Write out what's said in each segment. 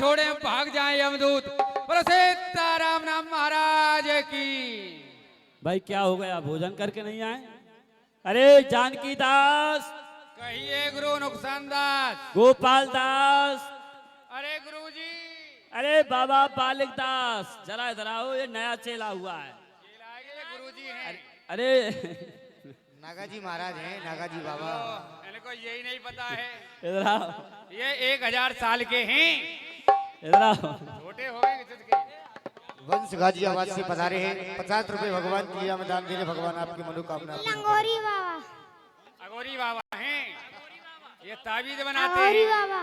छोड़े भाग जाए यमदूत। बोलो सीताराम नाम महाराज की। भाई क्या हो गया, भोजन करके नहीं आए? अरे जानकी दास, कहिए गुरु नुकसान दास। गोपाल दास, अरे गुरुजी। अरे बाबा बालिक दास, जरा इधर आओ, ये नया चेला हुआ है। गुरुजी हैं। अरे नागाजी महाराज हैं, नागाजी बाबा। इनको यही नहीं पता है, इधर आओ, ये 1000 साल के हैं। इधर आओ। छोटे हो गए किसी के। वंश गाजियाबाद से पधारे हैं। 50 रुपए भगवान की में दान देने, भगवान आपकी मनोकामना लंगोरी बाबा, अगोरी बाबा हैं, ये ताबीज बनाते अगोरी हैं। बाबा।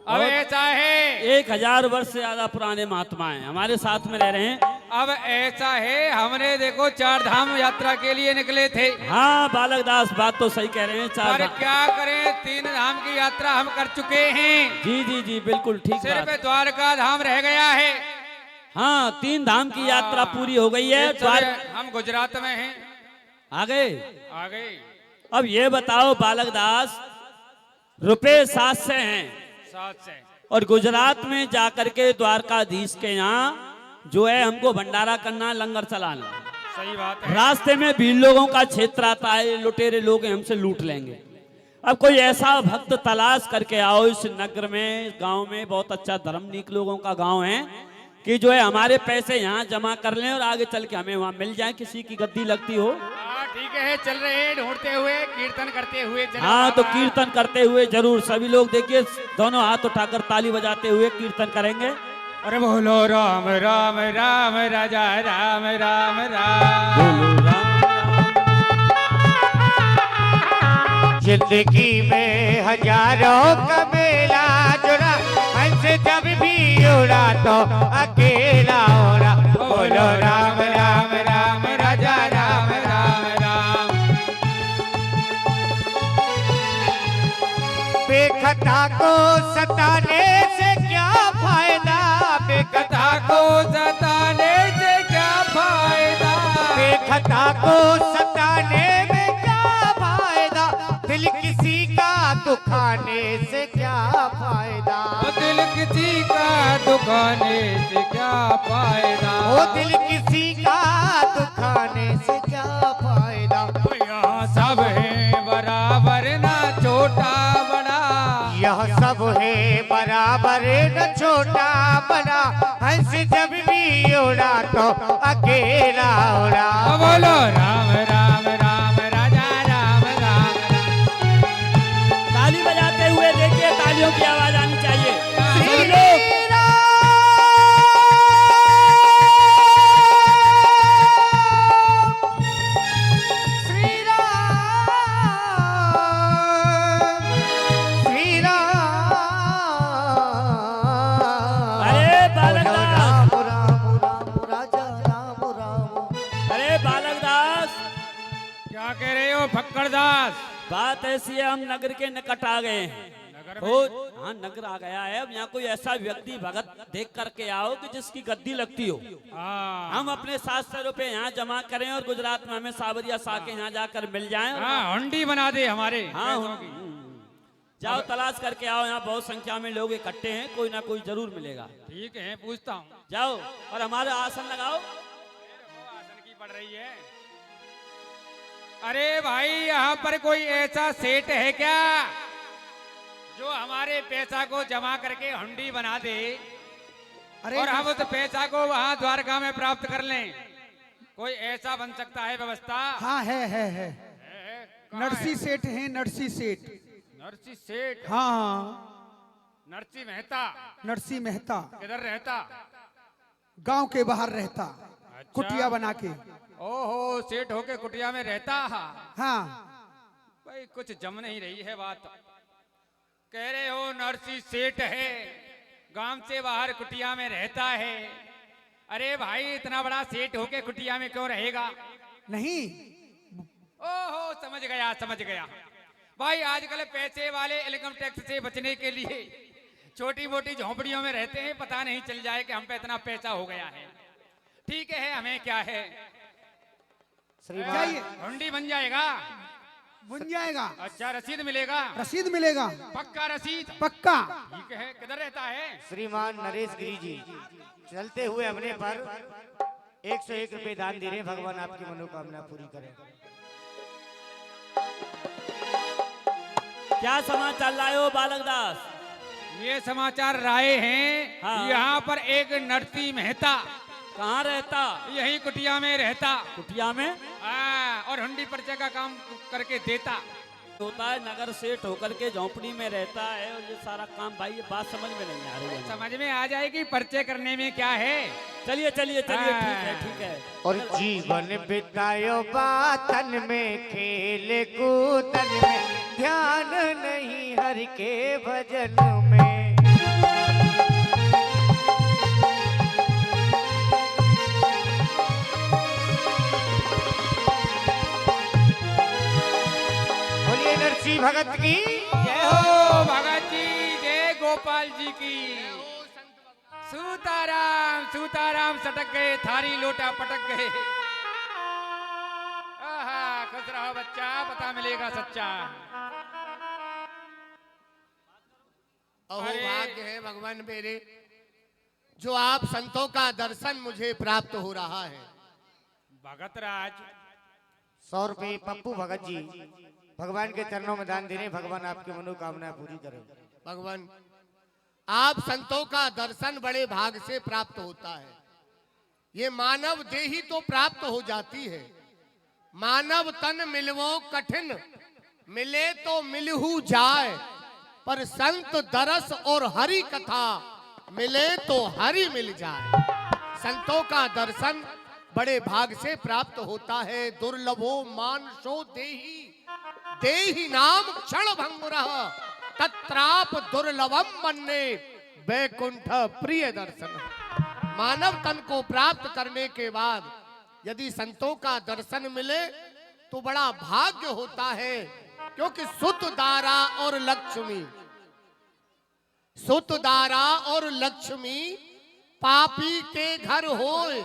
अब ऐसा है, 1000 वर्ष से ज्यादा पुराने महात्मा हैं, हमारे साथ में रह रहे हैं। अब ऐसा है, हमने देखो 4 धाम यात्रा के लिए निकले थे। हाँ बालक दास, बात तो सही कह रहे हैं। 4 पर क्या करें, 3 धाम की यात्रा हम कर चुके हैं। जी जी जी बिल्कुल ठीक सिर्फ बात। द्वारका धाम रह गया है। हाँ 3 धाम की यात्रा पूरी हो गई है। हम गुजरात में हैं। आ गए। आ गए। अब ये बताओ बालक दास, रुपए 700 हैं 7 से। और गुजरात में जाकर के द्वारकाधीश के यहाँ जो है हमको भंडारा करना, लंगर चलाना। सही बात है। रास्ते में भीड़ लोगों का क्षेत्र आता है, लुटेरे लोग हैं, हमसे लूट लेंगे। अब कोई ऐसा भक्त तलाश करके आओ इस नगर में, गांव में, बहुत अच्छा धर्मनीक लोगों का गांव है, कि जो है हमारे पैसे यहाँ जमा कर लें और आगे चल के हमें वहाँ मिल जाए, किसी की गद्दी लगती हो। ठीक है, चल रहे हैं ढूंढते हुए, कीर्तन करते हुए। हाँ तो कीर्तन करते हुए जरूर सभी लोग देखिए, दोनों हाथ उठाकर ताली बजाते हुए कीर्तन करेंगे। अरे बोलो राम राम राम राजा राम राम राम। बोलो राम जिंदगी में हजारों का मेला जुड़ा, हमसे जब भी उड़ा तो अकेला उड़ा। बोलो राम राम राम राजा राम राम राम। बेखता को सताने से क्या फायदा, कथा को सताने से क्या फायदा। बेखता को सताने में क्या फायदा, दिल किसी का दुखाने से क्या फायदा। दिल किसी का दुखाने से क्या फायदा। ओ दिल किसी का दुखाने से क्या फायदा। यहाँ सब है बराबर, ना छोटा बड़ा। यह सब है बराबर, न छोटा बड़ा। हंस जब भी उड़ा तो अकेला उड़ा। बोलो राम राम राम राजा राम राम राम। ताली बजाते हुए देखिए, तालियों की आवाज आनी चाहिए। श्री लोग श्री राम, श्री राम। अरे बालक दास, राम राम राम राजा राम राम। अरे बालक दास, क्या कह रहे हो फक्कड़ दास? बात ऐसी है, हम नगर के निकट आ गए हैं। नगर तो हाँ नगर आ गया है। अब यहाँ कोई ऐसा व्यक्ति भगत देख करके आओ कि जिसकी गद्दी लगती हो। हाँ हम अपने 700 रुपए यहाँ जमा करें और गुजरात में हमें सावरिया शाह के यहाँ जाकर मिल जाएं। हाँ, हुंडी बना दे हमारे। हाँ पैसों की। जाओ तलाश करके आओ, यहाँ बहुत संख्या में लोग इकट्ठे हैं, कोई ना कोई जरूर मिलेगा। ठीक है, पूछता हूँ। जाओ और हमारा आसन लगाओ। आसन की पड़ रही है। अरे भाई, यहाँ पर कोई ऐसा सेठ है क्या जो हमारे पैसा को जमा करके हुंडी बना दे और हम उस पैसा को वहाँ द्वारका में प्राप्त कर लें? कोई ऐसा बन सकता है व्यवस्था? हाँ है कहाँ नरसी है? सेठ है, नरसी सेठ। नरसी सेठ। हाँ हाँ, नरसी मेहता नरसी मेहता किधर रहता? गांव के बाहर रहता, अच्छा। कुटिया बना के। ओहो, सेठ होके कुटिया में रहता। हाँ भाई कुछ जम नहीं रही है बात। कह रहे हो नरसी सेठ है, गांव से बाहर कुटिया में रहता है। अरे भाई, इतना बड़ा सेठ होके कुटिया में क्यों रहेगा? नहीं, ओहो, समझ गया समझ गया। भाई आजकल पैसे वाले इनकम टैक्स से बचने के लिए छोटी मोटी झोंपड़ियों में रहते हैं, पता नहीं चल जाए कि हम पे इतना पैसा हो गया है। ठीक है, हमें क्या है, जाइए, हुंडी बन जाएगा। बन जाएगा। अच्छा, रसीद मिलेगा? रसीद मिलेगा, पक्का रसीद? पक्का। ठीक है, रहता है। श्रीमान नरेश गिरी जी चलते हुए हमने पर 101 रुपए दान दे रहे हैं। भगवान आपकी मनोकामना पूरी करें। क्या समाचार लाए हो बालक दास? ये समाचार राय हैं। हाँ। यहाँ पर एक नरसी मेहता कहाँ रहता? यही कुटिया में रहता। कुटिया में और हुंडी पर्चे का काम करके देता होता है, नगर सेठ होकर के झोंपड़ी में रहता है, और ये सारा काम भाई ये बात समझ में नहीं आ रही है। समझ में आ जाएगी, पर्चे करने में क्या है। चलिए चलिए चलिए, हाँ। ठीक है ठीक है। और जीवन बितायो बातन में, खेल कूदन में, ध्यान नहीं हर के भजन में। बोलिए नरसिंह भगत की जय हो, भगत जी जय, गोपाल जी की। सूताराम सूताराम सटक गए, थारी लोटा पटक गए। आहा, खुश रहो बच्चा, पता मिलेगा सच्चा। अहो अरे। भाग्य है भगवान मेरे, जो आप संतों का दर्शन मुझे प्राप्त हो रहा है। भगत राज 100 रुपए पप्पू भगत जी भगवान के चरणों में दान दे रहे हैं। भगवान आपकी मनोकामना पूरी करें। भगवान, आप संतों का दर्शन बड़े भाग से प्राप्त होता है। ये मानव देही तो प्राप्त हो जाती है, मानव तन मिलवो कठिन, मिले तो मिलहू जाए, पर संत दरस और हरि कथा मिले तो हरि मिल जाए। संतों का दर्शन बड़े भाग से प्राप्त होता है। दुर्लभो मानसो देही, देही नाम क्षण भंगुरः, तत्राप दुर्लभम मन्ने, वैकुंठ प्रिय दर्शन। मानव तन को प्राप्त करने के बाद यदि संतों का दर्शन मिले तो बड़ा भाग्य होता है, क्योंकि सुत दारा और लक्ष्मी, सुत दारा और लक्ष्मी पापी के घर होए,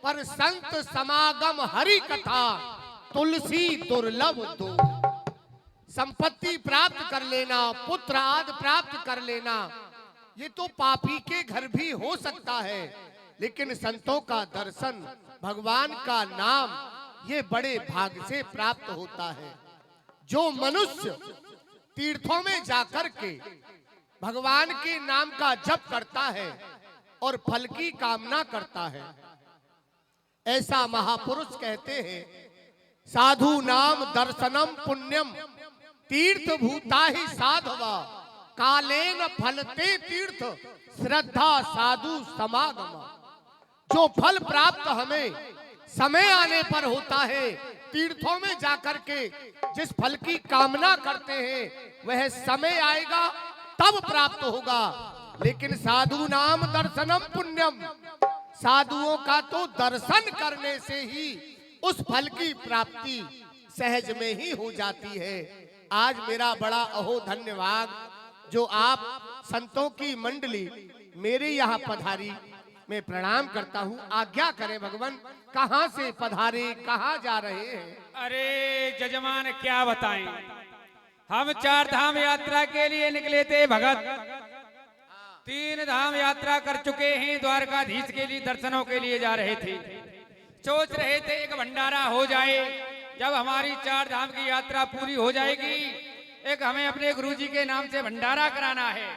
पर संत समागम हरि कथा तुलसी दुर्लभ दो। संपत्ति प्राप्त कर लेना, पुत्र आदि प्राप्त कर लेना, ये तो पापी के घर भी हो सकता है, लेकिन संतों का दर्शन, भगवान का नाम, ये बड़े भाग से प्राप्त होता है। जो मनुष्य तीर्थों में जाकर के भगवान के नाम का जप करता है और फल की कामना करता है, ऐसा महापुरुष कहते हैं, साधु नाम दर्शनम पुण्यम, तीर्थ भूता ही साधवा, कालेन फलते तीर्थ, श्रद्धा साधु समागम। जो फल प्राप्त हमें समय आने पर होता है, तीर्थों में जाकर के जिस फल की कामना करते हैं वह समय आएगा तब प्राप्त होगा। लेकिन साधु नाम दर्शनम पुण्यम, साधुओं का तो दर्शन करने से ही उस फल की प्राप्ति सहज में ही हो जाती है। आज मेरा बड़ा अहो धन्यवाद जो आप संतों की मंडली मेरे यहाँ पधारी, मैं प्रणाम करता हूँ। आज्ञा करें भगवान, कहाँ से पधारे, कहाँ जा रहे हैं? अरे जजमान क्या बताएं, हम 4 धाम यात्रा के लिए निकले थे भगत। 3 धाम यात्रा कर चुके हैं, द्वारकाधीश के लिए दर्शनों के लिए जा रहे थे। सोच रहे थे एक भंडारा हो जाए, जब हमारी 4 धाम की यात्रा पूरी हो जाएगी, एक हमें अपने गुरुजी के नाम से भंडारा कराना है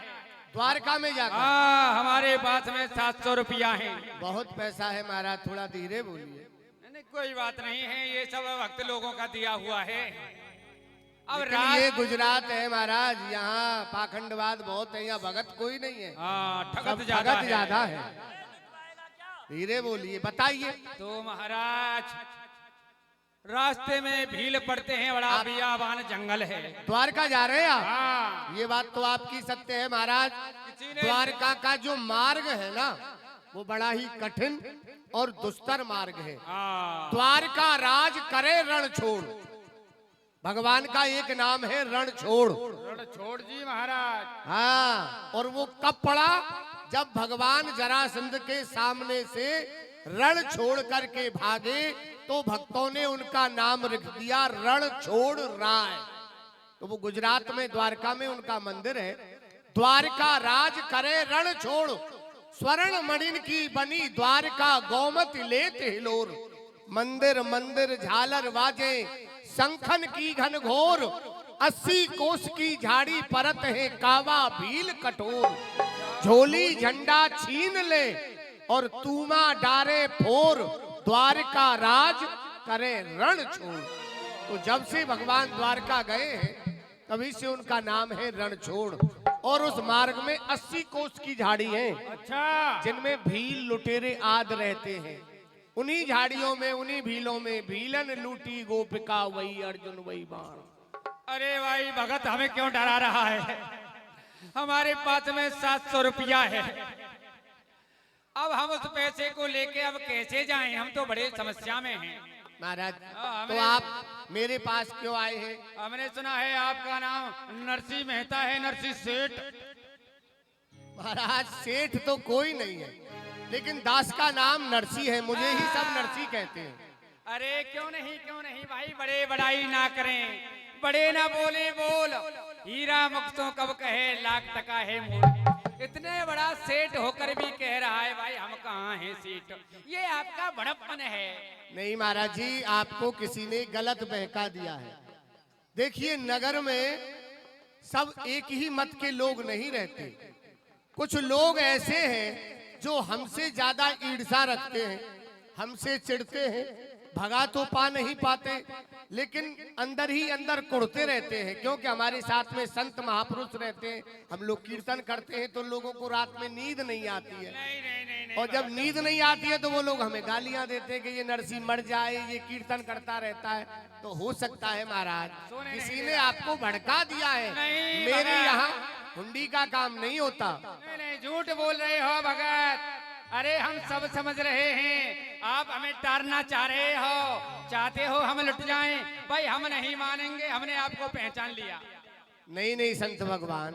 द्वारका में जाकर। हमारे पास में 700 रुपया है। बहुत पैसा है महाराज, थोड़ा धीरे बोलिए। नहीं, कोई बात नहीं है, ये सब भक्त लोगों का दिया हुआ है। अब लेकिन ये गुजरात है महाराज, यहाँ पाखंडवाद बहुत है, यहाँ भगत कोई नहीं है, ठगत सब ज्यादा भगत ज्यादा है। धीरे बोलिए, बताइए। तो महाराज रास्ते में भीड़ पड़ते हैं, बड़ा बियाबान जंगल है। द्वारका जा रहे हैं आप? हाँ। ये बात तो आपकी सत्य है महाराज। किसी ने- द्वारका का जो मार्ग है ना, वो बड़ा ही कठिन और दुस्तर मार्ग है। हाँ। द्वारका राज करे रण छोड़, भगवान का एक नाम है रण छोड़। छोड़ जी महाराज। हाँ, और वो कब पड़ा? जब भगवान जरासंध के सामने से रण छोड़ करके भागे तो भक्तों ने उनका नाम रख दिया रण छोड़ राय। तो वो गुजरात में द्वारका में उनका मंदिर है। द्वारका राज करे रण छोड़, स्वर्ण मणिन की बनी द्वारका गौमति लेत हिलोर। मंदिर मंदिर झालर बाजे शंखन की घन घोर, 80 कोस की झाड़ी परत है कावा भील कठोर। झोली झंडा छीन ले और तूमा डारे फोर, द्वारका राज करे रण छोड़। तो जब से भगवान द्वारका गए हैं तभी से उनका नाम है रणछोड़। और उस मार्ग में 80 कोस की झाड़ी है, अच्छा, जिनमें भील लुटेरे आद रहते हैं। उन्हीं झाड़ियों में, उन्हीं भीलों में भीलन लूटी गोपिका वही अर्जुन वही बाण। अरे भाई भगत हमें क्यों डरा रहा है? हमारे पास में 700 रुपया है। अब हम उस पैसे को लेके अब कैसे जाएं? हम तो बड़े समस्या में हैं। महाराज, हाँ, तो आप मेरे पास क्यों आए हैं? हमने सुना है आपका नाम नरसिंह मेहता है, नरसिंह सेठ। महाराज, सेठ तो कोई नहीं है, लेकिन दास का नाम नरसी है। मुझे ही सब नरसी कहते हैं। अरे क्यों नहीं भाई, बड़े बड़ाई ना करें, बड़े ना बोले बोल। हीरा मुक्तों कब कहे लाख टका है मूल। इतने बड़ा सेठ होकर भी कह रहा है भाई हम कहाँ हैं सेठ? ये आपका बड़प्पन है। नहीं महाराज जी, आपको किसी ने गलत बहका दिया है। देखिए, नगर में सब एक ही मत के लोग नहीं रहते। कुछ लोग ऐसे हैं जो हमसे ज्यादा ईर्ष्या रखते हैं, हमसे चिढ़ते हैं, भगा तो पा नहीं पाते, लेकिन अंदर ही अंदर कुढ़ते रहते हैं। क्योंकि हमारे साथ में संत महापुरुष रहते हैं, हम लोग कीर्तन करते हैं तो लोगों को रात में नींद नहीं आती है। नहीं, और जब नींद नहीं आती है तो वो लोग हमें गालियां देते हैं कि ये नरसी मर जाए, ये कीर्तन करता रहता है। तो हो सकता है महाराज किसी ने आपको भड़का दिया है। नहीं, मेरे भगत। यहाँ हुंडी का काम नहीं होता। नहीं, झूठ बोल रहे हो भगत। अरे हम सब समझ रहे हैं, आप हमें टारना चाह रहे हो, चाहते हो हम लुट जाएं। भाई हम नहीं मानेंगे, हमने आपको पहचान लिया। नहीं नहीं संत भगवान,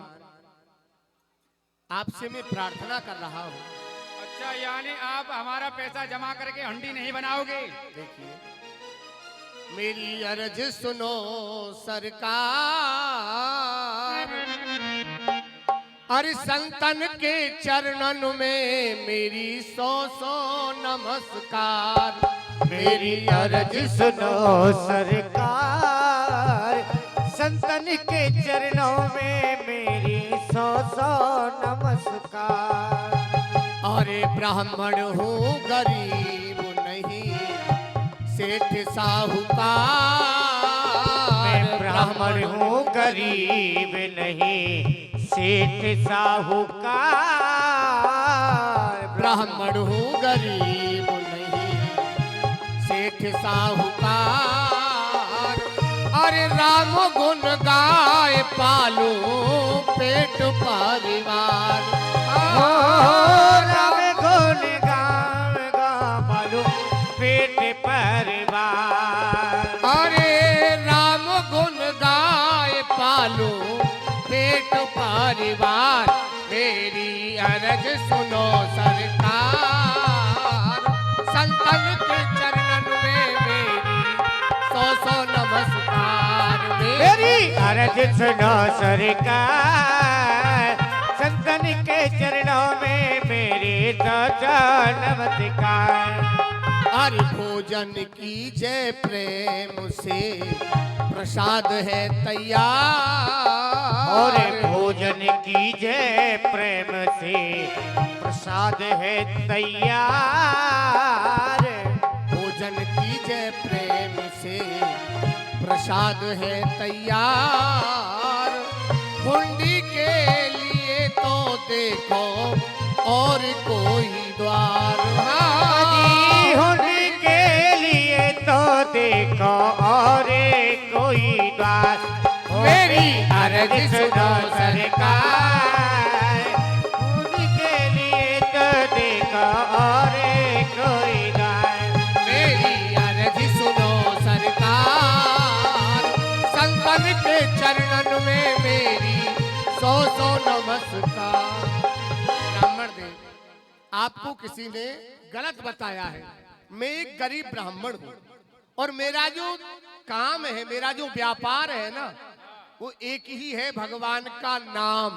आपसे मैं प्रार्थना कर रहा हूँ। अच्छा, यानी आप हमारा पैसा जमा करके हंडी नहीं बनाओगे? देखिए, मेरी अर्ज सुनो सरकार, अरे संतन के चरणन में मेरी 100 नमस्कार। मेरी अर्ज सुनो सरकार, संतन के चरणों में मेरी 100 नमस्कार। अरे ब्राह्मण हूँ गरीब नहीं सेठ साहूकार। मैं ब्राह्मण हूँ गरीब नहीं सेठ साहूकार। ब्राह्मण हूँ गरीब नहीं सेठ साहूकार। अरे राम गुण गाय पालू पेट परिवार। राम गुण गावेगा पालू पेट परिवार। अरे राम गुण गाय पालू पेट परिवार। मेरी अरज सुनो सरकार, संतन के चरणन में मेरी 100 नमस्कार। मेरी अर्ज सुनो सरकार, संतन के चरणों में मेरी 100 नमस्कार। हरि भोजन की जय प्रेम से प्रसाद है तैयार। और भोजन कीजिए प्रेम से प्रसाद है तैयार। भोजन कीजिए प्रेम से प्रसाद है तैयार। हुंडी के लिए तो देखो और कोई द्वार। होने के लिए तो देखो और कोई द्वार। मेरी अर्ज सुनो सरकार, होने के लिए तो देखो और कोई द्वार। मेरी अर्ज सुनो सरकार, संतन के चरणन में मेरी 100 नमस्कार। ब्राह्मण देव, आपको किसी ने गलत बताया है। मैं एक गरीब ब्राह्मण हूँ और मेरा जो काम है, मेरा जो व्यापार है ना, वो एक ही है, भगवान का नाम।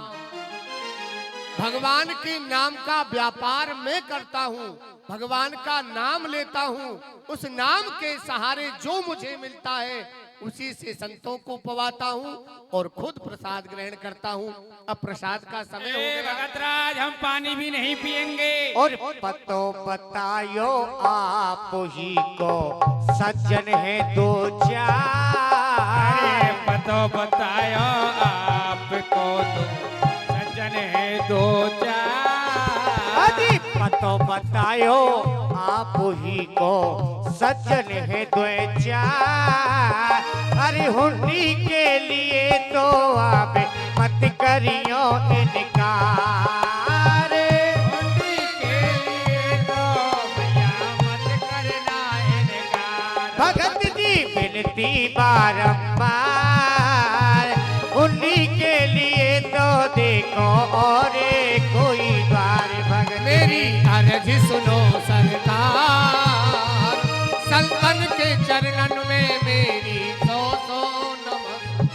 भगवान के नाम का व्यापार मैं करता हूँ, भगवान का नाम लेता हूँ, उस नाम के सहारे जो मुझे मिलता है उसी से संतों को पवाता हूँ और खुद प्रसाद ग्रहण करता हूँ। अब प्रसाद का समय हो ए गया। भगतराज, हम पानी भी नहीं पिएंगे। और पतो बतायो आप ही को सज्जन है दो चार। अरे पतो बतायो आपको तो सज्जन है दो चार। अरे पतो बतायो आप ही को सज्जन है दो चार। अरे हुंडी के लिए तो आप मत करियो इनकार। हुंडी के लिए तो भैया मत करना इनकार। भगत जी विनती बारंबार, हुंडी के लिए तो देखो और कोई द्वार। भगत मेरी अर्ज सुनो सरकार, सल्तन के चरणन में मेरी सौ नमन।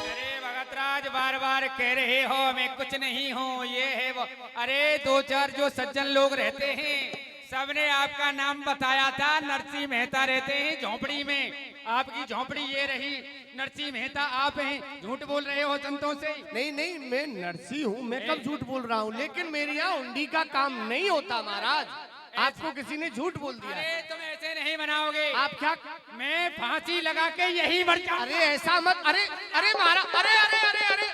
अरे भगतराज, बार बार कह रहे हो मैं कुछ नहीं हूँ, ये है वो। अरे दो चार जो सज्जन लोग रहते हैं सबने आपका नाम बताया था। नरसिंह मेहता रहते हैं झोपड़ी में, आपकी झोपड़ी ये रही। नरसिंह मेहता आप हैं, झूठ बोल रहे हो संतों से। नहीं नहीं, मैं नरसी हूँ, मैं कब झूठ बोल रहा हूँ? लेकिन मेरे यहाँ हुंडी का काम नहीं होता महाराज, आपको किसी ने झूठ बोल दिया। अरे तुम ऐसे नहीं बनाओगे। आप क्या? मैं फांसी लगा के यही मर जाऊं। अरे ऐसा मत। अरे अरे महाराज, अरे अरे अरे अरे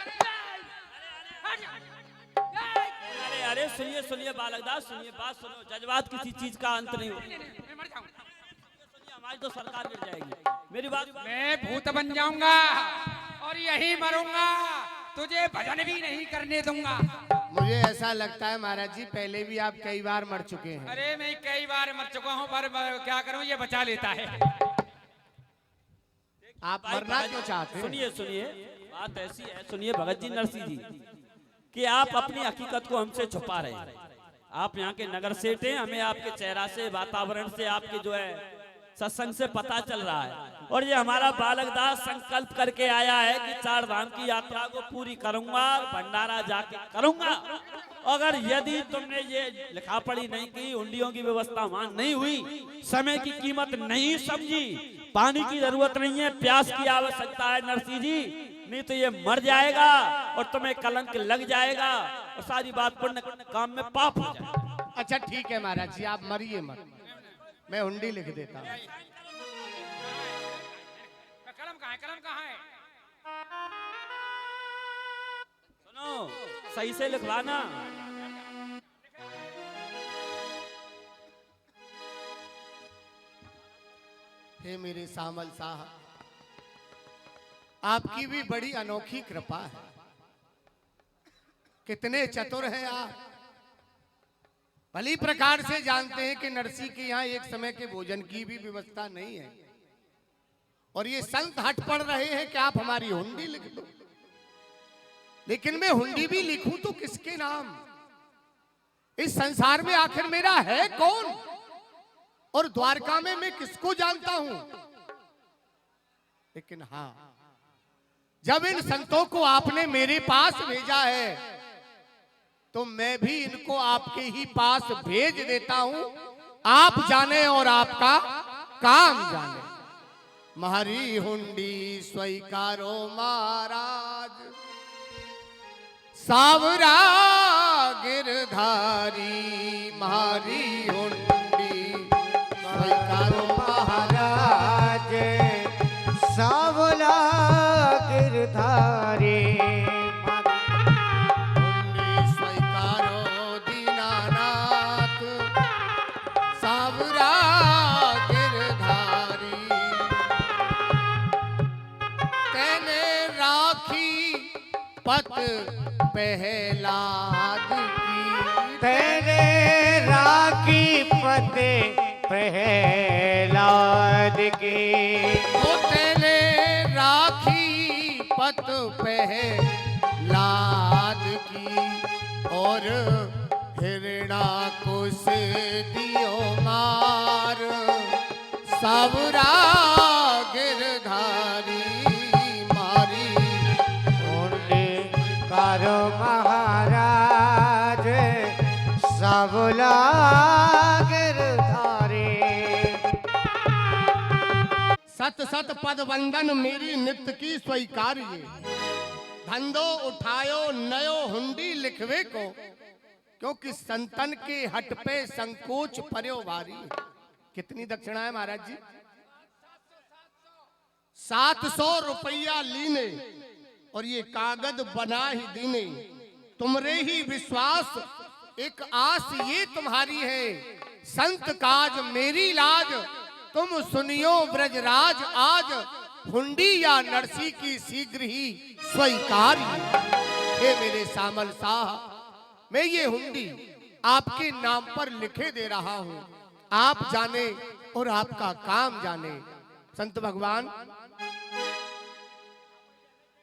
अरे अरे सुनिए सुनिए बालकदास, सुनिए, बात सुनो। जज्बात किसी चीज का अंत नहीं होता। मैं मर जाऊं। सुनिए, हमारी तो सरकार गिर जाएगी। मेरी बात मैं भूत बन जाऊंगा और यही मरूंगा, तुझे भजन भी नहीं करने दूंगा। मुझे ऐसा लगता है महाराज जी, पहले भी आप कई बार मर चुके हैं। अरे मैं कई बार मर चुका हूँ, पर क्या करूं, ये बचा लेता है। आप मरना क्यों चाहते हैं? सुनिए सुनिए, बात ऐसी है, सुनिए भगत जी नरसिंह जी, कि आप अपनी हकीकत को हमसे छुपा रहे हैं। आप यहाँ के नगर सेठ हैं, हमें आपके चेहरा से, वातावरण से, आपके जो है सत्संग से पता चल रहा है। और ये हमारा बालकदास संकल्प करके आया है कि 4 धाम की यात्रा को पूरी करूंगा, भंडारा जाके करूंगा। अगर यदि तुमने ये लिखा पढ़ी नहीं की, हुंडियों की व्यवस्था वहां नहीं हुई, समय की कीमत नहीं समझी, पानी की जरूरत नहीं है, प्यास की आवश्यकता है नरसिंह जी, नहीं तो ये मर जाएगा और तुम्हें कलंक लग जाएगा और सारी बात पुण्य काम में पाप हो जाएगा। अच्छा ठीक है महाराज जी, आप मरिए मत, मैं हुंडी लिख देता हूँ। कलम कहाँ है? कलम कहाँ है? सुनो, सही से लिखवाना। हे मेरे सामल साहब, आपकी भी बड़ी अनोखी कृपा है। कितने चतुर हैं आप। भली प्रकार से जानते हैं कि नरसी के यहाँ एक समय के भोजन की भी व्यवस्था नहीं है, और ये संत हट पड़ रहे हैं कि आप हमारी हुंडी लिख दो। लेकिन मैं हुंडी भी लिखूं तो किसके नाम? इस संसार में आखिर मेरा है कौन? और द्वारका में मैं किसको जानता हूं? लेकिन हाँ, जब इन संतों को आपने मेरे पास भेजा है तो मैं भी इनको आपके ही पास भेज देता हूं। आप जाने और आपका काम जाने। महरी हुंडी स्वीकारो महाराज, सावरा गिरधारी। महरी हुंडी स्वीकारो महाराज, सावला गिरधारी। हुंडी स्वीकारो दीनानाथ, सावरा गिरधारी। तेने राखी पत पहलाद की, तेरे राखी फते प्रहलाद की। वो तेने राखी पत पहलाद की, और हिरणाकुश दियो मार, सावरा गिरधारी। मारी हुंडी करो महाराज, सावला गिरधारे। सत सत पद वंदन मेरी नित्य की स्वीकार्य। धंधो उठायो नयो हुंडी लिखवे को, क्योंकि संतन के हट पे संकोच पर्यो भारी। कितनी दक्षिणा है महाराज जी? 700 रुपया लीने और ये कागज बना ही दीने। तुमरे ही विश्वास एक आस ये तुम्हारी है। संत काज मेरी लाज, तुम सुनियो ब्रजराज आज। हुंडी या नरसी की शीघ्र ही स्वीकार। हे मेरे सामल साह, मैं ये हुंडी आपके नाम पर लिखे दे रहा हूं। आप जाने और आपका काम जाने। संत भगवान,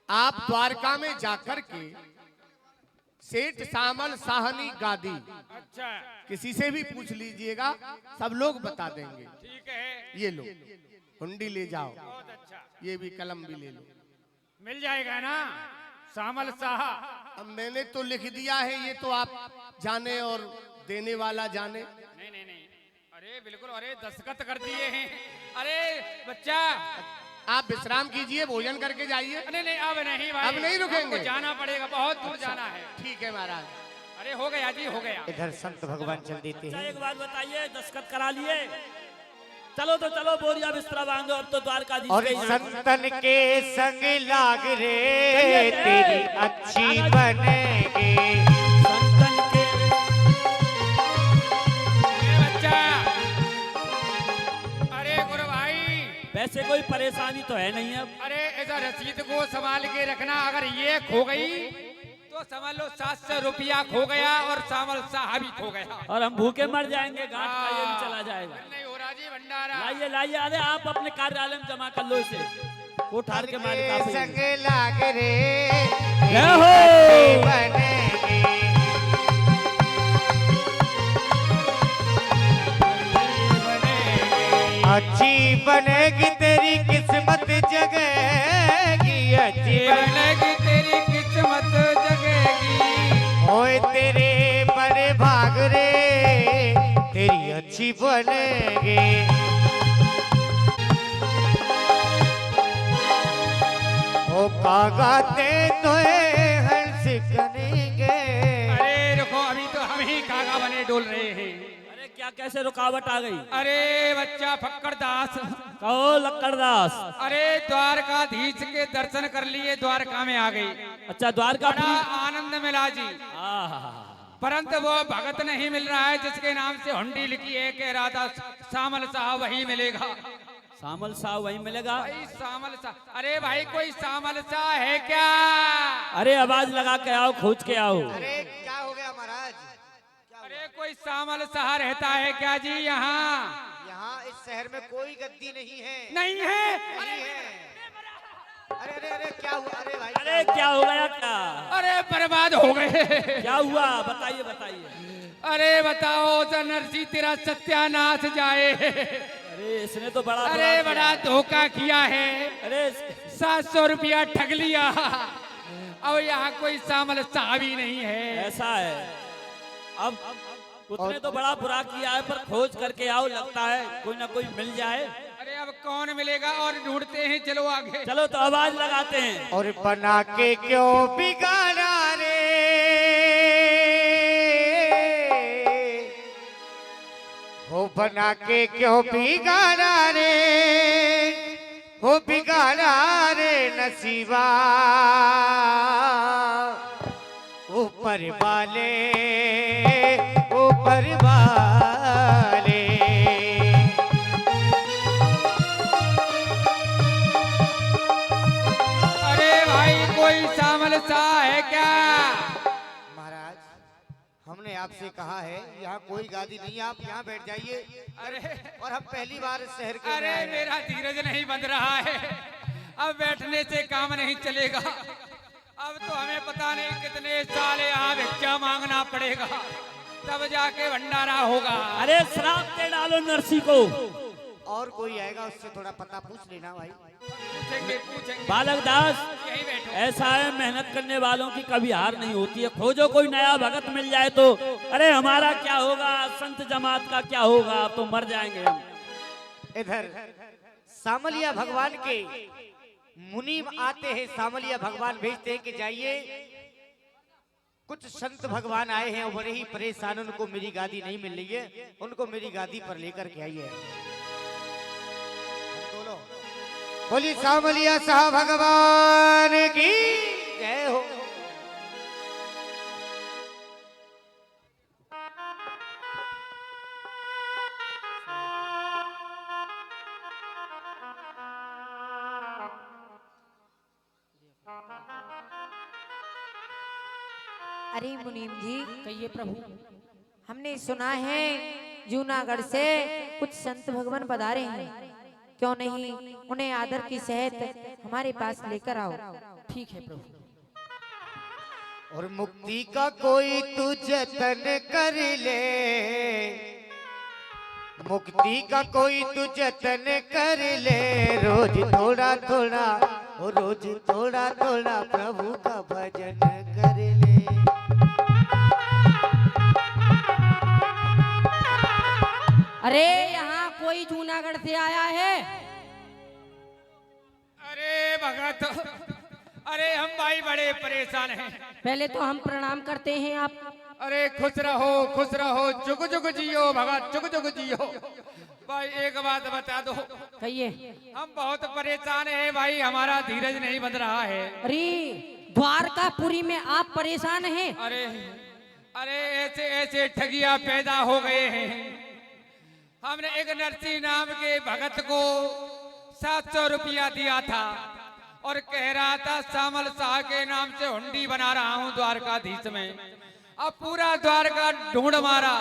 आप द्वारका में जाकर के सेठ सामल साहनी गादी अच्छा किसी से भी पूछ लीजिएगा, सब लोग बता देंगे। ठीक है, ये लो हुंडी ले जाओ, बहुत अच्छा, ये भी कलम भी ले लो। मिल जाएगा ना सामल साहा? अब मैंने तो लिख दिया है, ये तो आप जाने और देने वाला जाने। नहीं नहीं नहीं, अरे बिल्कुल, अरे दस्तखत कर दिए हैं। अरे बच्चा, आप विश्राम कीजिए, भोजन करके जाइए। नहीं नहीं, अब नहीं भाई, अब नहीं रुकेंगे? हमको जाना पड़ेगा, बहुत दूर जाना है। ठीक है महाराज। अरे हो गया जी, हो गया। इधर संत भगवान चल देते अच्छा हैं। एक बात बताइए, दस्तखत करा लिए? चलो तो चलो, बोरिया बिस्तरा बांधो, अब तो द्वारकाधीश और के यहाँ। संतन के संग लाग रे तेरी अच्छी बनेगी। संतन के ए बच्चा, अरे गुरु भाई, वैसे कोई परेशानी तो है नहीं अब। अरे ऐसा रसीद को संभाल के रखना, अगर ये खो गई तो समझ लो 700 रुपया खो गया और सामल साहा भी खो गया। और हम भूखे मर जाएंगे, घाट का ये भी चला जाएगा। नहीं हो रहा जी भंडारा। लाइए लाइए, अरे आप अपने कार्यालय में जमा कर लो इसे, कोठार के मालिक आप ही संग हैं। लाग रे जय हो। बनेगी। अच्छी बनेगी तेरी किस्मत जगेगी। अच्छी बनेगी तेरी किस्मत जगेगी। होए तेरे बड़े भाग रे तेरी अच्छी बनेगी। ओ कागाते तो हंस करेंगे। अरे रुको, अभी तो हम ही कागा बने डोल रहे हैं। अरे क्या कैसे रुकावट आ गई? अरे बच्चा फक्कर दास, कहो लक्कड़दास। अरे द्वारकाधीश के दर्शन कर लिए, द्वारका में आ गई, अच्छा द्वारका बड़ा आनंद मिला जी। आहा। परंतु वो भगत नहीं मिल रहा है जिसके नाम से हुंडी लिखी है, कह रहा था सामल साहब वही मिलेगा। सामल साहब वही मिलेगा? भाई सामल साह, अरे भाई कोई सामल साह है क्या? अरे आवाज लगा के आओ, खोज के आओ। अरे क्या हो गया महाराज? अरे कोई सामल साह रहता है क्या जी यहाँ? यहाँ इस शहर में कोई गद्दी नहीं है। नहीं है? नहीं है। अरे अरे अरे क्या हुआ? अरे भाई अरे क्या हो गया क्या? अरे बर्बाद हो गए। क्या हुआ बताइए बताइए। अरे बताओ तो नरसी तेरा सत्यानाश जाए। अरे इसने तो बड़ा अरे बड़ा धोखा किया है। अरे 700 रुपया ठग लिया और यहाँ कोई सामल साहब ही नहीं है। ऐसा है, अब उसने तो बड़ा बुरा किया है, पर खोज करके आओ, लगता है कोई ना कोई मिल जाए। अरे अब कौन मिलेगा, और ढूंढते हैं, चलो आगे। चलो तो आवाज लगाते हैं। और बना के क्यों बिगाड़ा रे हो, बना के क्यों बिगाड़ा रे हो, बिगाड़ा रे नसीबा ऊपर वाले ऊपर वाले। अरे भाई कोई सामल साह है क्या? महाराज हमने आपसे कहा है यहाँ कोई गादी नहीं, आप यहाँ बैठ जाइए। अरे और हम पहली बार इस शहर के अरे में आए हैं। मेरा धीरज नहीं बंध रहा है, अब बैठने से काम नहीं चलेगा। अब तो हमें पता नहीं कितने साल यहाँ भिक्षा मांगना पड़ेगा, तब जाके भंडारा होगा। अरे श्राप दे डालो नरसी को। और कोई आएगा उससे थोड़ा पता पूछ लेना भाई। पूछेंगे पूछेंगे, बालक दास, यहीं बैठो। ऐसा है मेहनत करने वालों की कभी हार नहीं होती है। खोजो कोई नया भगत मिल जाए तो अरे हमारा क्या होगा, संत जमात का क्या होगा, अब तो मर जाएंगे हम। इधर सामलिया भगवान के मुनीम आते हैं, सामलिया भगवान भेजते हैं कि जाइए, कुछ संत भगवान आए हैं और बड़े ही परेशान, उनको मेरी गादी नहीं मिल रही है, उनको मेरी गादी पर लेकर के आइए। बोली सामलिया साहब भगवान की जय हो। अरे मुनीम जी, कहिए प्रभु। हमने सुना है जूनागढ़ से कुछ संत भगवान पधारे हैं, क्यों नहीं उन्हें आदर की सहित हमारे पास लेकर आओ। ठीक है प्रभु। और मुक्ति का कोई तू जतन कर ले, मुक्ति का कोई तू जतन कर ले, रोज थोड़ा थोड़ा, रोज थोड़ा थोड़ा प्रभु का भजन कर ले। अरे यहाँ कोई जूनागढ़ से आया है? अरे भगत, अरे हम भाई बड़े परेशान हैं। पहले तो हम प्रणाम करते हैं आप। अरे खुश रहो, जुग जुग जियो भगत, जुग जुग जियो। भाई एक बात बता दो, कहिए। हम बहुत परेशान हैं भाई, हमारा धीरज नहीं बन रहा है। अरे द्वारकापुरी में आप परेशान हैं? अरे अरे ऐसे ऐसे ठगिया पैदा हो गए हैं। हमने एक नरसिंह नाम के भगत को 700 रुपया दिया था और कह रहा था सामल शाह के नाम से हुंडी बना रहा हूं द्वारकाधीश में। अब पूरा द्वारका ढूंढ मारा,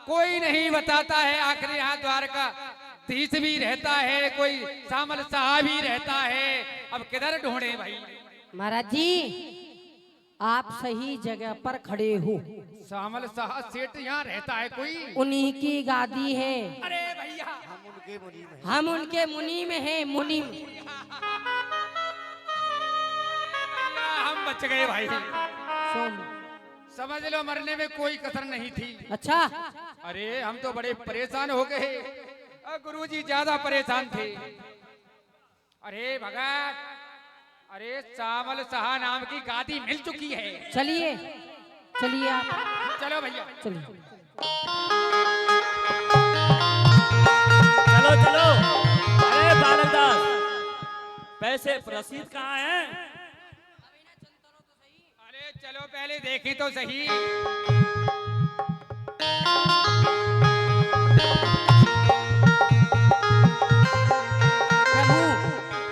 कोई नहीं बताता है। आखिर यहाँ द्वारकाधीश भी रहता है, कोई सामल शाह भी रहता है, अब किधर ढूंढे भाई। महाराज जी, आप सही जगह पर खड़े हो। सामल शाह सेठ यहाँ रहता है कोई? उन्हीं की गादी है। अरे भैया हम उनके मुनीम हैं, मुनीम। हम बच गए भाई, सुन। समझ लो मरने में कोई कसर नहीं थी। अच्छा। अरे हम तो बड़े परेशान हो गए, गुरुजी ज्यादा परेशान थे। अरे भगत, अरे सामल शाह नाम की गादी मिल चुकी है। चलिए चलिए आप, चलो भैया चलिए। चलो चलो। अरे बालकदास, पैसे रसीद कहाँ है? अरे चलो पहले देखें तो सही। प्रभु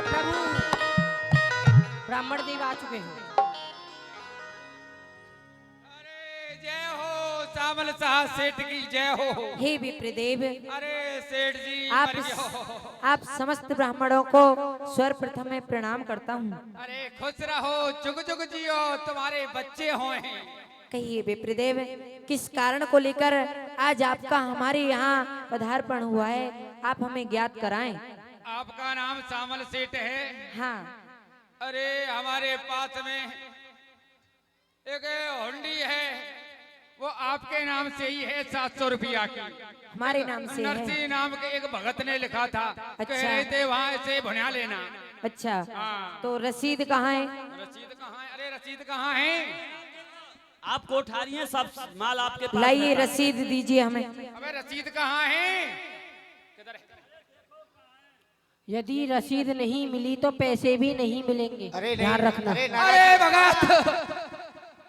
प्रभु, ब्राह्मण देव आ चुके हैं। अरे जय हो सामल शाह सेठ की जय हो। हे विप्रदेव, अरे सेठ जी आप समस्त ब्राह्मणों को सर्वप्रथम मैं प्रणाम करता हूँ। अरे खुश रहो, जुग जुग जियो, तुम्हारे बच्चे हों। कहिए विप्रदेव, किस कारण को लेकर आज आपका हमारे यहाँ पधारपण हुआ है, आप हमें ज्ञात कराएं। आपका नाम सामल सेठ है? हाँ। अरे हमारे पास में एक हुंडी है, वो आपके नाम से ही है, 700 रुपया की। हमारे नाम से है? नरसिंह नाम के एक भगत ने लिखा था। अच्छा। कह रहे थे वहाँ से भुना लेना। अच्छा। हाँ। तो रसीद कहाँ है? रसीद कहाँ है? अरे रसीद कहाँ है? आप कोठारी हैं, सब माल आपके पास लाइए है। रसीद दीजिए हमें। अबे रसीद कहाँ है? किधर है? यदि रसीद नहीं मिली तो पैसे भी नहीं मिलेंगे, अरे ध्यान नहीं, रखना। अरे अरे भगत,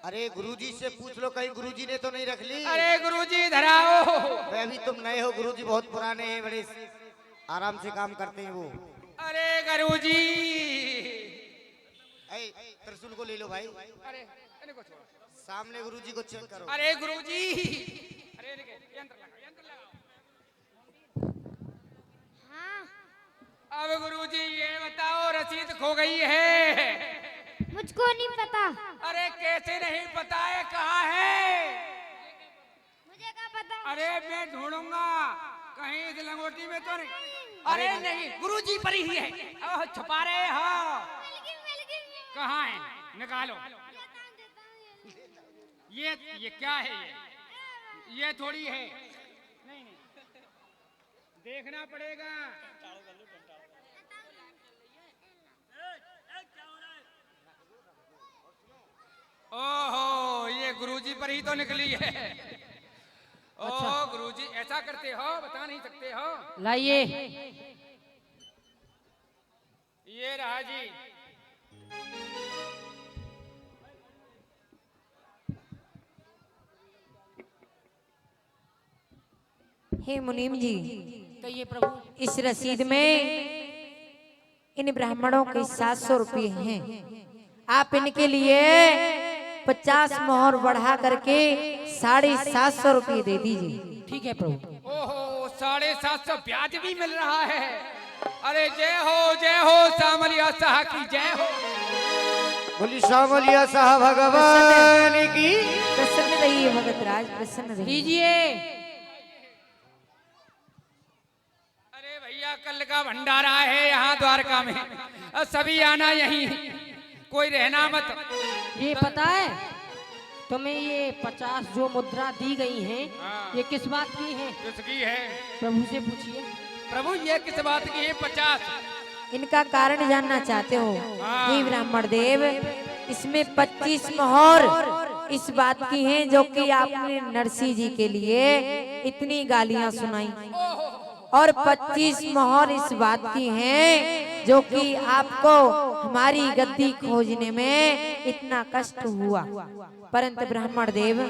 अरे गुरुजी से पूछ लो, कहीं गुरुजी ने तो नहीं रख ली? अरे गुरुजी इधर आओ। भाई अभी तुम नए हो, गुरुजी बहुत पुराने हैं, बड़े आराम से काम करते हैं वो। अरे गुरुजी, त्रिशूल को ले लो भाई। अरे इनको छोड़ो। सामने गुरुजी को चेक करो। अरे गुरुजी, अरे यंत्र लगाओ। अब गुरुजी ये बताओ, रसीद खो गई है। मुझको नहीं पता। अरे कैसे नहीं पता है, कहाँ है? मुझे क्या पता? अरे मैं ढूंढूंगा, कहीं इस लंगोटी में तो नहीं। अरे नहीं, गुरुजी पर ही है। ओह छुपा रहे हो। कहाँ है? निकालो। ये क्या है? ये ये थोड़ी है, नहीं नहीं, देखना पड़ेगा। ओहो, ये गुरुजी पर ही तो निकली है। ओह गुरुजी, ऐसा करते हो, बता नहीं सकते हो? लाइए। ये रहा जी। हे मुनीम जी, कहिए प्रभु। इस रसीद में इन ब्राह्मणों के 700 रुपये हैं। आप इनके लिए 50 मोहर बढ़ा करके 750 रुपये दे दीजिए। ठीक है प्रभु। ओहो, 750 ब्याज भी मिल रहा है। अरे जय हो सामलिया शाह की जय हो। बोली सामलिया शाह भगवान की। प्रसन्न रहिए भगत राज, प्रसन्न रहिए। लीजिए। अरे भैया, कल का भंडारा है यहाँ द्वारका में, सभी आना यहीं, कोई रहना मत। ये पता है तुम्हें, ये 50 जो मुद्रा दी गई हैं, हाँ। ये किस बात की है? किसकी है? प्रभु से पूछिए। प्रभु, ये किस बात की है 50? इनका कारण जानना चाहते हो? हाँ। हे ब्राह्मण देव, इसमें 25 मोहर इस बात की हैं जो कि आपने नरसिंह जी के लिए इतनी गालियां सुनाई, और 25 मोहर इस बात की हैं जो कि आपको हमारी गद्दी खोजने में इतना कष्ट हुआ। परंतु ब्राह्मण देव,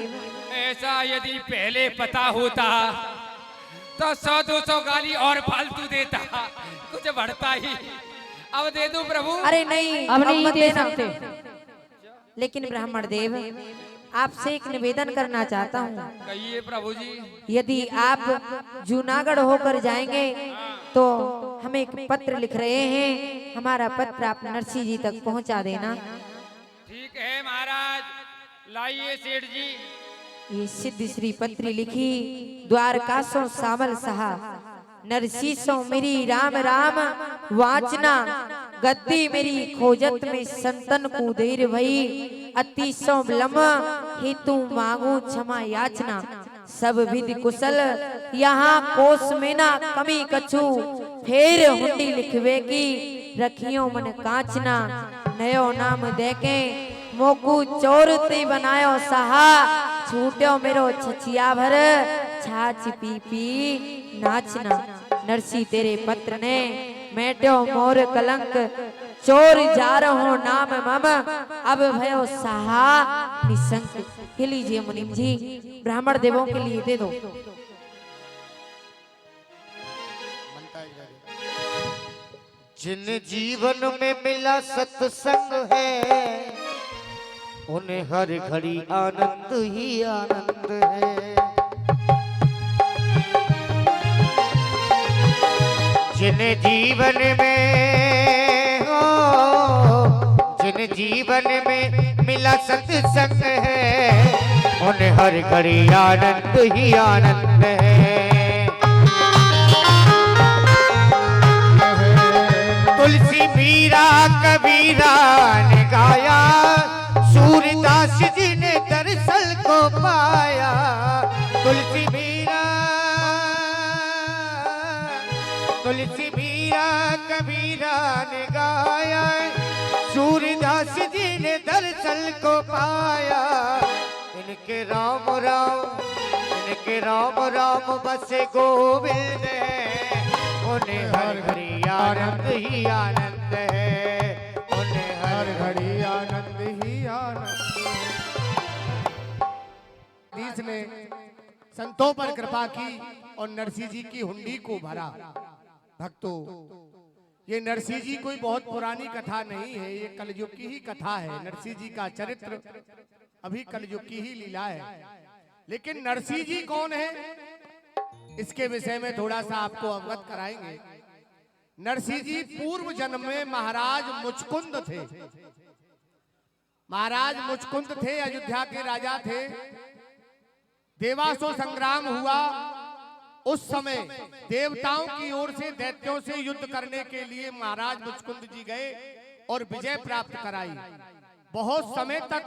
ऐसा यदि पहले पता होता तो 100-200 गाली और फालतू देता, कुछ बढ़ता ही। अब दे दूं प्रभु? अरे नहीं, अब नहीं मत दे देना। सकते। लेकिन ब्राह्मण देव, आपसे एक निवेदन करना चाहता हूँ। कहिए प्रभु जी। यदि आप जूनागढ़ होकर जाएंगे तो हम एक पत्र लिख रहे हैं, हमारा पत्र आप नरसिंह जी तक पहुंचा देना। ठीक है महाराज, लाइए सेठ जी। ये सिद्ध श्री पत्री लिखी द्वारका सो सामल सहा, नरसिंह सो मेरी राम राम वाचना, गद्दी मेरी खोजत में संतन को देर भई, अति सो विलम्ब हेतु मांगू क्षमा याचना, सब विधि कुशल यहाँ कोस में ना कमी कछु, फेर हुंडी लिखवे की रखियो मन कांचना, नयो नाम देके मोकू चोरती बनायो सहा, छूट्यो मेरो छछिया भर छाछ पी पी नाचना। नरसिंह तेरे पत्र ने मेट्यो मोर कलंक, चोर जा रहो नाम मम, अब भयो सहा निशंक। ये लीजिए मुनीम जी, ब्राह्मण देवों के लिए दे दो। जिन जीवन में मिला सत्संग है, उन्हें हर घड़ी आनंद ही आनंद है। जिन जीवन में जिन जीवन में मिला सत्संग है, उन्हें हर घड़ी आनंद ही आनंद है। तुलसी मीरा कबीरा ने गाया, सूरदास जी ने दरअसल को पाया। तुलसी मीरा कबीरा ने गाया, सूरदास जी ने दरअसल को पाया। इनके राम राम बसे गोविंद, उन्हें हर घड़ी आनंद ही आनंद है, उन्हें हर घड़ी आनंद ही आनंद। हदीस ने संतों पर कृपा की और नरसिंह जी की हुंडी को भरा। भक्तों, ये नरसिंह जी कोई बहुत पुरानी कथा नहीं है, ये कलयुग की ही कथा है। नरसिंह जी का चरित्र अभी कलयुग की ही लीला है। लेकिन नरसिंह जी कौन है, इसके विषय में थोड़ा सा आपको अवगत कराएंगे। नरसिंह जी पूर्व जन्म में महाराज मुचकुंद थे। महाराज मुचकुंद थे, अयोध्या के राजा थे। देवासुर संग्राम हुआ, उस समय देवताओं की ओर से दैत्यों से युद्ध करने के लिए महाराज मुचकुंद जी गए और विजय प्राप्त कराई। बहुत समय तक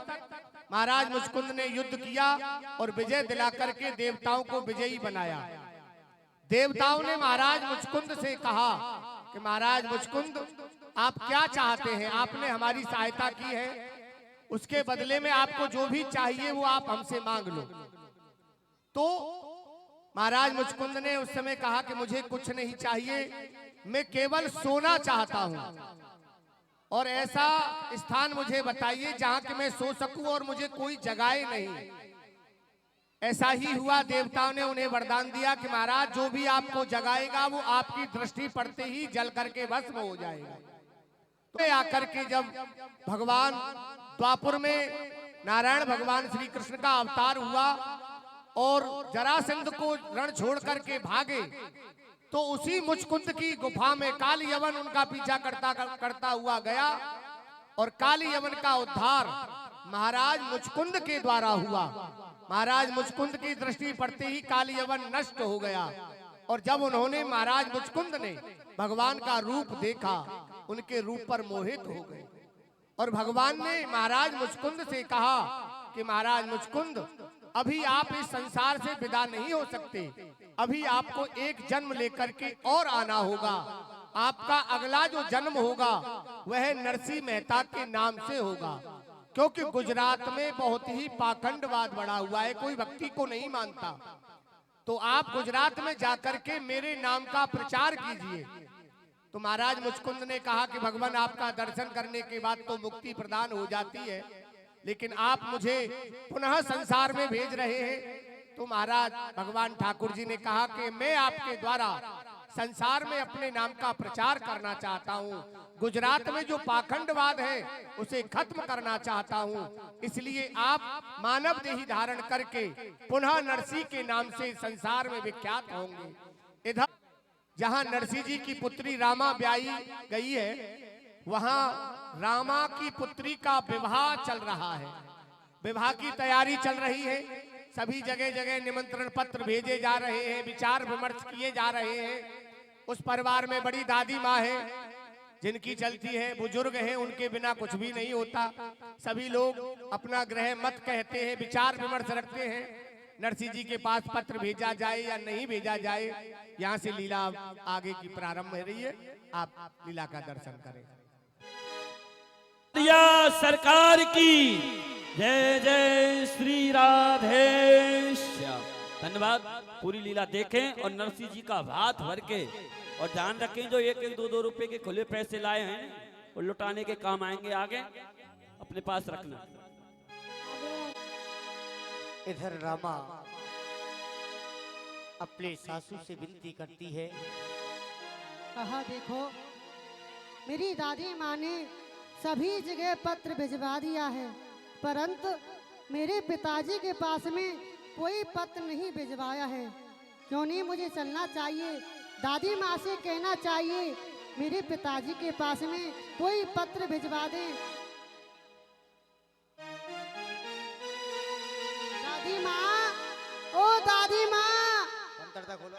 महाराज मुचकुंद ने युद्ध किया और विजय दिला करके देवताओं को विजयी बनाया। देवताओं ने महाराज मुचकुंद से कहा कि महाराज मुचकुंद, आप क्या चाहते हैं? आपने हमारी सहायता की है, उसके बदले में आपको जो भी चाहिए वो आप हमसे मांग लो। तो महाराज मुचकुंद ने उस समय कहा कि मुझे कुछ नहीं चाहिए, मैं केवल सोना चाहता हूं और ऐसा स्थान मुझे बताइए जहां कि मैं सो सकूं और मुझे कोई जगाए नहीं। ऐसा ही हुआ। देवताओं ने उन्हें वरदान दिया कि महाराज जो भी आपको जगाएगा वो आपकी दृष्टि पड़ते ही जल करके भस्म हो जाएगा। तो आकर के जब भगवान द्वापुर में नारायण भगवान श्री कृष्ण का अवतार हुआ और जरासंध को रण छोड़ करके भागे, तो उसी मुचकुंद की गुफा में काली यवन उनका पीछा करता हुआ गया और काली यवन का उद्धार महाराज मुचकुंद के द्वारा हुआ। महाराज मुचकुंद की दृष्टि पड़ते ही काली यवन नष्ट हो गया और जब उन्होंने महाराज मुचकुंद ने भगवान का रूप देखा, उनके रूप पर मोहित हो गए और भगवान ने महाराज मुचकुंद से कहा कि महाराज मुचकुंद, अभी आप इस संसार से विदा नहीं हो सकते, अभी आपको एक जन्म लेकर के और आना होगा। आपका अगला जो जन्म होगा वह नरसिंह मेहता के नाम से होगा, क्योंकि गुजरात में बहुत ही पाखंडवाद बढ़ा हुआ है, कोई भक्ति को नहीं मानता। तो आप गुजरात में जाकर के मेरे नाम का प्रचार कीजिए। तो महाराज मुचकुंद ने कहा कि भगवान, आपका दर्शन करने के बाद तो मुक्ति प्रदान हो जाती है, लेकिन आप मुझे पुनः संसार में भेज रहे हैं। तो महाराज भगवान ठाकुर जी ने कहा कि मैं आपके द्वारा संसार में अपने नाम का प्रचार करना चाहता हूँ, गुजरात में जो पाखंडवाद है उसे खत्म करना चाहता हूँ, इसलिए आप मानव देही धारण करके पुनः नरसिंह के नाम से संसार में विख्यात होंगे। इधर जहाँ नरसिंह जी की पुत्री रामा ब्याही गई है, वहाँ रामा की पुत्री का विवाह चल रहा है, विवाह की तैयारी चल रही है। सभी जगह जगह निमंत्रण पत्र भेजे जा रहे हैं, विचार विमर्श किए जा रहे हैं। उस परिवार में बड़ी दादी माँ है जिनकी चलती है, बुजुर्ग हैं, उनके बिना कुछ भी नहीं होता। सभी लोग अपना ग्रह मत कहते हैं, विचार विमर्श रखते हैं, नरसिंह जी के पास पत्र भेजा जाए या नहीं भेजा जाए। यहाँ से लीला आगे की प्रारंभ हो रही है, आप लीला का दर्शन करें। सरकार की जय जय श्री राधेश्याम। धन्यवाद। पूरी लीला देखें और नरसिंह जी का हाथ भर के, और ध्यान रखें जो एक एक दो दो रुपए के खुले पैसे लाए हैं वो लुटाने के काम आएंगे, आगे अपने पास रखना। इधर रामा अपने सासू से विनती करती है, कहा देखो मेरी दादी माँ ने सभी जगह पत्र भिजवा दिया है, परंतु मेरे पिताजी के पास में कोई पत्र नहीं भिजवाया है। क्यों नहीं मुझे चलना चाहिए, दादी माँ से कहना चाहिए मेरे पिताजी के पास में कोई पत्र भिजवा दें। दादी माँ, ओ दादी माँ, खोलो।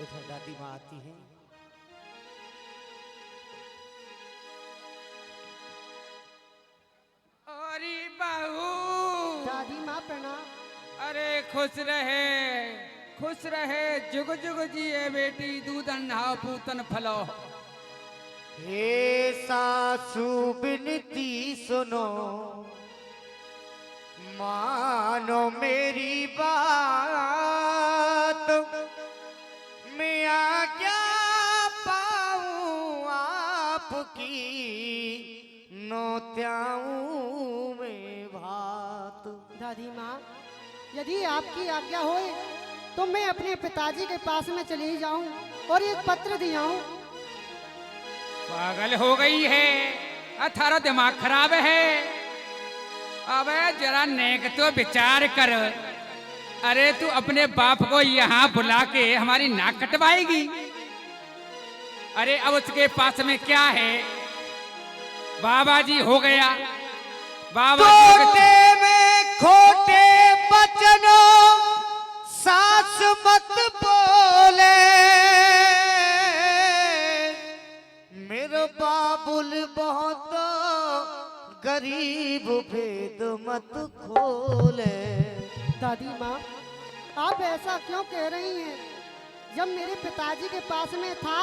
इधर दादी माँ आती है। अरे बहू, दादी माँ प्रणाम। अरे खुश रहे, जुग जुग जिए बेटी, दूधन नहाओ पूतन फलो। हे सासू बिनती सुनो, मानो मेरी बात, मैं आज्ञा पाऊं आपकी, नौत्याऊं में भात। दादी माँ, यदि आपकी आज्ञा हो तो मैं अपने पिताजी के पास में चली जाऊं और एक पत्र दियाऊं। पागल हो गई है, अथारा दिमाग खराब है। अबे जरा नेक तो विचार कर। अरे तू अपने बाप को यहाँ बुला के हमारी नाक कटवाएगी? अरे अब उसके पास में क्या है? बाबा जी हो गया, बाबा खोटे में खोटे बचनों सास मत बोले, मेरा बाबुल बहुत वो भेद मत खोले। दादी माँ, आप ऐसा क्यों कह रही हैं? जब मेरे पिताजी के पास में था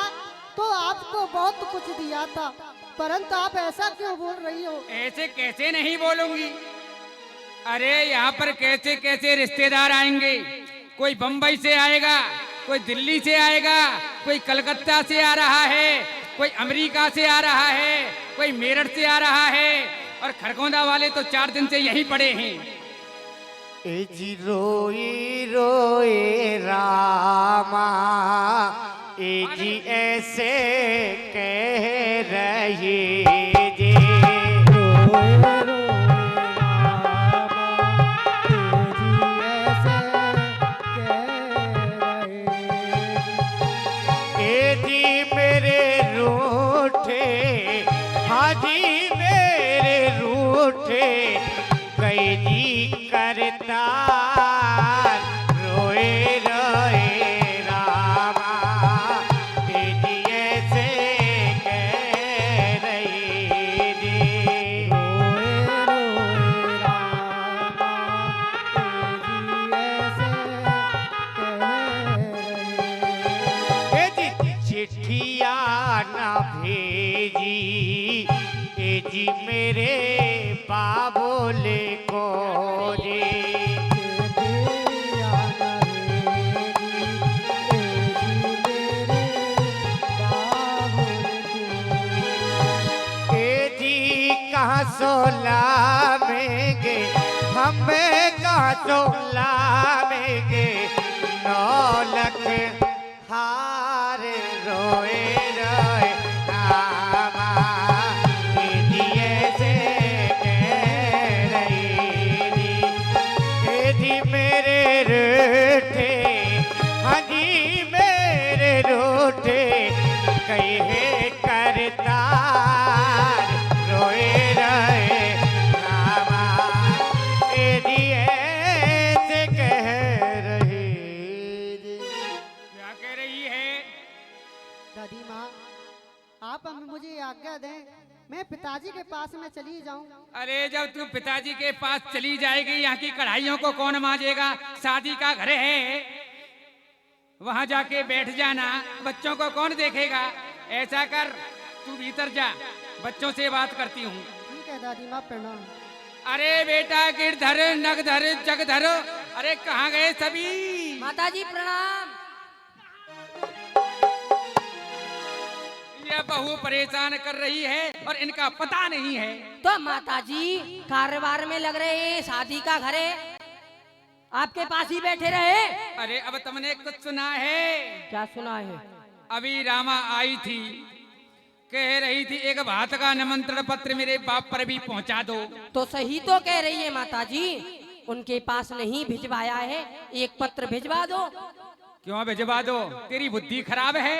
तो आपको बहुत कुछ दिया था, परंतु आप ऐसा क्यों बोल रही हो? ऐसे कैसे नहीं बोलूंगी? अरे यहाँ पर कैसे कैसे रिश्तेदार आएंगे। कोई बंबई से आएगा, कोई दिल्ली से आएगा, कोई कलकत्ता से आ रहा है, कोई अमेरिका से आ रहा है, कोई मेरठ से आ रहा है, और खरगोंदा वाले तो 4 दिन से यहीं पड़े हैं। ए जी रोए रोए रामा, ए जी ऐसे कह रही जी। ए जी मेरे रूठे, हाँ जी मेरे रूठे, कई जी करता रोए रोए रामा, ए जी ऐसे कह रही जी। रोए रोए रामा, ए जी ऐसे कह रही। ए जी चिट्ठिया ना भेजी, ए जी मेरे बाबोले को जी। ए जी कहाँ सोला मेंगे, हमें कहाँ सोला मेंगे, 9 लख हार रोए रोए रामा, ए जी ऐसे कह रही जी। ए जी मेरे रूठे, हाँ जी मेरे रूठे, कहे करता रोए रोए रामा, ए जी ऐसे कह रही जी। क्या कह रही है? दादी माँ, आप हमें मुझे आज्ञा दें, मैं पिताजी के पास में चली जाऊं। अरे जब तू पिताजी के पास चली जाएगी, यहाँ की कढ़ाइयों को कौन मांजेगा? शादी का घर है, वहां जाके बैठ जाना, बच्चों को कौन देखेगा? ऐसा कर, तू भीतर जा, बच्चों से बात करती हूँ। ठीक है दादी माँ, प्रणाम। अरे बेटा गिरधर नगधर जगधर, अरे कहाँ गए सभी? माताजी प्रणाम। यह बहू परेशान कर रही है और इनका पता नहीं है। तो माताजी कारोबार में लग रहे हैं, शादी का घर है, आपके पास ही बैठे रहे। अरे अब तुमने कुछ सुना है? क्या सुना है? अभी रामा आई थी, कह रही थी एक बात का निमंत्रण पत्र मेरे बाप पर भी पहुंचा दो। तो सही तो कह रही है माताजी, उनके पास नहीं भिजवाया है, एक पत्र भिजवा दो। क्यों भिजवा दो? तेरी बुद्धि खराब है?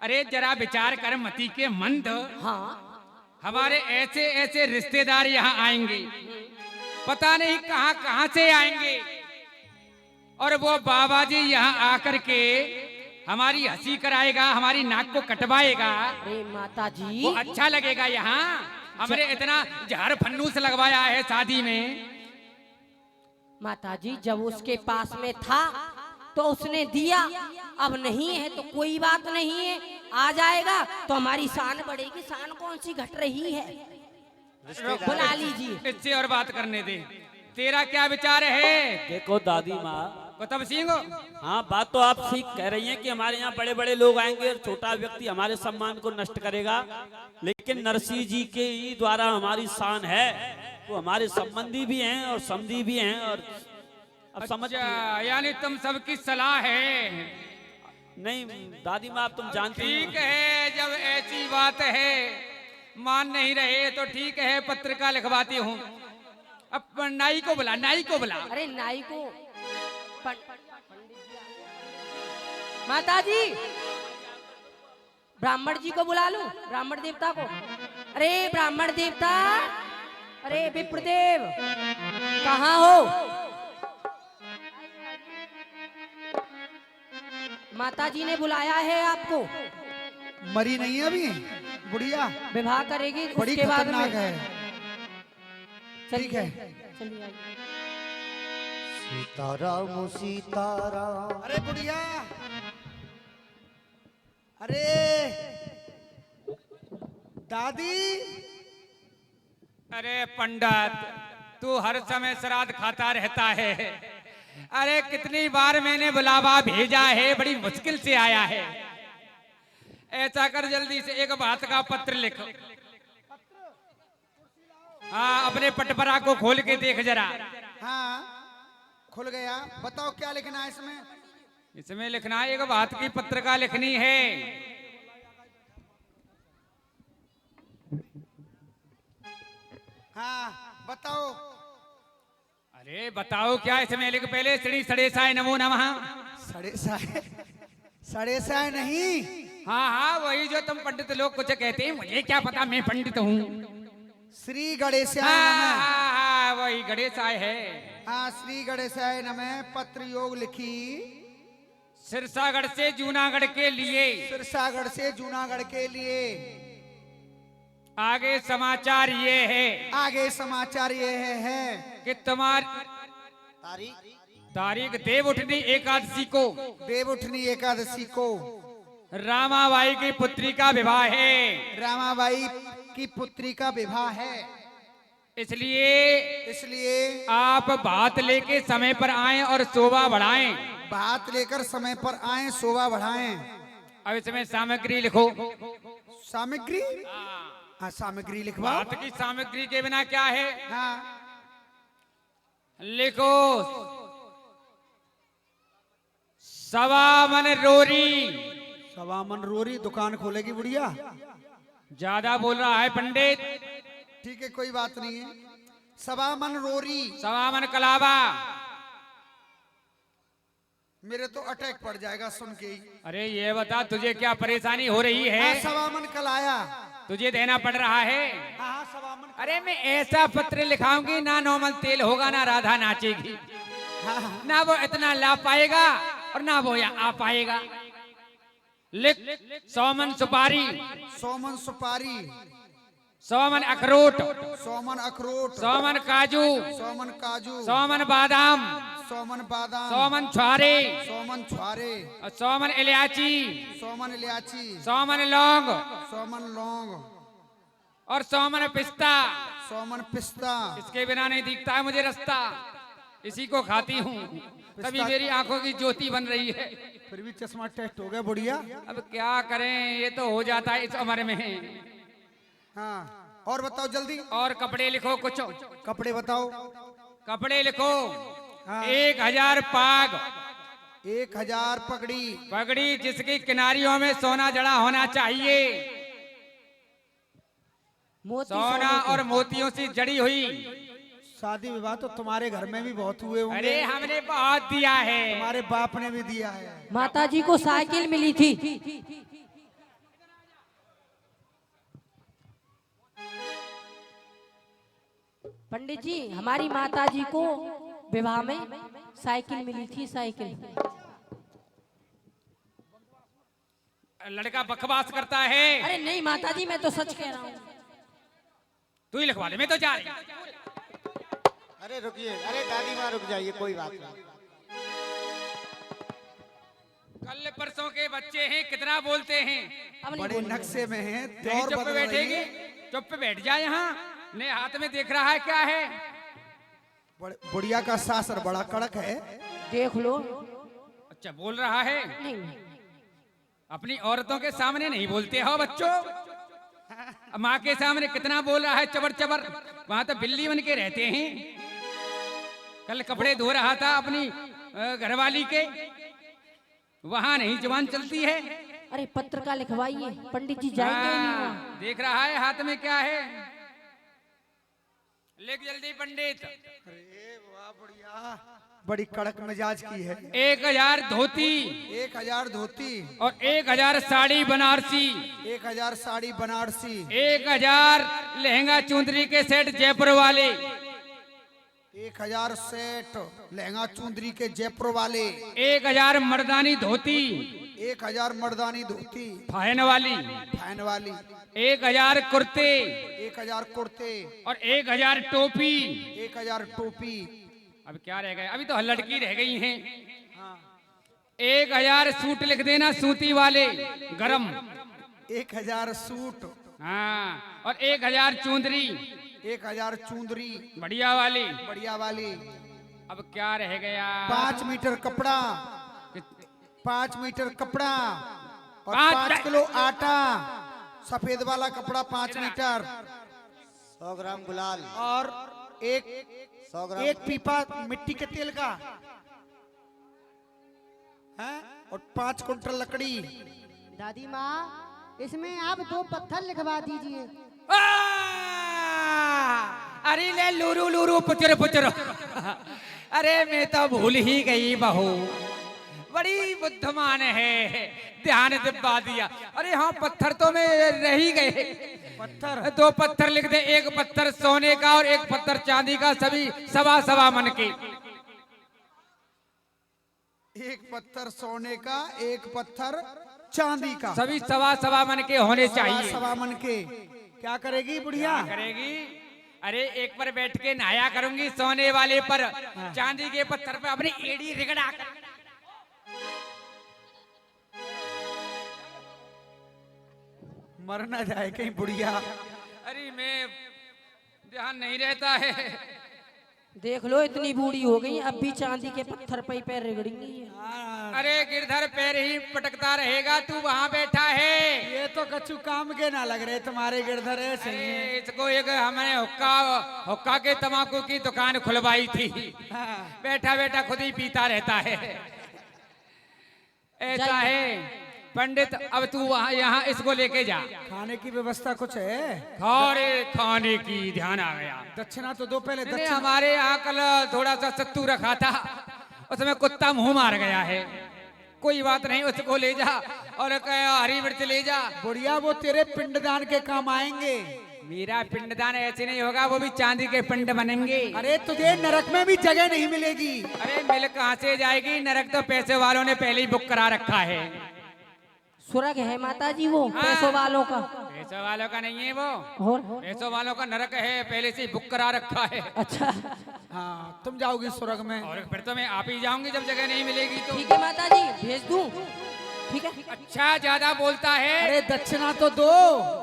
अरे जरा विचार कर मती के मंद। हाँ, हमारे ऐसे ऐसे रिश्तेदार यहाँ आएंगे, पता नहीं कहाँ कहाँ से आएंगे, और वो बाबा जी यहाँ आकर के हमारी हंसी कराएगा, हमारी नाक को कटवाएगा। अरे माताजी, वो अच्छा लगेगा? यहाँ हमने इतना जहर फन्नूस लगवाया है शादी में। माताजी जब उसके पास में था तो उसने दिया, अब नहीं है तो कोई बात नहीं है, आ जाएगा तो हमारी शान बढ़ेगी। शान कौन सी घट रही है? बुला लीजिए। इससे और बात करने दे। तेरा क्या विचार है? देखो दादी माँ, कुतुब सिंह, हाँ बात तो आप ठीक कह रही हैं कि हमारे यहाँ बड़े बड़े लोग आएंगे और छोटा व्यक्ति हमारे सम्मान को नष्ट करेगा, लेकिन नरसिंह जी के ही द्वारा हमारी शान है, वो हमारे संबंधी भी हैं और समधी भी हैं। और अब समझ, यानी तुम सबकी सलाह है? नहीं दादी माँ, अब तुम जानती ठीक हो। है, जब ऐसी बात है, मान नहीं रहे तो ठीक है, पत्रिका लिखवाती हूँ। अब नाई को बुला, नाई को बुला। अरे नाई को माताजी, ब्राह्मण जी को बुला लो, ब्राह्मण देवता को। अरे ब्राह्मण देवता, अरे विप्रदेव कहाँ हो? माताजी ने बुलाया है आपको। मरी नहीं है अभी बुढ़िया, विवाह करेगी बड़ी उसके बाद खतरनाक में। है। ठीक है। चलिए आइए। सीताराम सीताराम। अरे बुढ़िया, अरे दादी, अरे पंडित, तू हर समय श्राद्ध खाता रहता है। अरे कितनी बार मैंने बुलावा भेजा है, बड़ी मुश्किल से आया है। ऐसा कर जल्दी से एक बात का पत्र लिख। हाँ, अपने पटपरा को खोल के देख जरा। हाँ खुल गया, बताओ क्या लिखना है इसमें? इसमें लिखना है, एक बात की पत्रिका लिखनी है। हाँ बताओ। अरे बताओ क्या इसमें लिख, पहले श्री सड़ेसाय नमो नमः। सड़े साए नहीं। हाँ हाँ, वही जो तुम पंडित लोग कुछ कहते हैं, मुझे क्या पता, मैं पंडित हूँ। श्री गणेशाय हाँ, नमः। हाँ, वही गणेशाय है। हाँ, श्री गणेशाय नमः। पत्र योग लिखी सिरसागढ़ से जूनागढ़ के लिए। सिरसागढ़ से जूनागढ़ के लिए। आगे समाचार ये है, आगे समाचार ये है कि तुम्हारी तारीख देवउठनी एकादशी को, देवउठनी एकादशी को रामाबाई की पुत्री का विवाह है। रामाबाई की पुत्री का विवाह है। इसलिए आप बात लेके समय पर आएं और शोभा बढ़ाएं। बात लेकर समय पर आए, शोभा बढ़ाएं। अब इसमें सामग्री लिखो। सामग्री? हाँ सामग्री लिखवा। बात की सामग्री के बिना क्या है? हाँ लिखो, सवा मन रोरी। सवा मन रोरी दुकान खोलेगी बुढ़िया। ज्यादा बोल रहा है पंडित। ठीक है, कोई बात नहीं है। सवा मन रोरी। सवा मन कलावा। मेरे तो अटैक पड़ जाएगा सुन के ही। अरे ये बता, तुझे क्या परेशानी हो रही है? हाँ, सवा मन कलाया। तुझे देना पड़ रहा है? हाँ सवा मन। अरे मैं ऐसा पत्र लिखाऊंगी, ना नॉर्मल तेल होगा, ना राधा नाचेगी, हाँ, ना वो इतना ला पाएगा और ना वो यहाँ आ पाएगा। लिख, 100 मन सुपारी। 100 मन सुपारी। 100 मन अखरोट। 100 मन अखरोट। 100 मन काजू। 100 मन काजू। 100 मन बादाम। 100 मन बादाम। 100 मन छुआरे। 100 मन छुआरे। 100 मन इलायची। 100 मन इलायची। 100 मन लौंग 100 मन लौंग और 100 मन पिस्ता। 100 मन पिस्ता। इसके बिना नहीं दिखता है मुझे रास्ता, इसी को खाती हूँ, तभी मेरी आंखों की ज्योति बन रही है। फिर भी चश्मा टेस्ट हो गया बुढ़िया। अब क्या करें, ये तो हो जाता है इस उम्र में। हाँ और बताओ जल्दी। और कपड़े लिखो कुछ। कपड़े बताओ। कपड़े लिखो। हाँ। 1000 पाग। 1000 पगड़ी। पगड़ी जिसकी किनारियों में सोना जड़ा होना चाहिए। मोती सोना और मोतियों से जड़ी हुई। शादी विवाह तो तुम्हारे घर में भी बहुत हुए होंगे। अरे हमने बहुत दिया है। तुम्हारे बाप ने भी दिया है। माता जी को साइकिल मिली थी। पंडित जी, हमारी माता जी को विवाह में साइकिल मिली थी। साइकिल। लड़का बकवास करता है। अरे नहीं माता जी, मैं तो सच कह रहा हूँ। तू ही लिखवा दे, मैं तो जा रही। अरे रुकिए, अरे दादी माँ रुक जाइए, कोई बात नहीं। कल परसों के बच्चे हैं, कितना बोलते हैं। अब नहीं बड़े बोलूंगा। नक्शे में हैं। नहीं दौर चुप पे बदल रही बैठेगी, है। चुप पे बैठ जा। यहाँ ने हाथ में देख रहा है क्या है? बुढ़िया का सासर बड़ा कड़क है। देख लो। अच्छा बोल रहा है। नहीं अपनी औरतों के सामने नहीं बोलते हो बच्चों। माँ के सामने कितना बोल रहा है, चबर चबर। वहां तो बिल्ली बन के रहते हैं। कल कपड़े धो रहा था अपनी घरवाली के, वहां नहीं जुबान चलती है। अरे पत्र का लिखवाइए, पंडित जी जाएंगे ही नहीं हाँ, वहाँ। देख रहा है हाथ में क्या है। लिख जल्दी पंडित। अरे वाह बुढ़िया, बड़ी कड़क मिजाज की है। 1000 धोती। 1000 धोती। और 1000 साड़ी बनारसी। 1000 साड़ी बनारसी। 1000 लहंगा चुंदरी के सेट जयपुर वाले। 1000 सेट लहंगा चुंदरी के जयपुर वाले। 1000 मर्दानी धोती। 1000 मर्दानी धोती फैन वाली, फैन वाली, 1000 कुर्ते 1000 कुर्ते और 1000 टोपी। 1000 टोपी। अब क्या रह गए, अभी तो लड़की रह गई हैं। 1000 सूट लिख देना, सूती वाले गरम। 1000 सूट। हाँ, और 1000 चुंदरी, 1000 चुंदरी बढ़िया वाली। बढ़िया वाली। अब क्या रह गया, 5 मीटर कपड़ा, 5 मीटर कपड़ा और 5 5 किलो आटा, सफेद वाला कपड़ा 5 मीटर 100 ग्राम गुलाल और 100 ग्राम एक पीपा मिट्टी के तेल का है और 5 कुंटल लकड़ी। दादी माँ, इसमें आप 2 पत्थर लिखवा दीजिए। अरे ले लूरू लूरू पुचर पुचर। अरे मैं तो भूल ही गई बहू, बड़ी बुद्धिमान है, ध्यान दिलवा दिया। अरे हाँ, पत्थर तो मैं रह ही गए। पत्थर 2 पत्थर लिख दे, 1 पत्थर सोने का और 1 पत्थर चांदी का, सभी सवा सवा मन के। 1 पत्थर सोने का, 1 पत्थर चांदी का, सभी सवा सवा मन के होने चाहिए। सवा मन के। क्या करेगी बुढ़िया? क्या करेगी? अरे एक पर बैठ के नहाया करूंगी, सोने वाले पर, चांदी के पत्थर पर अपनी एड़ी रिगड़ा कर। मर ना जाए कहीं बुढ़िया। अरे मैं ध्यान नहीं रहता है। देख लो, इतनी बूढ़ी हो गई, अब भी चांदी के पत्थर पे ही पैर रगड़ेंगी। अरे गिरधर पैर ही पटकता रहेगा, तू वहाँ बैठा है। ये तो कछु काम के ना लग रहे तुम्हारे गिरधर ऐसे। अरे इसको एक हमने हुक्का के तंबाकू की दुकान खुलवाई थी, बैठा बैठा खुद ही पीता रहता है। ऐसा है पंडित, अब तू वहाँ यहाँ इसको लेके जा। खाने की व्यवस्था कुछ है? अरे खाने की ध्यान आ गया। दक्षिणा तो दो पहले। नहीं, दक्षिणा हमारे यहाँ कल थोड़ा सा सत्तू रखा था, उसमें कुत्ता मुंह मार गया है। कोई बात नहीं, उसको ले जा और हरी मिर्च ले जा। बुढ़िया, वो तेरे पिंडदान के काम आएंगे। मेरा पिंडदान ऐसे नहीं होगा, वो भी चांदी के पिंड बनेंगे। अरे तुझे नरक में भी जगह नहीं मिलेगी। अरे मिल कहाँ से जाएगी, नरक तो पैसे वालों ने पहले ही बुक करा रखा है। स्वर्ग है माता जी वो पैसों वालों का। पैसों वालों का नहीं है वो, और पैसों वालों का नरक है, पहले से ही बुक करा रखा है। अच्छा, हाँ, तुम जाओगी स्वर्ग में। और फिर तो मैं आप ही जाऊंगी जब जगह नहीं मिलेगी तो। ठीक है माता जी, भेज दूं? ठीक है। अच्छा, ज्यादा बोलता है। अरे दक्षिणा तो दो।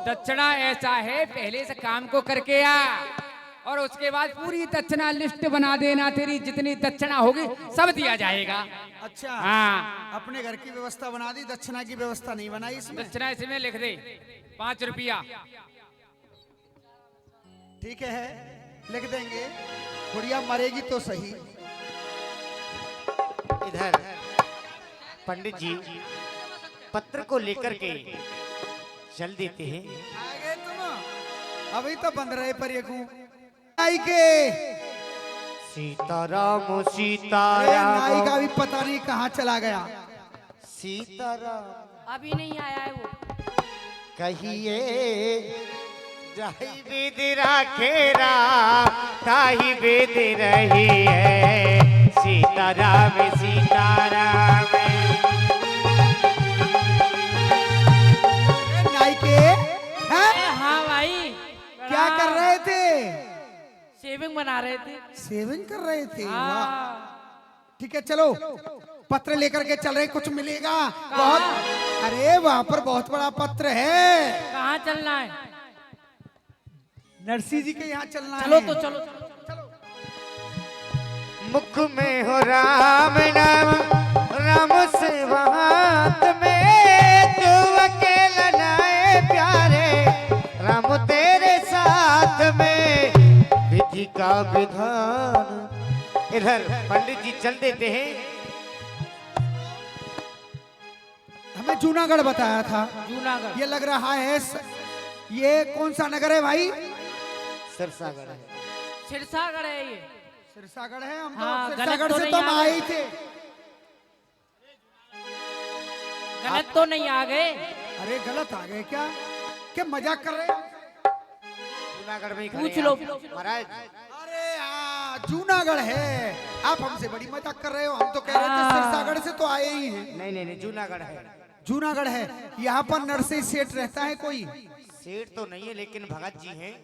दक्षिणा ऐसा है, पहले से काम को करके आ और उसके बाद पूरी दक्षिणा लिस्ट बना देना, तेरी जितनी दक्षिणा होगी सब दिया जाएगा। अच्छा, हाँ, अपने घर की व्यवस्था बना दी, दक्षिणा की व्यवस्था नहीं बनाई इसमें। दक्षिणा इसमें लिख दे 5 रुपया। ठीक है, लिख देंगे। बुढ़िया मरेगी तो सही। इधर पंडित जी पत्र को लेकर के चल देते हैं। आगे तुम अभी तो बंद रहे पर ये नाई के। सीताराम अरे सीताराम नाई का भी पता नहीं कहाँ चला गया। सीताराम अभी नहीं आया है वो। कहिए जाहि वेद राखेरा ताहि वेद रही है। सीताराम सीताराम। नाई के हैं? हाँ भाई, क्या कर रहे थे? सेविंग बना रहे थे। सेविंग कर रहे थे। वाह, ठीक है, चलो पत्र लेकर के चल रहे, कुछ मिलेगा बहुत। अरे वहाँ पर बहुत बड़ा पत्र है। कहाँ चलना है? नरसिंह जी के यहाँ चलना चलो है। तो चलो। मुख में हो राम नाम, राम से हाथ में। तू अकेला नाए प्यारे, राम तेरे साथ में। विधि का विधान। इधर पंडित जी चल देते हैं। हमें जूनागढ़ बताया था। जूनागढ़। ये लग रहा है ये कौन सा नगर है भाई? सिरसागढ़ है। सिरसागढ़ है ये। सिरसागढ़ है। हम हाँ, तो गलत सिरसागढ़ तो से नहीं तो हम आ आए गए। ही थे। गलत तो नहीं आ गए? अरे गलत आ गए क्या? क्या मजाक कर रहे हो? जूनागढ़ में ही पूछ खड़े लो। हैं आप। महाराज अरे हाँ, जूनागढ़ है। आप हमसे बड़ी मजाक कर रहे हो। हम तो कह रहे थे हाँ। सिरसागढ़ से तो आए ही हैं। नहीं नहीं नहीं, जूनागढ़ है। जूनागढ़ है। यहाँ पर नरसिंह सेठ रहता है कोई? सेठ तो नहीं है लेकिन भगत जी हैं।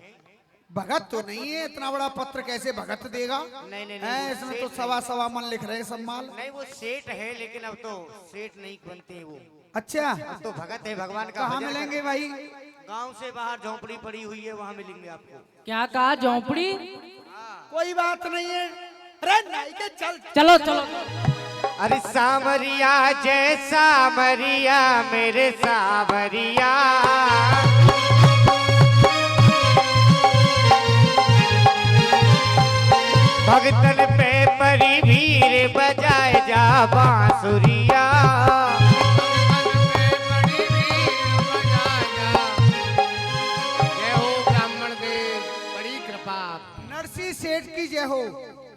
भगत तो नहीं है, इतना बड़ा पत्र कैसे भगत देगा? नहीं नहीं है, नहीं, इसमें सेठ तो नहीं। सवा सवा मन लिख रहे सब माल। नहीं वो सेठ है लेकिन अब तो सेठ नहीं बनते हैं वो, अच्छा, अब तो भगत है, भगवान का कहाँ भजन मिलेंगे करते भाई? हैं। गांव से बाहर झोंपड़ी पड़ी हुई है, वहाँ मिलेंगे आपको। क्या कहा, झोंपड़ी? कोई बात नहीं है। अरे नहीं के चल चलो चलो। अरे सामरिया जय सामरिया मेरे सामरिया, भगतन पे परी भीड़ बजाए जा बांसुरिया। जय हो ब्राह्मण देव, बड़ी कृपा। नरसिंह सेठ की जय हो।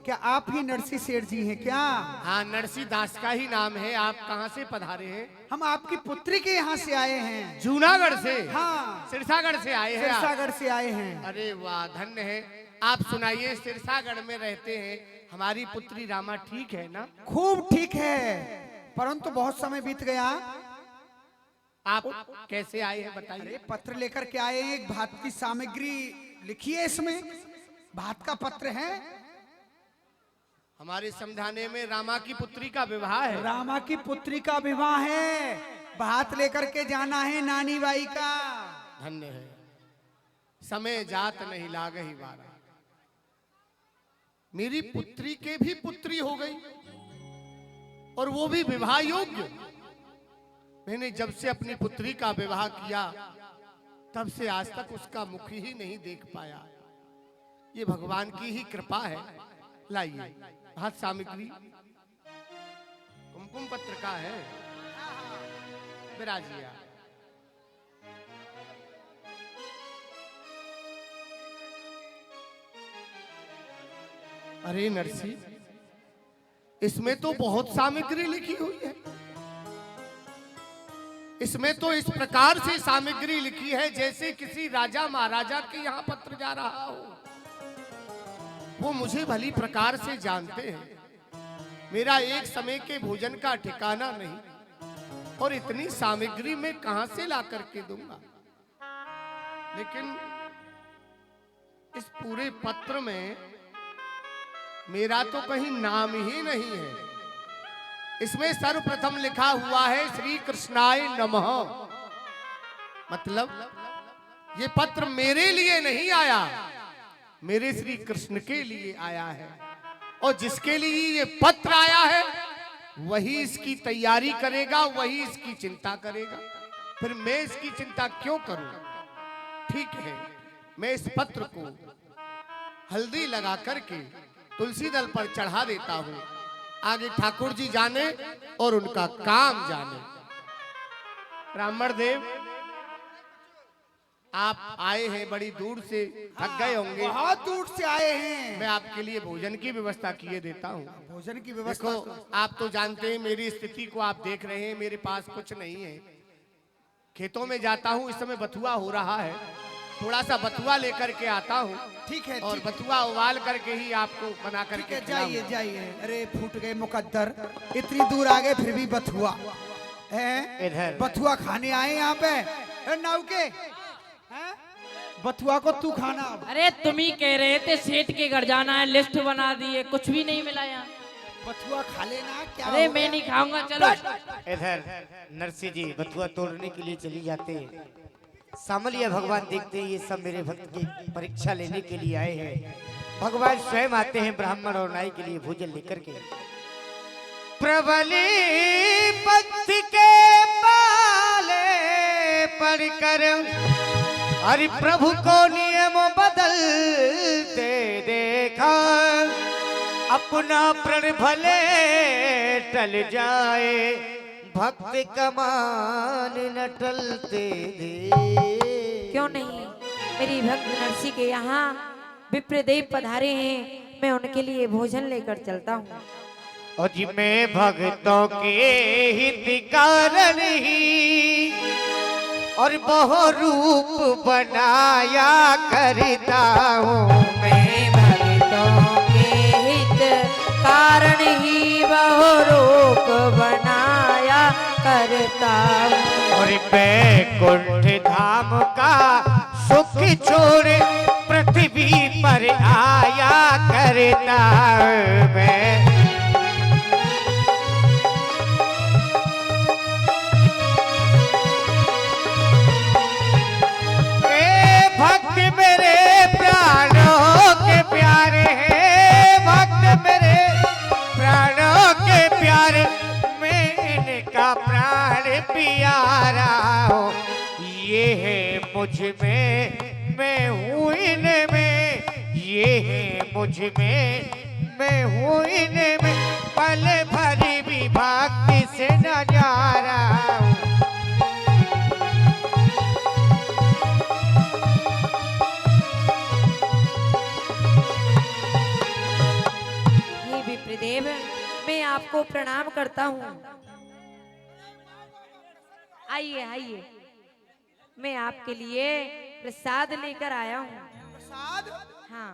क्या आप ही नरसिंह सेठ जी हैं क्या? हाँ, नरसिंह दास का ही नाम है। आप कहाँ से पधारे हैं? हम आपकी पुत्री के यहाँ से आए हैं। जूनागढ़ से? हाँ, सिरसागढ़ से आए हैं आप? सिरसागढ़ से आए हैं। अरे वाह, धन्य है। आप सुनाइए, सिरसागढ़ में रहते हैं, हमारी पुत्री रामा ठीक है ना? खूब ठीक है, परंतु बहुत समय बीत गया। आप कैसे आए हैं बताइए। अरे पत्र लेकर के आए हैं, एक भात की सामग्री लिखी है इसमें, भात का पत्र है। हमारे समझाने में रामा की पुत्री का विवाह है। रामा की पुत्री का विवाह है, भात लेकर के जाना है नानी बाई का। धन्य है, समय जात नहीं लागही बारा। मेरी पुत्री के भी पुत्री हो गई और वो भी विवाह योग्य। मैंने जब से अपनी पुत्री का विवाह किया तब से आज तक उसका मुख ही नहीं देख पाया। ये भगवान की ही कृपा है। लाइए हाथ सामग्री, कुमकुम पत्र का है, विराजिया। अरे नरसी, इसमें तो बहुत सामग्री लिखी हुई है। इसमें तो इस प्रकार से सामग्री लिखी है जैसे किसी राजा महाराजा के यहाँ पत्र जा रहा हो। वो मुझे भली प्रकार से जानते हैं। मेरा एक समय के भोजन का ठिकाना नहीं और इतनी सामग्री मैं कहां से ला करके दूंगा। लेकिन इस पूरे पत्र में मेरा तो कहीं नाम ही नहीं है। इसमें सर्वप्रथम लिखा हुआ है श्री कृष्णाय नमः। मतलब ये पत्र मेरे लिए नहीं आया, मेरे श्री कृष्ण के लिए आया है। और जिसके लिए ये पत्र आया है वही इसकी तैयारी करेगा, वही इसकी चिंता करेगा। फिर मैं इसकी चिंता क्यों करूं? ठीक है, मैं इस पत्र को हल्दी लगा करके तुलसी दल पर चढ़ा देता हूं। आगे ठाकुर जी जाने और उनका काम जाने। ब्राह्मण देव, आप आए हैं बड़ी दूर से, थक गए होंगे। बहुत दूर से आए हैं। मैं आपके लिए भोजन की व्यवस्था किए देता हूँ। भोजन की व्यवस्था देखो, आप तो जानते हैं मेरी स्थिति को, आप देख रहे हैं मेरे पास कुछ नहीं है। खेतों में जाता हूँ, इस समय बथुआ हो रहा है, थोड़ा सा बथुआ लेकर के आता हूँ। ठीक है, और ठीक। बथुआ उबाल करके ही आपको बना करके जाइए जाइए। अरे फूट गए मुकद्दर, इतनी दूर आ गए फिर भी बथुआ है। इधर बथुआ खाने आए यहाँ पे नाव के हैं? बथुआ को तू खाना। अरे तुम ही कह रहे थे सेठ के घर जाना है, लिस्ट बना दिए, कुछ भी नहीं मिला यहाँ। बथुआ खा लेना। क्या अरे हो मैं गया? नहीं खाऊंगा, चलो। इधर नरसिंह जी बथुआ तोड़ने के लिए चली जाते हैं। सामलिया भगवान देखते हैं ये सब मेरे भक्त की परीक्षा लेने के लिए आए हैं। भगवान स्वयं आते हैं ब्राह्मण और नाई के लिए भोजन लेकर के। प्रबली पथ के पाले पढ़कर हरि प्रभु को नियम बदलते देखा, अपना प्रण भले टल जाए, भक्त कमान न टलते दे। क्यों नहीं, मेरी भक्त नरसी के यहाँ विप्रदेव पधारे हैं, मैं उनके लिए भोजन लेकर चलता हूँ। और जी मैं भक्तों के हित कारण ही और बहु रूप बनाया करता हूँ। मैं भक्तों के हित कारण ही बहु रूप बनाया करता करता हूँ। और बैकुंठ धाम का सुख छोड़ पृथ्वी पर आया करता मैं। ए भक्त मेरे प्राणों के प्यारे हैं, भक्त मेरे प्राणों के प्यारे, मैं इनका प्राण प्यारा हूँ। ये है मुझ में, मैं हूँ इनमें, ये है मुझ में, मैं हूँ इनमें, पल भरी भी भक्ति से नजारा हूँ। हे विप्रदेव, मैं आपको प्रणाम करता हूँ। आइए आइए, मैं आपके लिए प्रसाद लेकर आया हूँ। प्रसाद? हाँ,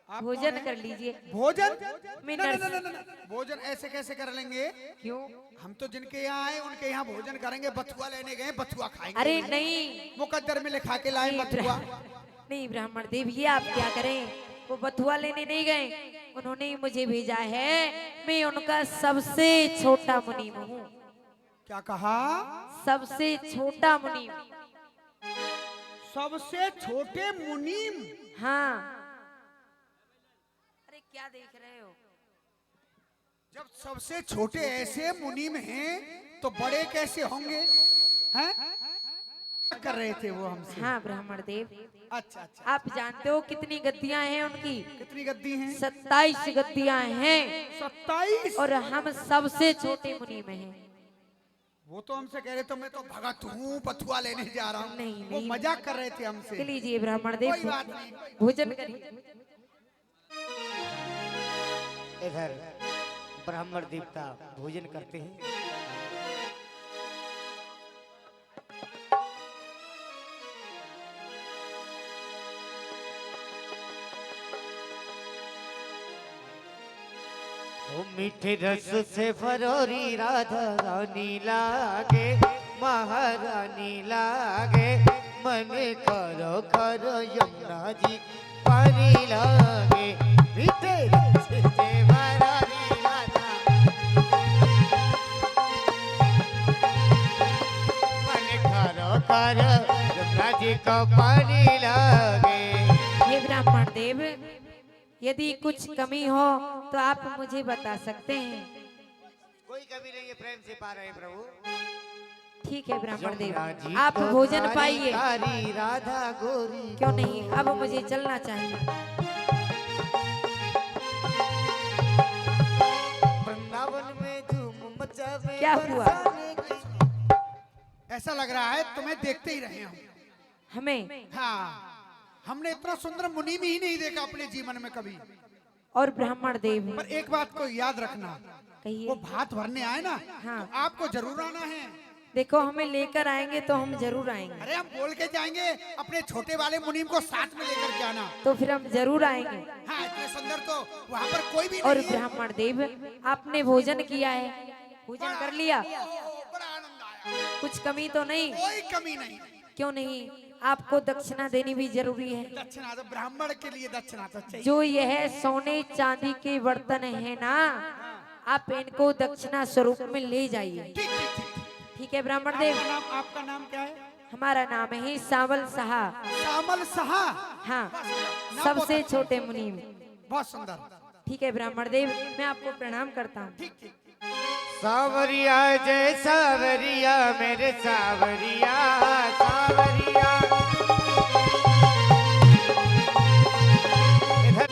आप भोजन कौन कर हैं? लीजिए। भोजन? मैं ना, ना, नर्स- ना, ना, ना, भोजन ऐसे कैसे कर लेंगे? क्यों? हम तो जिनके यहाँ आए उनके यहाँ भोजन करेंगे, बथुआ लेने गए, बथुआ खाएंगे। अरे नहीं, मुकद्दर में लिखा के लाए नहीं, बथुआ। नहीं ब्राह्मण देव, ये आप क्या करें? वो बथुआ लेने नहीं गए, उन्होंने ही मुझे भेजा है। मैं उनका सबसे छोटा मुनीम हूँ। क्या कहा? सबसे छोटा मुनीम। सबसे छोटे मुनीम? हाँ। अरे क्या देख रहे हो? जब सबसे छोटे ऐसे मुनीम हैं तो बड़े कैसे होंगे? हैं? क्या कर रहे थे वो हमसे? हाँ ब्राह्मण देव, अच्छा अच्छा। आप जानते हो कितनी गद्दियां हैं उनकी? कितनी गद्दी हैं? 27 गद्दियां हैं 27। और हम सबसे छोटे मुनीम हैं। वो तो हमसे कह रहे तो मैं तो भगत हूँ, बथुआ लेने जा रहा हूँ। नहीं, वो नहीं। मजाक कर रहे थे हमसे। लीजिए ब्राह्मण देव, कोई बात नहीं। भोजन करिए। इधर ब्राह्मण देवता भोजन करते हैं। ओ मीठे रस से फरोरी राधा रानी लागे, महारानी लागे, मन करो करो यमुना जी पानी लागे। मीठे रस से फरोरी राधा, मन करो करो यमुना जी को पानी लागे। हे ब्राह्मण देव, यदि कुछ कमी हो तो आप मुझे बता सकते हैं। कोई कमी नहीं है, प्रेम से पा रहे हैं प्रभु। ठीक है ब्राह्मण देव, यमुना जी आप को भोजन कारी पाइए। कारी राधा गोरी, क्यों नहीं, अब मुझे चलना चाहिए। वृंदावन में धूम मचावे क्या हुआ? बरसाने की। ऐसा लग रहा है तुम्हें देखते ही रहे हम। हमें? हाँ, हमने इतना सुंदर मुनीम ही नहीं देखा अपने जीवन में कभी। और ब्राह्मण देव, पर एक बात को याद रखना, कहिए। वो भात भरने आए ना, हाँ। तो आपको जरूर आना है। देखो, हमें लेकर आएंगे तो हम जरूर आएंगे। अरे हम बोल के जाएंगे अपने छोटे वाले मुनीम को साथ में लेकर के आना। तो फिर हम जरूर आएंगे। हाँ, इतने सुंदर तो वहाँ पर कोई भी और नहीं है। ब्राह्मण देव, आपने भोजन किया है? भोजन कर लिया? बड़ा आनंद आया, कुछ कमी तो नहीं? कोई कमी नहीं। क्यों नहीं? आपको दक्षिणा देनी भी जरूरी है। दक्षिणा तो ब्राह्मण के लिए दक्षिणा तो चाहिए। जो यह सोने चांदी के बर्तन है ना, आप इनको दक्षिणा स्वरूप में ले जाइए। ठीक ठीक ठीक। ठीक है ब्राह्मण देव। आपका नाम क्या है? हमारा नाम है सावल सहा। सामल सहा। हाँ, नाम सबसे बहुत छोटे मुनीम। बहुत सुंदर। ठीक है ब्राह्मण देव, मैं आपको प्रणाम करता हूँ। ठीक ठीक। सावरिया जय सावरिया मेरे सावरिया, सावरिया। इधर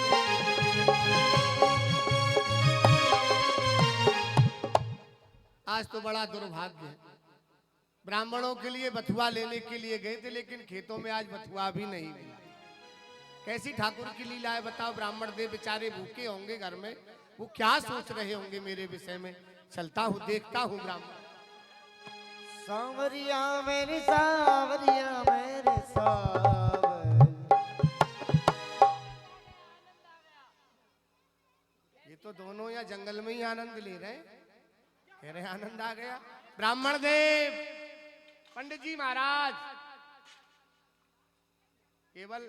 आज तो बड़ा दुर्भाग्य है। ब्राह्मणों के लिए बथुआ लेने के लिए गए थे, लेकिन खेतों में आज बथुआ भी नहीं मिला। कैसी ठाकुर की लीला है बताओ। ब्राह्मण देव बेचारे भूखे होंगे घर में, वो क्या सोच रहे होंगे मेरे विषय में। चलता हूँ, देखता हूँ ब्राह्मण। सावरिया मेरे सावरिया मेरे सावर। ये तो दोनों या जंगल में ही आनंद ले रहे हैं। कह रहे आनंद आ गया। ब्राह्मण देव, पंडित जी महाराज, केवल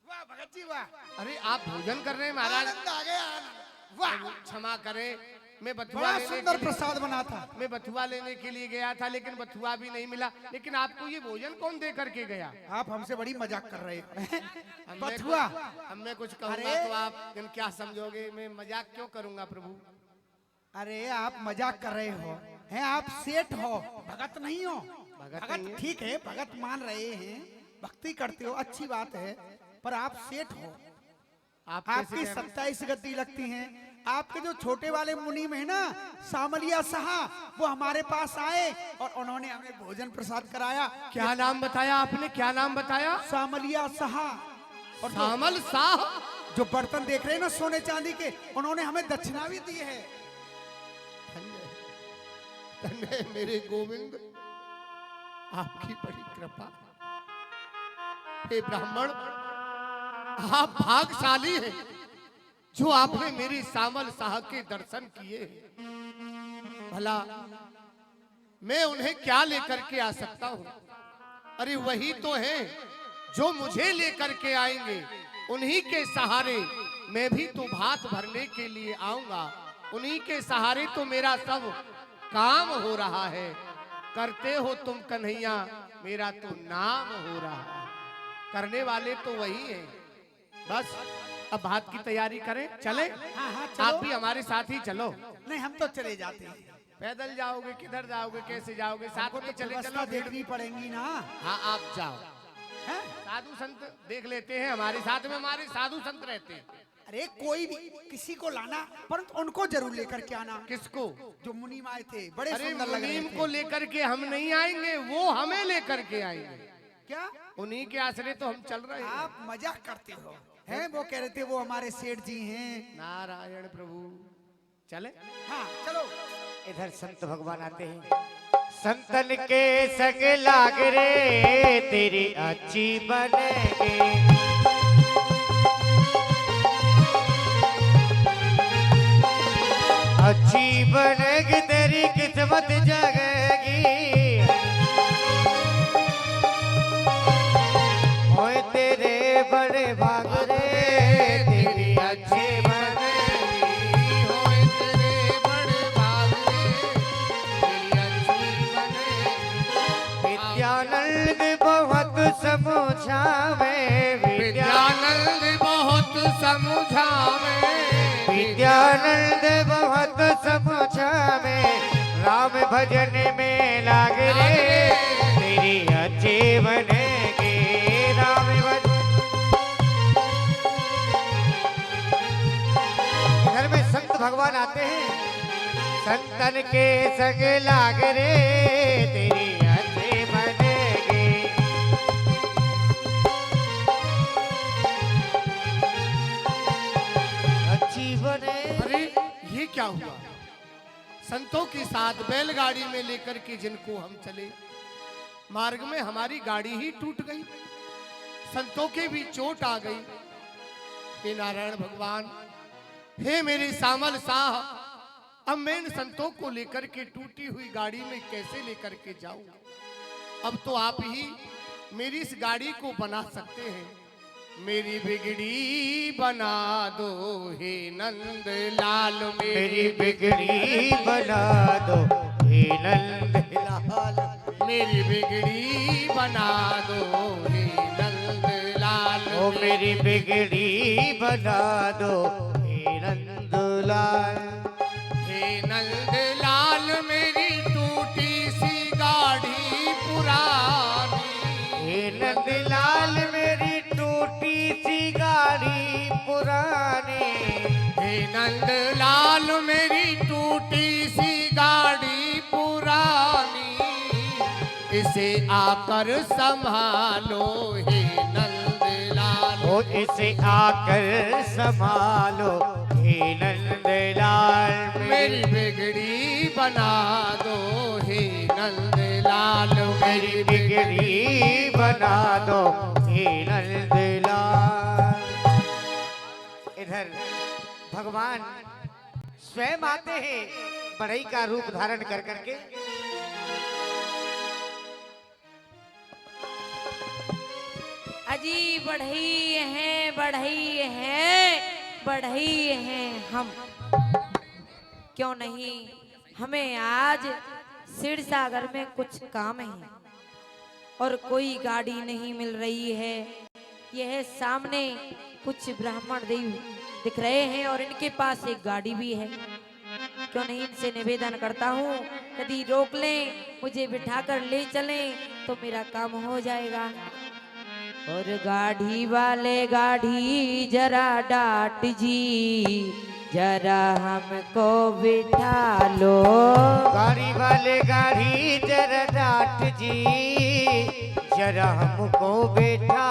वाह भगत जी वाह, अरे आप भोजन कर रहे हैं महाराज। आनंद आ गया आनंद। वाह क्षमा करें, मैं बथुआ बड़ा लेने सुंदर के लिए- प्रसाद बना था। मैं बथुआ लेने के लिए गया था, लेकिन बथुआ भी नहीं मिला। लेकिन आपको ये भोजन कौन दे करके गया? आप हमसे बड़ी मजाक कर रहे हैं। हमने बथुआ हमने कुछ कहूंगा अरे! तो आप दिन क्या समझोगे? मैं मजाक क्यों करूंगा प्रभु? अरे आप मजाक कर रहे हो, हैं आप सेठ हो, भगत नहीं हो। भगत नहीं भगत है। ठीक है, भगत मान रहे हैं, भक्ति करते हो, अच्छी बात है, पर आप सेठ हो। आप कैसे आपकी कह रहे हैं? 27 गद्दी लगती हैं। आपके जो छोटे वाले मुनीम है ना, सामलिया साहब, वो हमारे पास आए और उन्होंने हमें भोजन प्रसाद कराया। क्या नाम बताया आपने? क्या नाम बताया? सामलिया साहब। और सामल साह। जो बर्तन देख रहे हैं ना सोने चांदी के, उन्होंने हमें दक्षिणा भी दी है। धन्य मेरे गोविंद, आपकी बड़ी कृपा। हे ब्राह्मण, आप भाग्यशाली हैं जो आपने मेरी सामल साह के दर्शन किए। भला मैं उन्हें क्या लेकर के आ सकता हूँ? अरे वही तो है जो मुझे लेकर के आएंगे। उन्हीं के सहारे मैं भी तो भात भरने के लिए आऊंगा। उन्हीं के सहारे तो मेरा सब काम हो रहा है। करते हो तुम कन्हैया, मेरा तो नाम हो रहा है। करने वाले तो वही हैं। बस अब भात की तैयारी करें, चले? हाँ, आप भी हमारे साथ ही चलो। नहीं, हम तो चले जाते हैं। पैदल जाओगे? किधर जाओगे? कैसे जाओगे? साथ में चले व्यवस्था चलो। देखनी पड़ेगी ना। हाँ आप जाओ। हैं? साधु संत देख लेते हैं, हमारे साथ में हमारे साधु संत रहते हैं। अरे कोई भी किसी को लाना, परंतु उनको जरूर लेकर के आना। किसको? जो मुनीम आए थे, बड़े अरे सुंदर लग रहे मुनीम थे। को लेकर के हम नहीं आएंगे, वो हमें लेकर के आएंगे। क्या उन्हीं के आश्रय तो हम चल रहे हैं। आप मजाक करते हो? हैं, वो कह रहे थे वो हमारे सेठ जी हैं। नारायण प्रभु, चले? हाँ चलो। इधर संत भगवान आते हैं। संतन के संग लाग रे तेरी अच्छी बनेगी। अच्छी बनेगी तेरी किस्मत जगेगी। होए तेरे बड़े भाग रे तेरी अच्छी बनेगी। होए तेरे बड़े भाग रे, तेरी अच्छी बनेगी। विद्यानंद बहुत समझावे। विद्यानंद बहुत समझावे। विद्यानंद बहुत समझावे। राम भजन में लाग रे तेरी अच्छी बनेगी। राम भजन। घर में संत भगवान आते हैं। संतन के संग लाग रे तेरी अच्छी बनेगी। अच्छी बने। अरे ये क्या हुआ? संतों के साथ बैलगाड़ी में लेकर के जिनको हम चले, मार्ग में हमारी गाड़ी ही टूट गई। संतों के भी चोट आ गई। हे नारायण भगवान, हे मेरे सामल साह, अब मैं इन संतों को लेकर के टूटी हुई गाड़ी में कैसे लेकर के जाऊं? अब तो आप ही मेरी इस गाड़ी को बना सकते हैं। मेरी बिगड़ी बना दो हे नंद लाल। मेरी बिगड़ी बना दो हे नंद लाल। मेरी बिगड़ी बना दो हे नंद लाल। ओ मेरी बिगड़ी बना दो हे नंद लाल। हे नंद लाल, मेरी टूटी सी गाड़ी पुरानी। हे नंद लाल मेरी टूटी सी गाड़ी पुरानी। हे नंद लाल, मेरी टूटी सी गाड़ी पुरानी। इसे आकर संभालो हे नंद लाल। ओ इसे आकर संभालो हे नंद लाल। मेरी बिगड़ी बना दो हे नंद लाल। मेरी बिगड़ी बना दो हे नंद लाल। इधर भगवान स्वयं आते हैं बढ़ई का रूप धारण कर करके। अजी बढ़ई हैं, बढ़ई हैं, बढ़ई हैं हम। क्यों नहीं, हमें आज सिरसागर में कुछ काम है और कोई गाड़ी नहीं मिल रही है। यह सामने कुछ ब्राह्मण देव दिख रहे हैं और इनके पास एक गाड़ी भी है। क्यों नहीं इनसे निवेदन करता हूँ, यदि रोक लें, मुझे बिठाकर ले चलें तो मेरा काम हो जाएगा। और गाड़ी वाले गाड़ी जरा डाट जी, जरा हमको बिठा लो। गाड़ी वाले गाड़ी जरा डाट जी, जरा हमको बिठा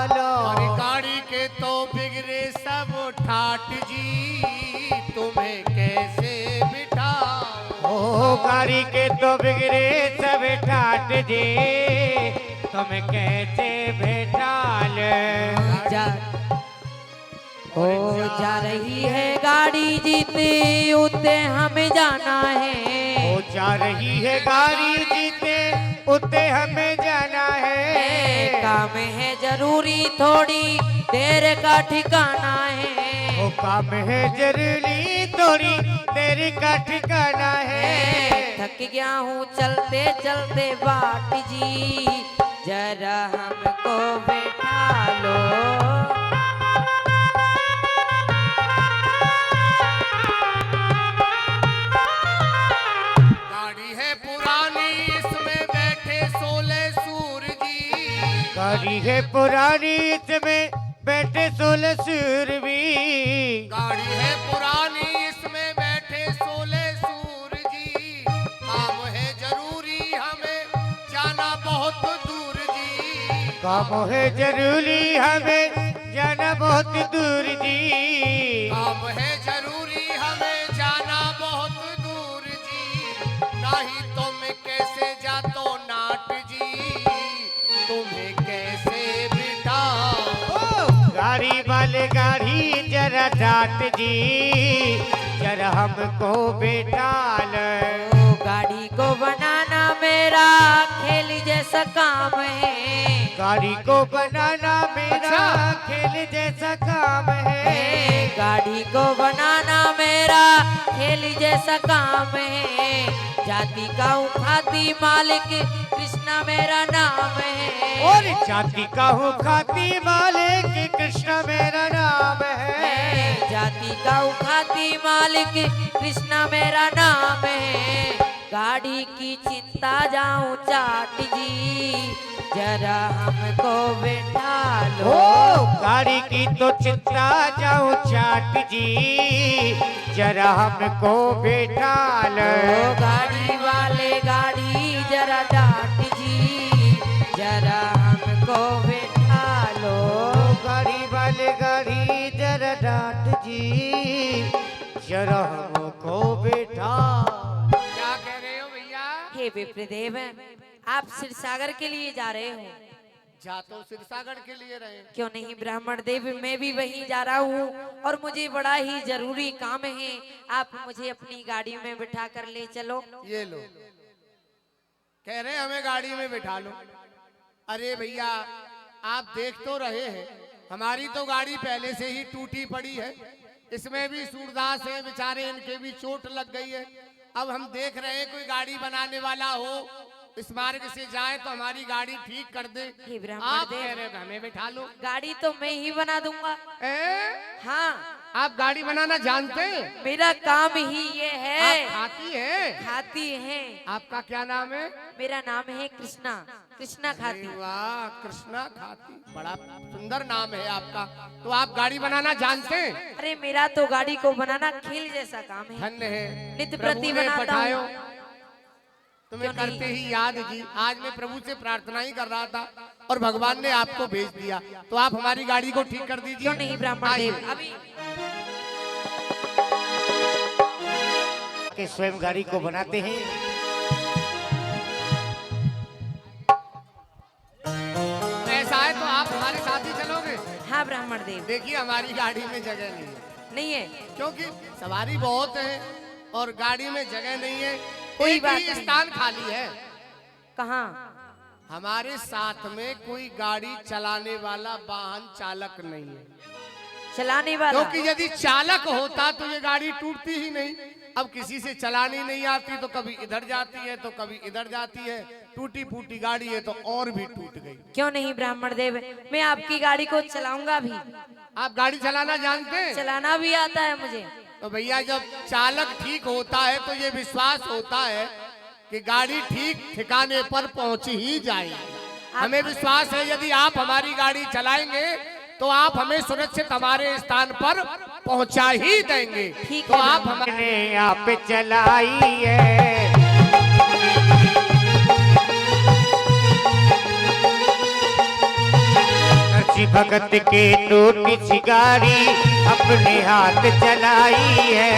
लो। अरे गाड़ी के तो बिगड़े सब ठाट जी, तुम्हें कैसे बिठा। ओ गाड़ी के तो बिगड़े सब ठाट जी, तुम कैसे बिठा ले। जा रही है गाड़ी जीते उते हमें जाना है। ओ जा रही है गाड़ी जीते उते हमें जाना है। काम है जरूरी थोड़ी देर का ठिकाना है। ओ काम है जरूरी थोड़ी देर का ठिकाना है। थक गया हूँ चलते चलते बाट जी, जरा हमको बैठा लो। गाड़ी है पुरानी इसमें बैठे 16 सूर जी। गाड़ी है पुरानी इसमें बैठे 16 सूरवी। गाड़ी है पुरानी इसमें बैठे 16 सूर जी। काम है जरूरी हमें जाना बहुत दूर जी। काम है जरूरी हमें जाना बहुत दूर जी। काम है जरूरी हमें जाना बहुत दूर जी। नहीं तो मैं कैसे जातो नाट जी, तुम्हें कैसे बिठा। गाड़ी वाले गाड़ी जरा डाट जी, जरा हमको बिठा ले। गाड़ी को बनाना मेरा खेल जैसा काम है। गाड़ी को बनाना मेरा खेल जैसा काम है। गाड़ी को बनाना मेरा खेल जैसा काम है। जाति का हूँ खाती मालिक कृष्णा मेरा नाम है। और जाति का हूँ खाती मालिक कृष्णा मेरा नाम है। जाति का हूँ खाती मालिक कृष्णा मेरा नाम है। गाड़ी की चिंता जाऊं चाट जी, जरा हमको बैठा लो। गाड़ी की तो चिंता जाऊं चाट जी, जरा हमको बैठा लो। गाड़ी वाले गाड़ी जरा डाट जी, जरा हमको बैठा लो। गाड़ी वाले गाड़ी जरा डाट जी, जरा हमको बैठा। क्या कह रहे हो भैया? हे विप्रदेव, आप सिरसागर के लिए जा रहे हो? जा तो सिरसागढ़ के लिए रहे। क्यों नहीं ब्राह्मण देव, मैं भी वहीं जा रहा हूँ और मुझे बड़ा ही जरूरी काम है। आप मुझे अपनी गाड़ी में बिठा कर ले चलो। ये लो, कह रहे हमें गाड़ी में बिठा लो। अरे भैया, आप देख तो रहे हैं हमारी तो गाड़ी पहले से ही टूटी पड़ी है। इसमें भी सूरदास है बेचारे, इनके भी चोट लग गई है। अब हम देख रहे हैं कोई गाड़ी बनाने वाला हो, इस मार्ग से जाए तो हमारी गाड़ी ठीक कर दे। हे ब्राह्मण आप देव, कह रहे हो हमें बिठा लो। गाड़ी तो मैं ही बना दूंगा। हाँ, आप गाड़ी बनाना जानते हैं? मेरा काम ही ये है। आप खाती हैं? खाती है। आपका क्या नाम है? मेरा नाम है कृष्णा, कृष्णा खाती। वाह, कृष्णा खाती, बड़ा सुंदर नाम है आपका। तो आप गाड़ी बनाना जानते हैं? अरे मेरा तो गाड़ी को बनाना खेल जैसा काम है। धन्य है, नित्य प्रभु प्रति ने बनाता पठायो। हूँ। तुम्हें क्यों नहीं? करते ही याद जी, आज मैं प्रभु से प्रार्थना ही कर रहा था और भगवान ने आपको भेज दिया। तो आप हमारी गाड़ी को ठीक कर दीजिए। क्यों नहीं ब्राह्मण देव, अभी के स्वयं गाड़ी को बनाते हैं। ऐसा है तो आप हमारे साथ ही चलोगे? हाँ ब्राह्मण देव। देखिए हमारी गाड़ी में जगह नहीं है। नहीं है। क्योंकि सवारी बहुत है और गाड़ी में जगह नहीं है। कोई एक बात ही नहीं। स्थान खाली है। कहाँ? हमारे साथ में कोई गाड़ी चलाने वाला वाहन चालक नहीं है। चलाने वाला? क्योंकि यदि चालक होता तो ये गाड़ी टूटती ही नहीं। अब किसी से चलानी नहीं आती तो कभी इधर जाती है तो कभी इधर जाती है। टूटी फूटी गाड़ी है तो और भी टूट गई। क्यों नहीं ब्राह्मण देव, मैं आपकी गाड़ी को चलाऊंगा भी। आप गाड़ी चलाना जानते हैं? चलाना भी आता है मुझे। तो भैया जब चालक ठीक होता है तो ये विश्वास होता है कि गाड़ी ठीक ठिकाने पर पहुंच ही जाएगी। हमें विश्वास है यदि आप हमारी गाड़ी चलाएंगे तो आप हमें सुरक्षित हमारे स्थान पर पहुंचा ही देंगे। ठीक तो है आप ब्राह्मण। हमने आप चलाई है, नरसी भगत के टूटी सी गाड़ी अपने हाथ चलाई है।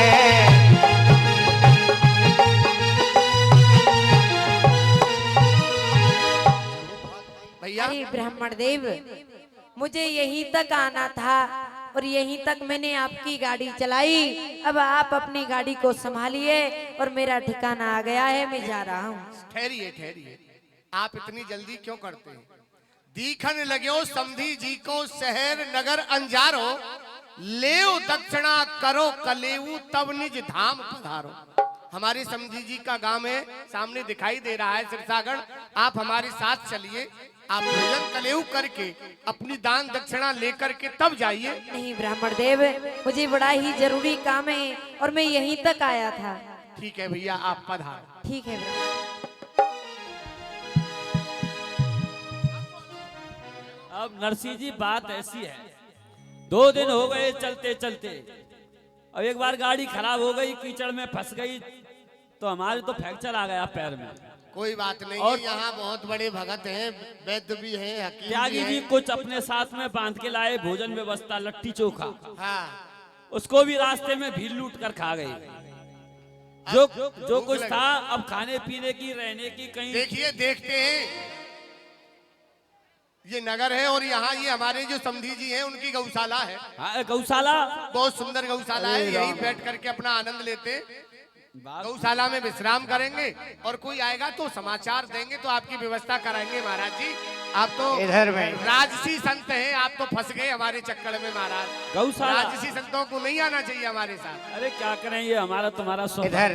भैया अरे ब्राह्मण देव, मुझे यहीं तक आना था और यहीं तक मैंने आपकी गाड़ी चलाई। अब आप अपनी गाड़ी को संभालिए और मेरा ठिकाना आ गया है, मैं जा रहा हूँ। ठहरिए ठहरिए, आप इतनी जल्दी क्यों करते हैं? दीखन लग्यो समधी जी को शहर नगर अंजारो, लेव दक्षिणा करो कलेऊ तब निज धाम पधारो। हमारे समधी जी का गांव है, सामने दिखाई दे रहा है सिरसागढ़। आप हमारे साथ चलिए, आप भोजन कलेऊ करके अपनी दान दक्षिणा लेकर के तब जाइए। नहीं ब्राह्मण देव, मुझे बड़ा ही जरूरी काम है और मैं यहीं तक आया था। ठीक है भैया, आप पधार। ठीक है ब्राह्मण। अब नरसिंह जी बात ऐसी है, 2 दिन हो गए चलते चलते। अब एक बार गाड़ी खराब हो गई, कीचड़ में फंस गई तो हमारे तो फ्रैक्चर आ गया पैर में। कोई बात नहीं और है, यहाँ बहुत बड़े भगत हैं, वैद्य भी हैं, हकीम त्यागी भी जी हैं। कुछ अपने साथ में बांध के लाए, भोजन व्यवस्था लिट्टी चोखा, हाँ, उसको भी रास्ते में भीड़ लूट कर खा गई। जो कुछ था, अब खाने पीने की रहने की कहीं। देखिए देखते हैं, ये नगर है और यहाँ ये हमारे जो समधी जी हैं उनकी गौशाला है। हाँ, गौशाला बहुत सुंदर गौशाला है, यहीं बैठ करके अपना आनंद लेते। गौशाला में विश्राम करेंगे और कोई आएगा तो समाचार देंगे, तो आपकी व्यवस्था कराएंगे महाराज जी। आप तो इधर में राजसी संत हैं, आप तो फंस गए हमारे चक्कर में महाराज। गौशाला। राजसी संतों को नहीं आना चाहिए हमारे साथ। अरे क्या करें, ये हमारा तुम्हारा स्वभाव। इधर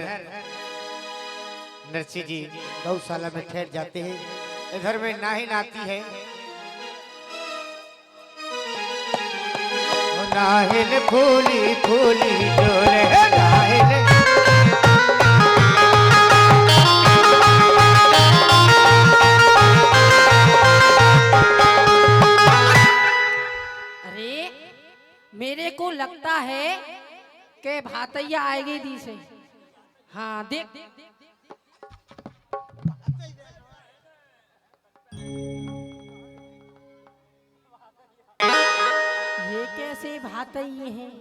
नरसिंह जी गौशाला में ठहर जाते हैं। इधर में नाहिन आती है, नाहिन फूली फूली डोले, नाहिन अरे मेरे को लगता है कि भातैया आएगी दी से। हाँ देख, ये कैसे भातैये हैं?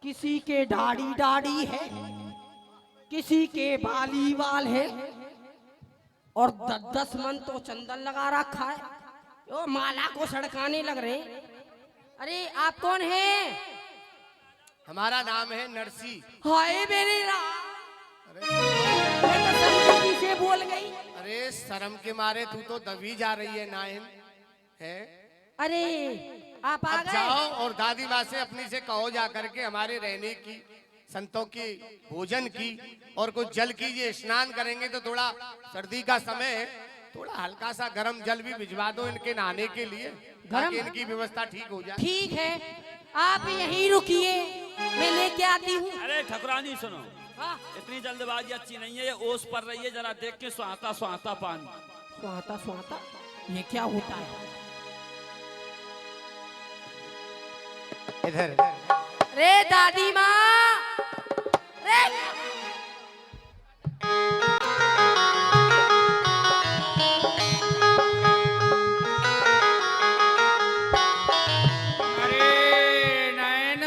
किसी के दाढ़ी दाढ़ी है, किसी के बाली बाल है और 10 मन तो चंदन लगा रखा है। ओ माला को सड़काने लग रहे। अरे आप कौन हैं? हमारा नाम है नरसी। हाय मेरे राम, मैं तो समझी से बोल गई। अरे शर्म के मारे तू तो दबी जा रही है नाहिन है। अरे आप आ अब गए। जाओ और दादी माँ से अपनी से कहो जा करके हमारे रहने की, संतों की भोजन की और कुछ जल कीजिए। स्नान करेंगे तो थोड़ा सर्दी का समय है, थोड़ा हल्का सा गर्म जल भी भिजवा दो इनके नहाने के लिए, ताकि इनकी व्यवस्था ठीक हो जाए। ठीक है, आप यहीं रुकिए, मैं लेके आती हूँ। अरे ठकुरानी सुनो, हाँ। इतनी जल्दबाजी अच्छी नहीं है, ये ओस पर रही है, जरा देख के सुहाता सुहाता पानी। सुहाता सुहाता, ये क्या होता है? इधर रे दादी माँ, रे अरे नैन,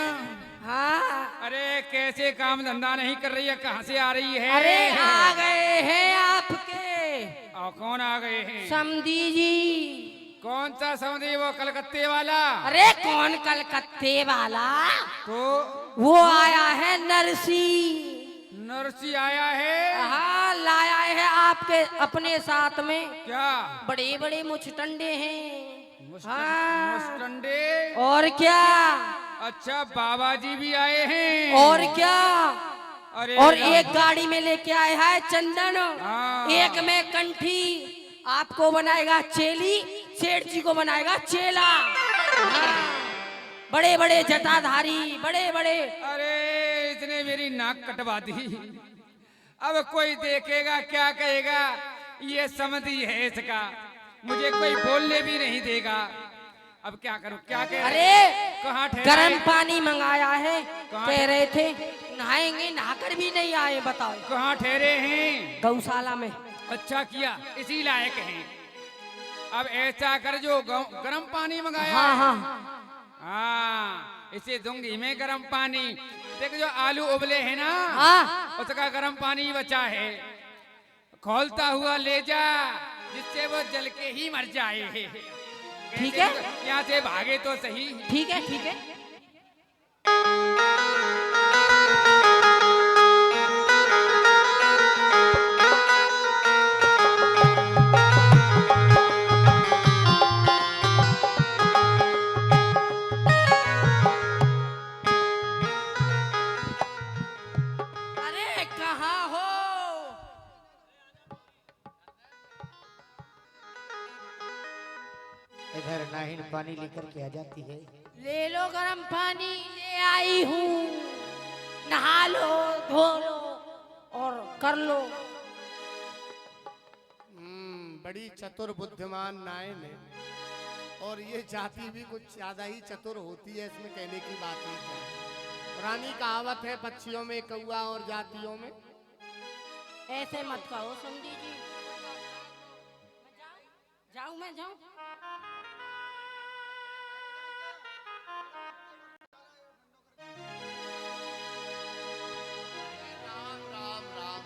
हाँ। अरे कैसे काम धंधा नहीं कर रही है, कहाँ से आ रही है? अरे आ गए हैं आपके और कौन आ गए हैं? समधी जी। कौन सा समुद्री? वो कलकत्ते वाला? अरे कौन कलकत्ते वाला? तो वो आया है नरसी। नरसी आया है? हाँ, लाया है आपके अपने साथ में। क्या? बड़े बड़े मुचटंडे हैं। मुस्टंडे? और क्या? अच्छा, बाबा जी भी आए हैं? और क्या? अरे और एक गाड़ी में लेके आया है चंदन, हाँ। एक में कंठी। आपको बनाएगा चेली, सेठ जी को बनाएगा चेला। बड़े बड़े जटाधारी, बड़े बड़े। अरे इसने मेरी नाक कटवा दी। अब कोई देखेगा क्या कहेगा, ये समझी है इसका, मुझे कोई बोलने भी नहीं देगा। अब क्या करूं, क्या कह? अरे कहाँ ठहरे? गर्म पानी मंगाया है, कहाँ? कह रहे थे नहाएंगे, नहाकर भी नहीं आए। बताओ कहाँ ठहरे हैं? गौशाला में। अच्छा किया, इसी लायक हैं। अब ऐसा कर, जो गर्म पानी मंगाया हाँ है, हाँ हाँ, इसे दूंगी मैं गर्म पानी। देख, जो आलू उबले हैं ना, हाँ। उसका गर्म पानी बचा है, खोलता हुआ ले जा, जिससे वो जल के ही मर जाए। ठीक है, यहाँ से भागे तो सही। ठीक है, ठीक है। अरे कहाँ हो? इधर नाहिन पानी लेकर के आ जाती है। ले लो गरम पानी, ले आई हूँ। नहा लो, धो लो और कर लो। बड़ी चतुर बुद्धिमान नायन है, और ये जाति भी कुछ ज्यादा ही चतुर होती है, इसमें कहने की बात नहीं है। पुरानी कहावत है, पक्षियों में कौआ और जातियों में। ऐसे मत कहो समझी जी। जाऊं मैं, जाऊं? राम राम राम।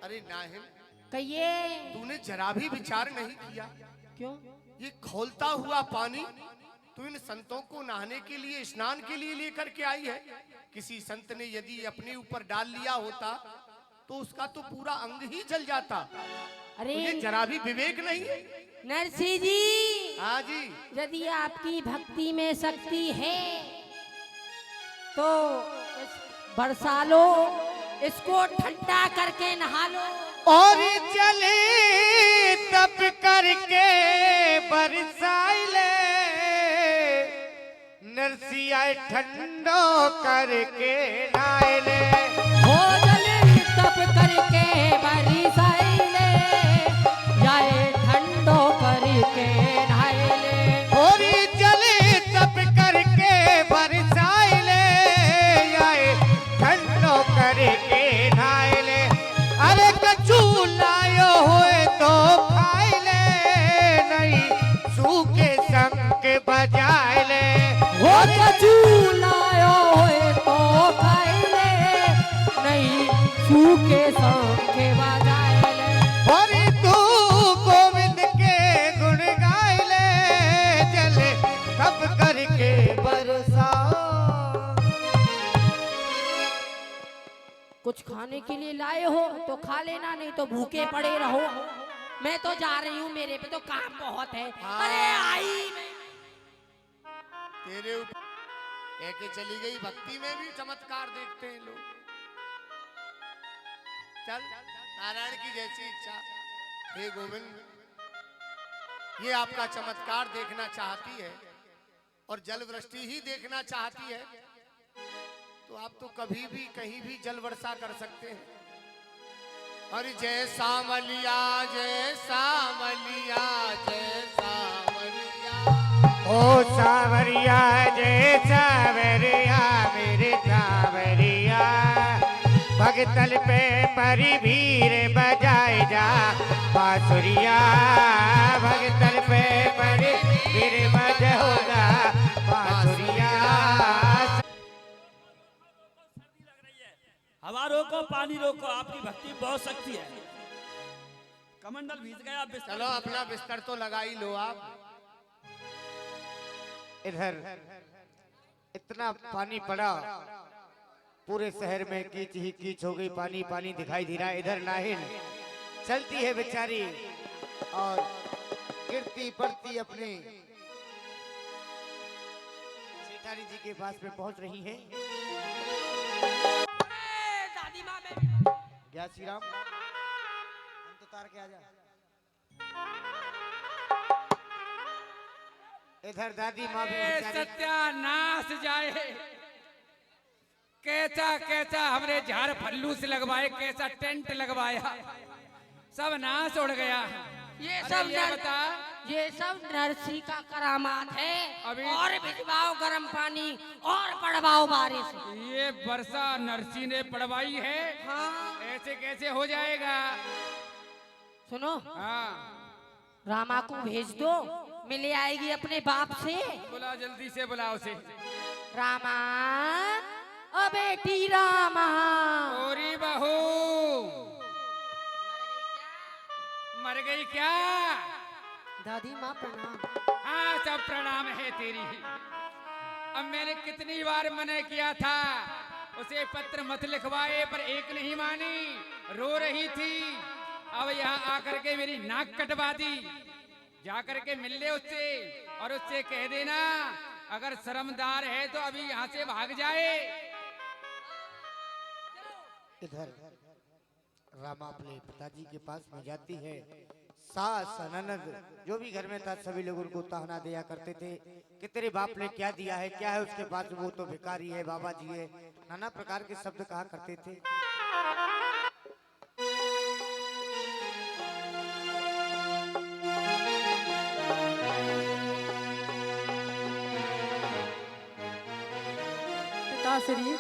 अरे नाहिन, कहिए। तूने जरा भी विचार नहीं किया? क्यों? ये खौलता हुआ पानी तू इन संतों को नहाने के लिए, स्नान के लिए लेकर के आई है। किसी संत ने यदि अपने ऊपर डाल लिया होता तो उसका तो पूरा अंग ही जल जाता। अरे तुझे जरा भी विवेक नहीं है? नरसी जी, हाँ जी। यदि आपकी भक्ति में शक्ति है तो बरसा लो, इसको ठंडा करके नहा लो। और चले तब करके बरसाइले, नरसिया ठंडो करके नाइले। हो जले तप करके बरसाइले, जाए ठंडो करके नहाइले। और चले तब करके बरसाइले, आए ठंडो करके नाइले। अरे कछु लायो होए तो खाई ले, नहीं सूखे संग के बजाए ले। हो कछु लायो होए तो खाइले, नहीं सूखे संगे बजाए ले। और तू गोविंद के गुण गाय ले, जले तब करके बरसा। कुछ खाने के लिए लाए हो तो खा लेना, नहीं तो भूखे पड़े रहो। मैं तो जा रही हूँ, मेरे पे तो काम बहुत है। अरे आई मैं। तेरे ऊपर कह के चली गई, भक्ति में भी चमत्कार देखते हैं लोग। चल, नारायण की जैसी इच्छा। हे गोविंद, ये आपका चमत्कार देखना चाहती है और जल वृष्टि ही देखना चाहती है, तो आप तो कभी भी कहीं भी जल वर्षा कर सकते हैं। अरे जय सावलिया, जय सावलिया, जय सावलिया। ओ सावरिया जय सावरिया, मेरे सावरिया। भगतल पे परी भीर बजाए जा बांसुरिया, भगतल पे परी भीर बजाओ जा बांसुरिया। हवा रोको, पानी रोको, आपकी भक्ति बहुत शक्ति है। कमंडल भीज गया, बिस्तर चलो भीज अपना गया। बिस्तर तो लगा ही लो आप। इधर इतना पानी पड़ा, पूरे शहर में कीच ही कीच हो गई, पानी पानी दिखाई दे रहा है। इधर नाहिन चलती है बेचारी और गिरती पड़ती अपने सेठानी जी के पास में पहुंच रही है। दादी माँ में जय श्री राम। हम तो तार के आ जा। इधर दादी माँ भी ए, बेचारी सत्यानाश जाए, कैसा कैसा हमरे झाड़ फल्लू से लगवाए, कैसा टेंट लगवाया, सब नाश उड़ गया। ये अरे सब ये बता, ये सब नरसी का करामात है। अभी- और भिजवाओ गर्म पानी और पड़वाओ बारिश। ये वर्षा नरसी ने पड़वाई है, हाँ ऐसे कैसे हो जाएगा। सुनो, हाँ रामा को भेज दो, मिले आएगी अपने बाप से। बुला, जल्दी से बुला उसे। रामा, ओ बेटी रामा। ओरी बहू मर गई क्या? दादी माँ प्रणाम। हाँ सब प्रणाम है तेरी। अब मैंने कितनी बार मना किया था उसे पत्र मत लिखवाए, पर एक नहीं मानी, रो रही थी। अब यहाँ आकर के मेरी नाक कटवा दी। जाकर के मिल ले उससे और उससे कह देना अगर शर्मदार है तो अभी यहाँ से भाग जाए। इधर रामा अपने पिताजी के पास में जाती है। सास ननद जो भी घर में था सभी लोग उनको ताहना दिया करते थे कि तेरे बाप ने क्या दिया है, क्या है उसके पास, वो तो भिखारी है, बाबा जी है, नाना प्रकार के शब्द कहा करते थे। पिताश्री,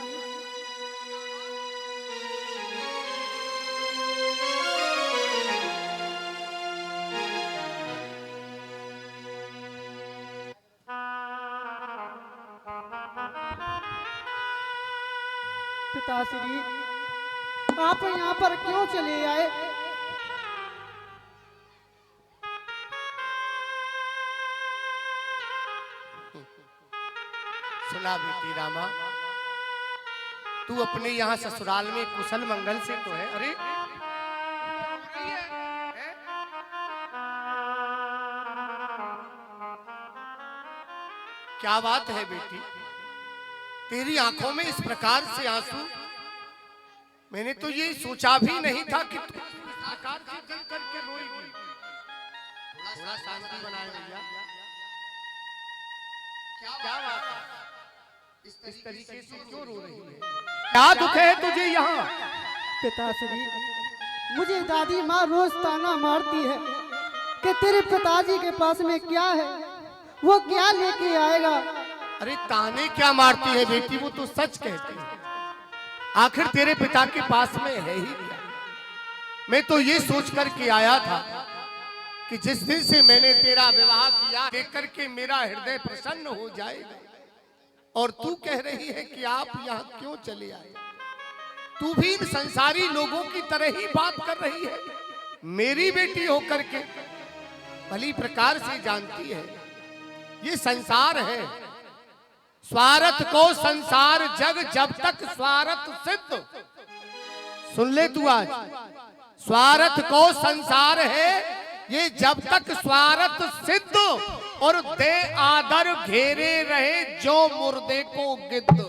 पिताश्री, आप यहाँ पर क्यों चले आए? सुना बेटी रामा, तू अपने यहाँ ससुराल में कुशल मंगल से तो है। अरे क्या बात है बेटी, तेरी आंखों में इस प्रकार से आंसू, मैंने तो ये सोचा भी नहीं था कि तू इस प्रकार से जल करके रोएगी। थोड़ा शांति बनाए भैया। क्या बात है, इस तरीके से क्यों रो रही है? क्या दुख है तुझे यहाँ? पिताश्री, मुझे दादी माँ रोज ताना मारती है कि तेरे पिताजी के पास में क्या है, वो क्या लेके आएगा। अरे ताने क्या मारती है बेटी, वो तो सच कहती है। आखिर तेरे पिता के पास में है ही क्या? मैं तो ये सोच कर के आया था कि जिस दिन से मैंने तेरा विवाह किया देख करके मेरा हृदय प्रसन्न हो जाएगा, और तू कह रही है कि आप यहाँ क्यों चले आए? तू भी इन संसारी लोगों की तरह ही बात कर रही है। मेरी बेटी होकर के भली प्रकार से जानती है ये संसार है, स्वार्थ को संसार जग जब तक स्वार्थ सिद्ध। सुन ले तू आज, स्वार्थ को संसार है ये जब तक स्वार्थ सिद्ध, और दे आदर घेरे रहे जो मुर्दे को गिद्ध।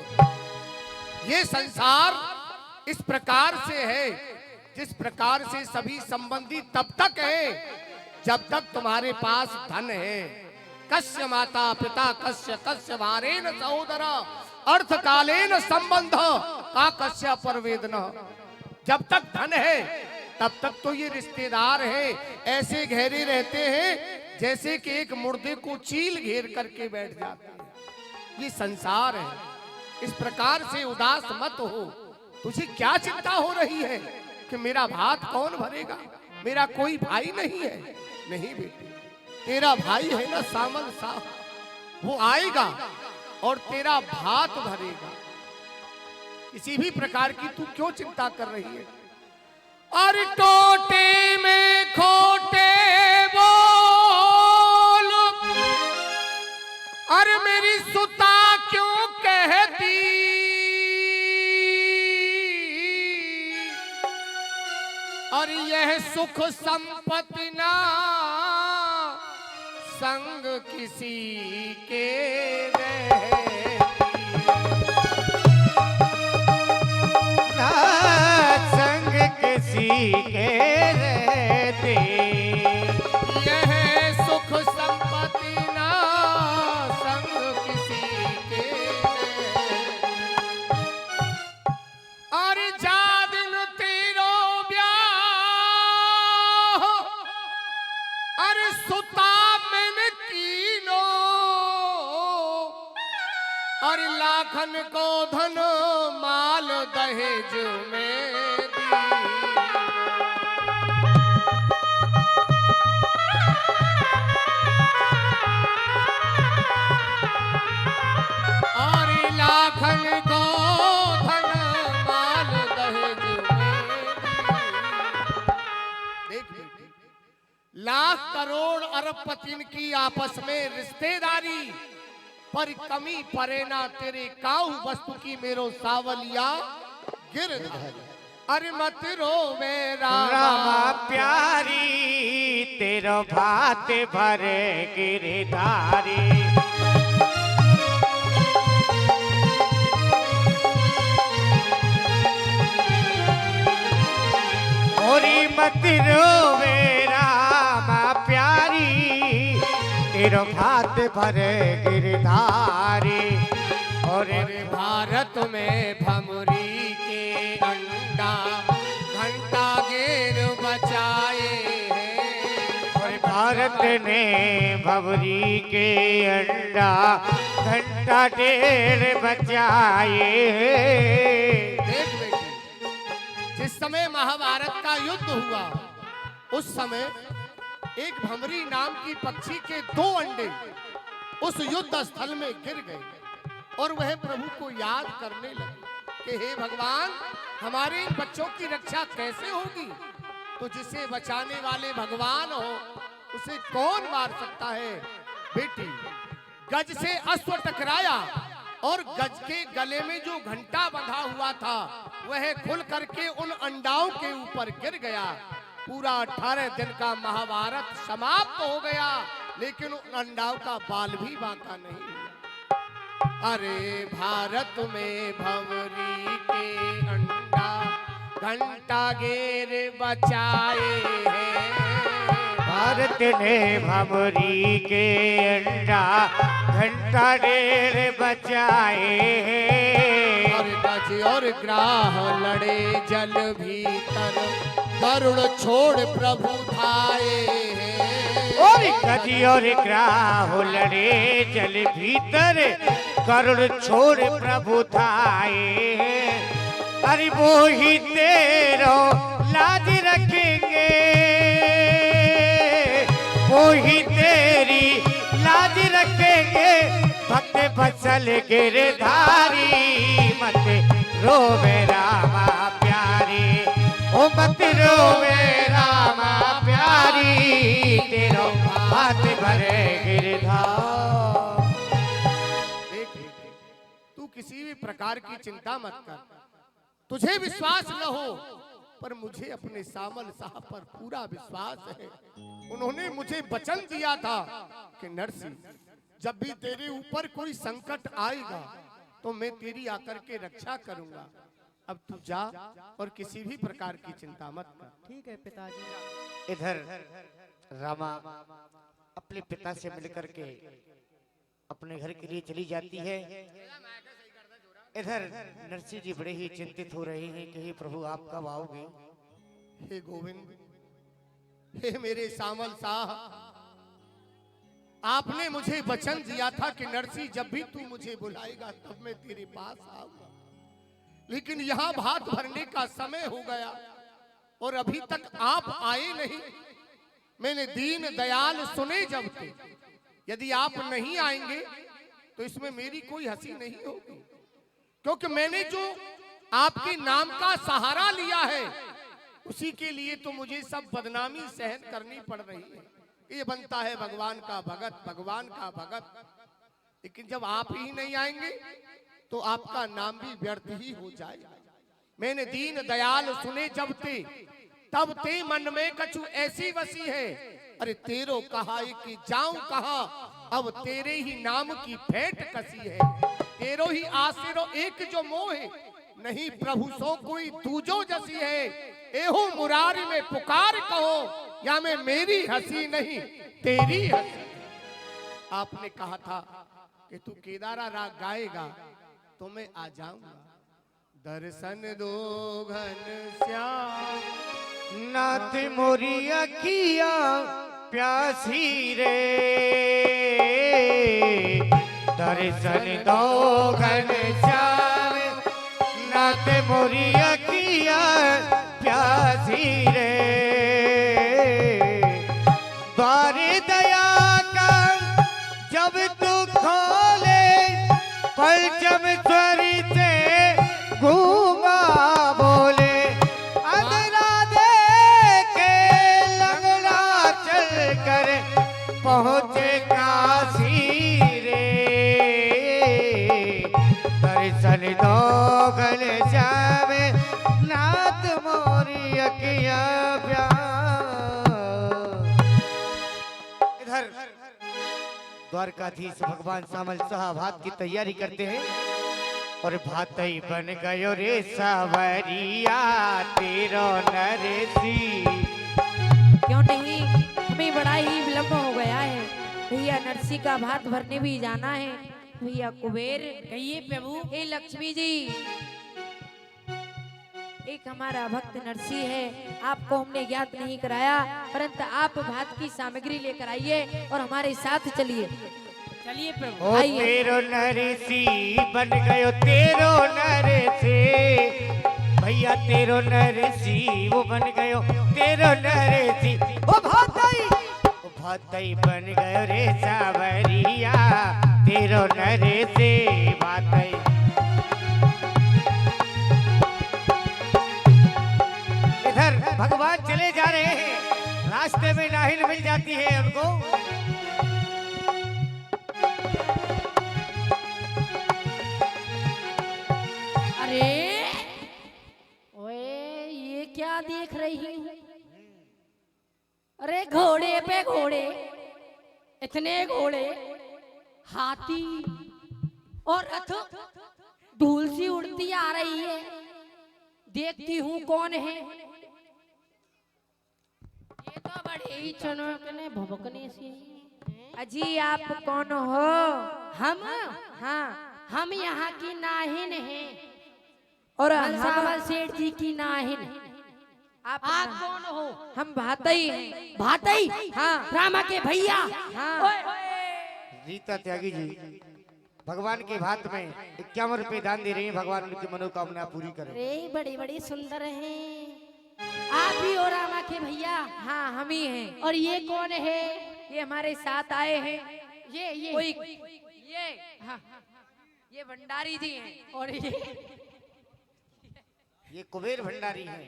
ये संसार इस प्रकार से है जिस प्रकार से सभी संबंधी तब तक है जब तक तुम्हारे पास धन है। कस्य माता पिता कस्य कस्य भारेन सहोदर अर्थ कालेन संबंध का कस्य परवेदन। जब तक धन है तब तक तो ये रिश्तेदार है, ऐसे घेरे रहते हैं जैसे कि एक मुर्दे को चील घेर करके बैठ जाते हैं। ये संसार है, इस प्रकार से उदास मत हो। तुझे क्या चिंता हो रही है कि मेरा भात कौन भरेगा, मेरा कोई भाई नहीं है? नहीं बेटी, तेरा भाई है ना सामल साहब, वो आएगा और तेरा भात भरेगा। किसी भी प्रकार की तू क्यों चिंता कर रही है? और टोटे में खोटे बोल अरे मेरी सुता क्यों कहती और यह सुख संपत्ति ना संग किसी के रहती ना संग किसी के रहते यह सुख संपत्ति ना संग किसी के और जा दिन तेरो ब्याह अरे सुता मैंने कीनो और लाखन को धन माल दहेज में दी और लाखन को धन माल दहेज में देख लाख करोड़ अरबपति की आपस में रिश्तेदारी पर कमी परे ना तेरे काऊ वस्तु की मेरो सावलिया गिरधारी अरे मत रो मेरा रामा प्यारी तेरो भात भरे गिरधारी मोरी मत रोवे रामा प्यारी तेरो भात भरे गिरधारी और भारत में भमरी के अंडा घंटा घेर बचाए और भारत ने भवरी के अंडा घंटा ढेर बचाए देख बेटी जिस समय महाभारत का युद्ध हुआ उस समय एक भमरी नाम की पक्षी के 2 अंडे उस युद्ध स्थल में गिर गए और वह प्रभु को याद करने लगे कि हे भगवान हमारे इन बच्चों की रक्षा कैसे होगी तो जिसे बचाने वाले भगवान हो उसे कौन मार सकता है बेटी गज से अश्व टकराया और गज के गले में जो घंटा बंधा हुआ था वह खुल करके उन अंडाओं के ऊपर गिर गया पूरा 18 दिन का महाभारत समाप्त हो गया लेकिन उन अंडाओं का बाल भी बांका नहीं हुआ अरे भारत में भंवरी के अंडा घंटा घेर बचाए हैं भारत ने भवरी के अंडा घंटा ढेर बचाए और गज और ग्राह लड़े जल भीतर गरुड़ छोड़ प्रभु धाये हैं और गजी और ग्राह लड़े जल भीतर करुण छोड़ प्रभु थाए अरे वो ही तेरो लाज रखेंगे वो ही तेरी लाज रखेंगे भक्त बचल गिरधारी मत रो रामा प्यारी ओ मत रो रामा प्यारी तेरो हाथ भरे गिरधार तू किसी भी प्रकार की चिंता मत कर तुझे विश्वास न हो पर मुझे अपने सामल साहब पर पूरा विश्वास है उन्होंने मुझे वचन दिया था कि नरसी जब भी तेरे ऊपर कोई संकट आएगा तो मैं तेरी आकर के रक्षा करूंगा अब तू जा और किसी भी प्रकार की चिंता मत कर ठीक है पिताजी इधर रामा अपने पिता से मिलकर के अपने घर के लिए चली जाती है इधर नरसिंह जी बड़े ही चिंतित हो रहे हैं कि हे प्रभु आप कब आओगे हे गोविंद हे मेरे सामल साहब आपने मुझे वचन दिया था कि नरसिंह जब भी तू मुझे बुलाएगा तब मैं तेरे पास आऊंगा लेकिन यहाँ भात भरने का समय हो गया और अभी तक आप आए नहीं मैंने दीन दयाल सुने जब थे यदि आप नहीं आएंगे तो इसमें मेरी कोई हंसी नहीं होगी क्योंकि मैंने जो आपके नाम का सहारा लिया है उसी के लिए तो मुझे सब बदनामी सहन करनी पड़ रही है। ये बनता है भगवान का भगत, भगवान का भगत। लेकिन जब आप ही नहीं आएंगे तो आपका नाम भी व्यर्थ ही हो जाएगा। मैंने दीन दयाल सुने जब ते, तब ते मन में कछु ऐसी वसी है। अरे तेरो कहा कि जाऊं कहा, अब तेरे ही नाम की भेंट कसी है। तेरो ही आसिरो एक जो मोह है, नहीं प्रभु सो कोई दूजो जसी है। एहो मुरारी में पुकार कहो, या में मेरी हंसी नहीं तेरी हंसी। आपने कहा था कि तू केदारा राग गाएगा तो मैं आ जाऊंगा। दर्शन दो घन श्याम नाथ मोरी अखिया प्यासी रे, दर्शन दो घन श्याम नाथ मोरी अखिया प्यासी रे। द्वारे दया का जब तू खोले, परचम स्वरी से घूमा बोले। अंधरा देखे लंगड़ा चल कर पहुँचे काशी रे, दर्शन दो घन श्याम नाथ मोरी अखिया प्यार। इधर द्वारकाधीश भगवान श्यामल शाह भात की तैयारी करते हैं और भातई बन गयो रे सावरिया तेरो नरेसी। क्यों नहीं, हमें बड़ा ही विलम्ब हो गया है। भैया नरसी का भात भरने भी जाना है। भैया कुबेर कहिए प्रभु। हे लक्ष्मी जी, एक हमारा भक्त नरसी है, आपको हमने ज्ञात नहीं कराया, परंतु आप भात की सामग्री लेकर आइए और हमारे साथ चलिए। चलिए प्रभु। ओ तेरो नरेसी बन गयो तेरो नरेसी, भैया तेरो नरेसी वो बन गयो तेरो नरेसी। ओ भातई बन गयो रे सावरिया तेरो नरेसी भातई। इधर भगवान चले जा रहे हैं, रास्ते में नाहिन मिल जाती है उनको। अरे ओए ये क्या देख रही हूँ? अरे घोड़े पे घोड़े, इतने घोड़े, हाथी और रथ, धूल सी उड़ती आ रही है। देखती हूँ कौन है। ये तो बड़े ही चनकने भभकने से हैं। अजी आप कौन हो? हम हाँ, हम यहाँ की नाहिन हैं और हंसावल सेठ जी की नाहिन। आप कौन हो? हम भातई हैं। भातई? हाँ। रामा के भैया। हाँ। ओए, ओए। रीता त्यागी जी भगवान के भात में 51 रुपए दान दे रही हैं। भगवान उनकी मनोकामना पूरी करें। अरे बड़े बड़े सुंदर हैं। आप भी हो रामा के भैया? हाँ, हम ही हैं। और ये कौन है? ये हमारे साथ आए हैं। ये कोई ये हाँ, ये भंडारी जी हैं। और ये कुबेर भंडारी हैं।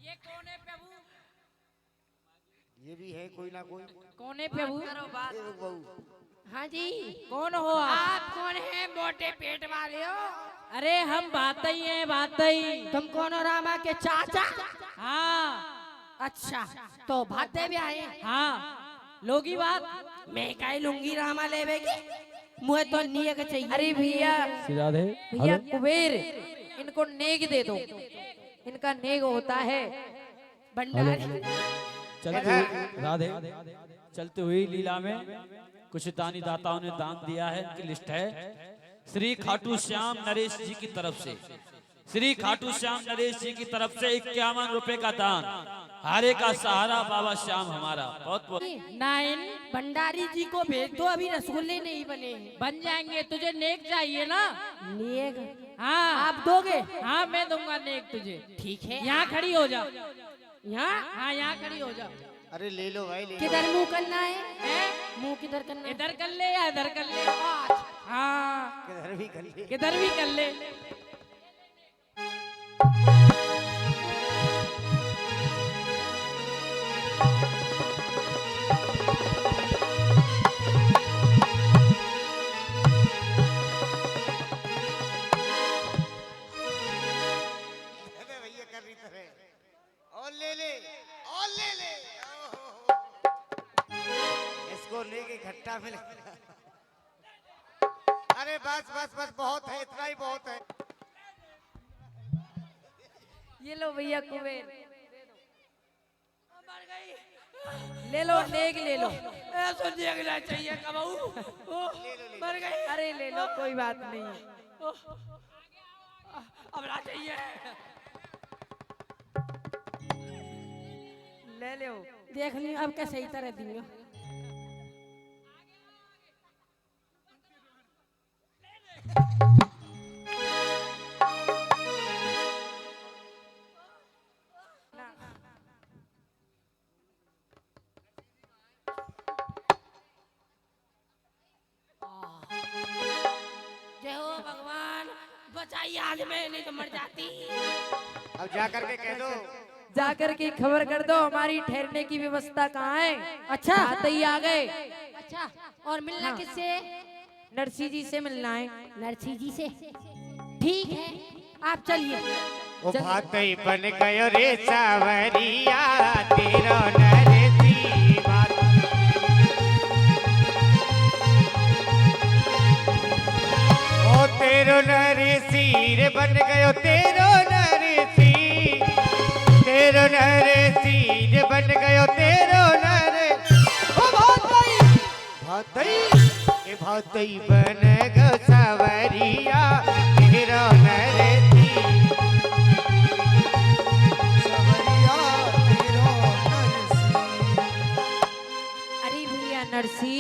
ये कौन है प्रभु? ये भी है कोई ना कोई। कौन है प्रभु? ए बहू। हाँ जी, कौन हो आप? कौन है मोटे पेट वाले हो? अरे हम भातई हैं, भातई। तुम कौन हो? रामा के चाचा? हाँ। अच्छा, तो भाते भी आए? हाँ, लोगी बात। मैं काहे लूंगी रामा लेवे की? मुझे तो नियक चाहिए। अरे भैया, राधे भैया कुबेर, इनको नेग दे दो। इनका नेग होता है भंडारी। चलते हुए राधे चलते हुए लीला में कुछ दानी दाताओं ने दान दिया है। इनकी लिस्ट है। श्री खाटू श्याम नरेश जी की तरफ से, श्री खाटू श्याम नरेश जी की तरफ से 51 रुपए का दान। हारे का सहारा बाबा श्याम हमारा। बहुत बहुत नाइन भंडारी जी को भेज दो, अभी रसगुल्ले नहीं बने हैं। बन जाएंगे। तुझे नेक चाहिए ना? नेक? हाँ। आप दोगे? हाँ, मैं दूंगा नेक तुझे। ठीक है। यहाँ खड़ी हो जा। यहाँ? हाँ, यहाँ खड़ी हो जा। अरे ले लो भाई ले लो। किधर मुंह करना है? मुंह किधर करना है? इधर कर ले या इधर कर ले। हाँ, किधर भी कर ले। किधर भी कर ले। घाटा मिले। अरे बस बस बस बहुत है, इतना ही बहुत है। ये लो भैया कुबेर, ले लो नेक ले लो। ऐसा देखना चाहिए कबहू। मर गई। अरे ले लो कोई बात नहीं। अब ना चाहिए। ले लो। देख ली अब क्या सही तरह दियो। जय हो भगवान, बचाइए आज मैं नहीं तो मर जाती। अब जा करके कह दो। जाकर के खबर कर दो हमारी ठहरने की व्यवस्था कहाँ है। अच्छा आते ही आ गए। अच्छा, और मिलना हाँ। किससे? नरसी जी से मिलना है। नरसी जी से। ठीक है, आप चलिए। वो भातई बन गयो रे सावरिया, तेरा नरसी बात। ओ तेरो नरसी रे बन गयो, तेरो नरसी, तेरो नरसी रे बन गयो, तेरो नर। ओ भातई भातई ए भातई बन गयो सावरिया, तेरा नरसी। अरे भैया नरसी,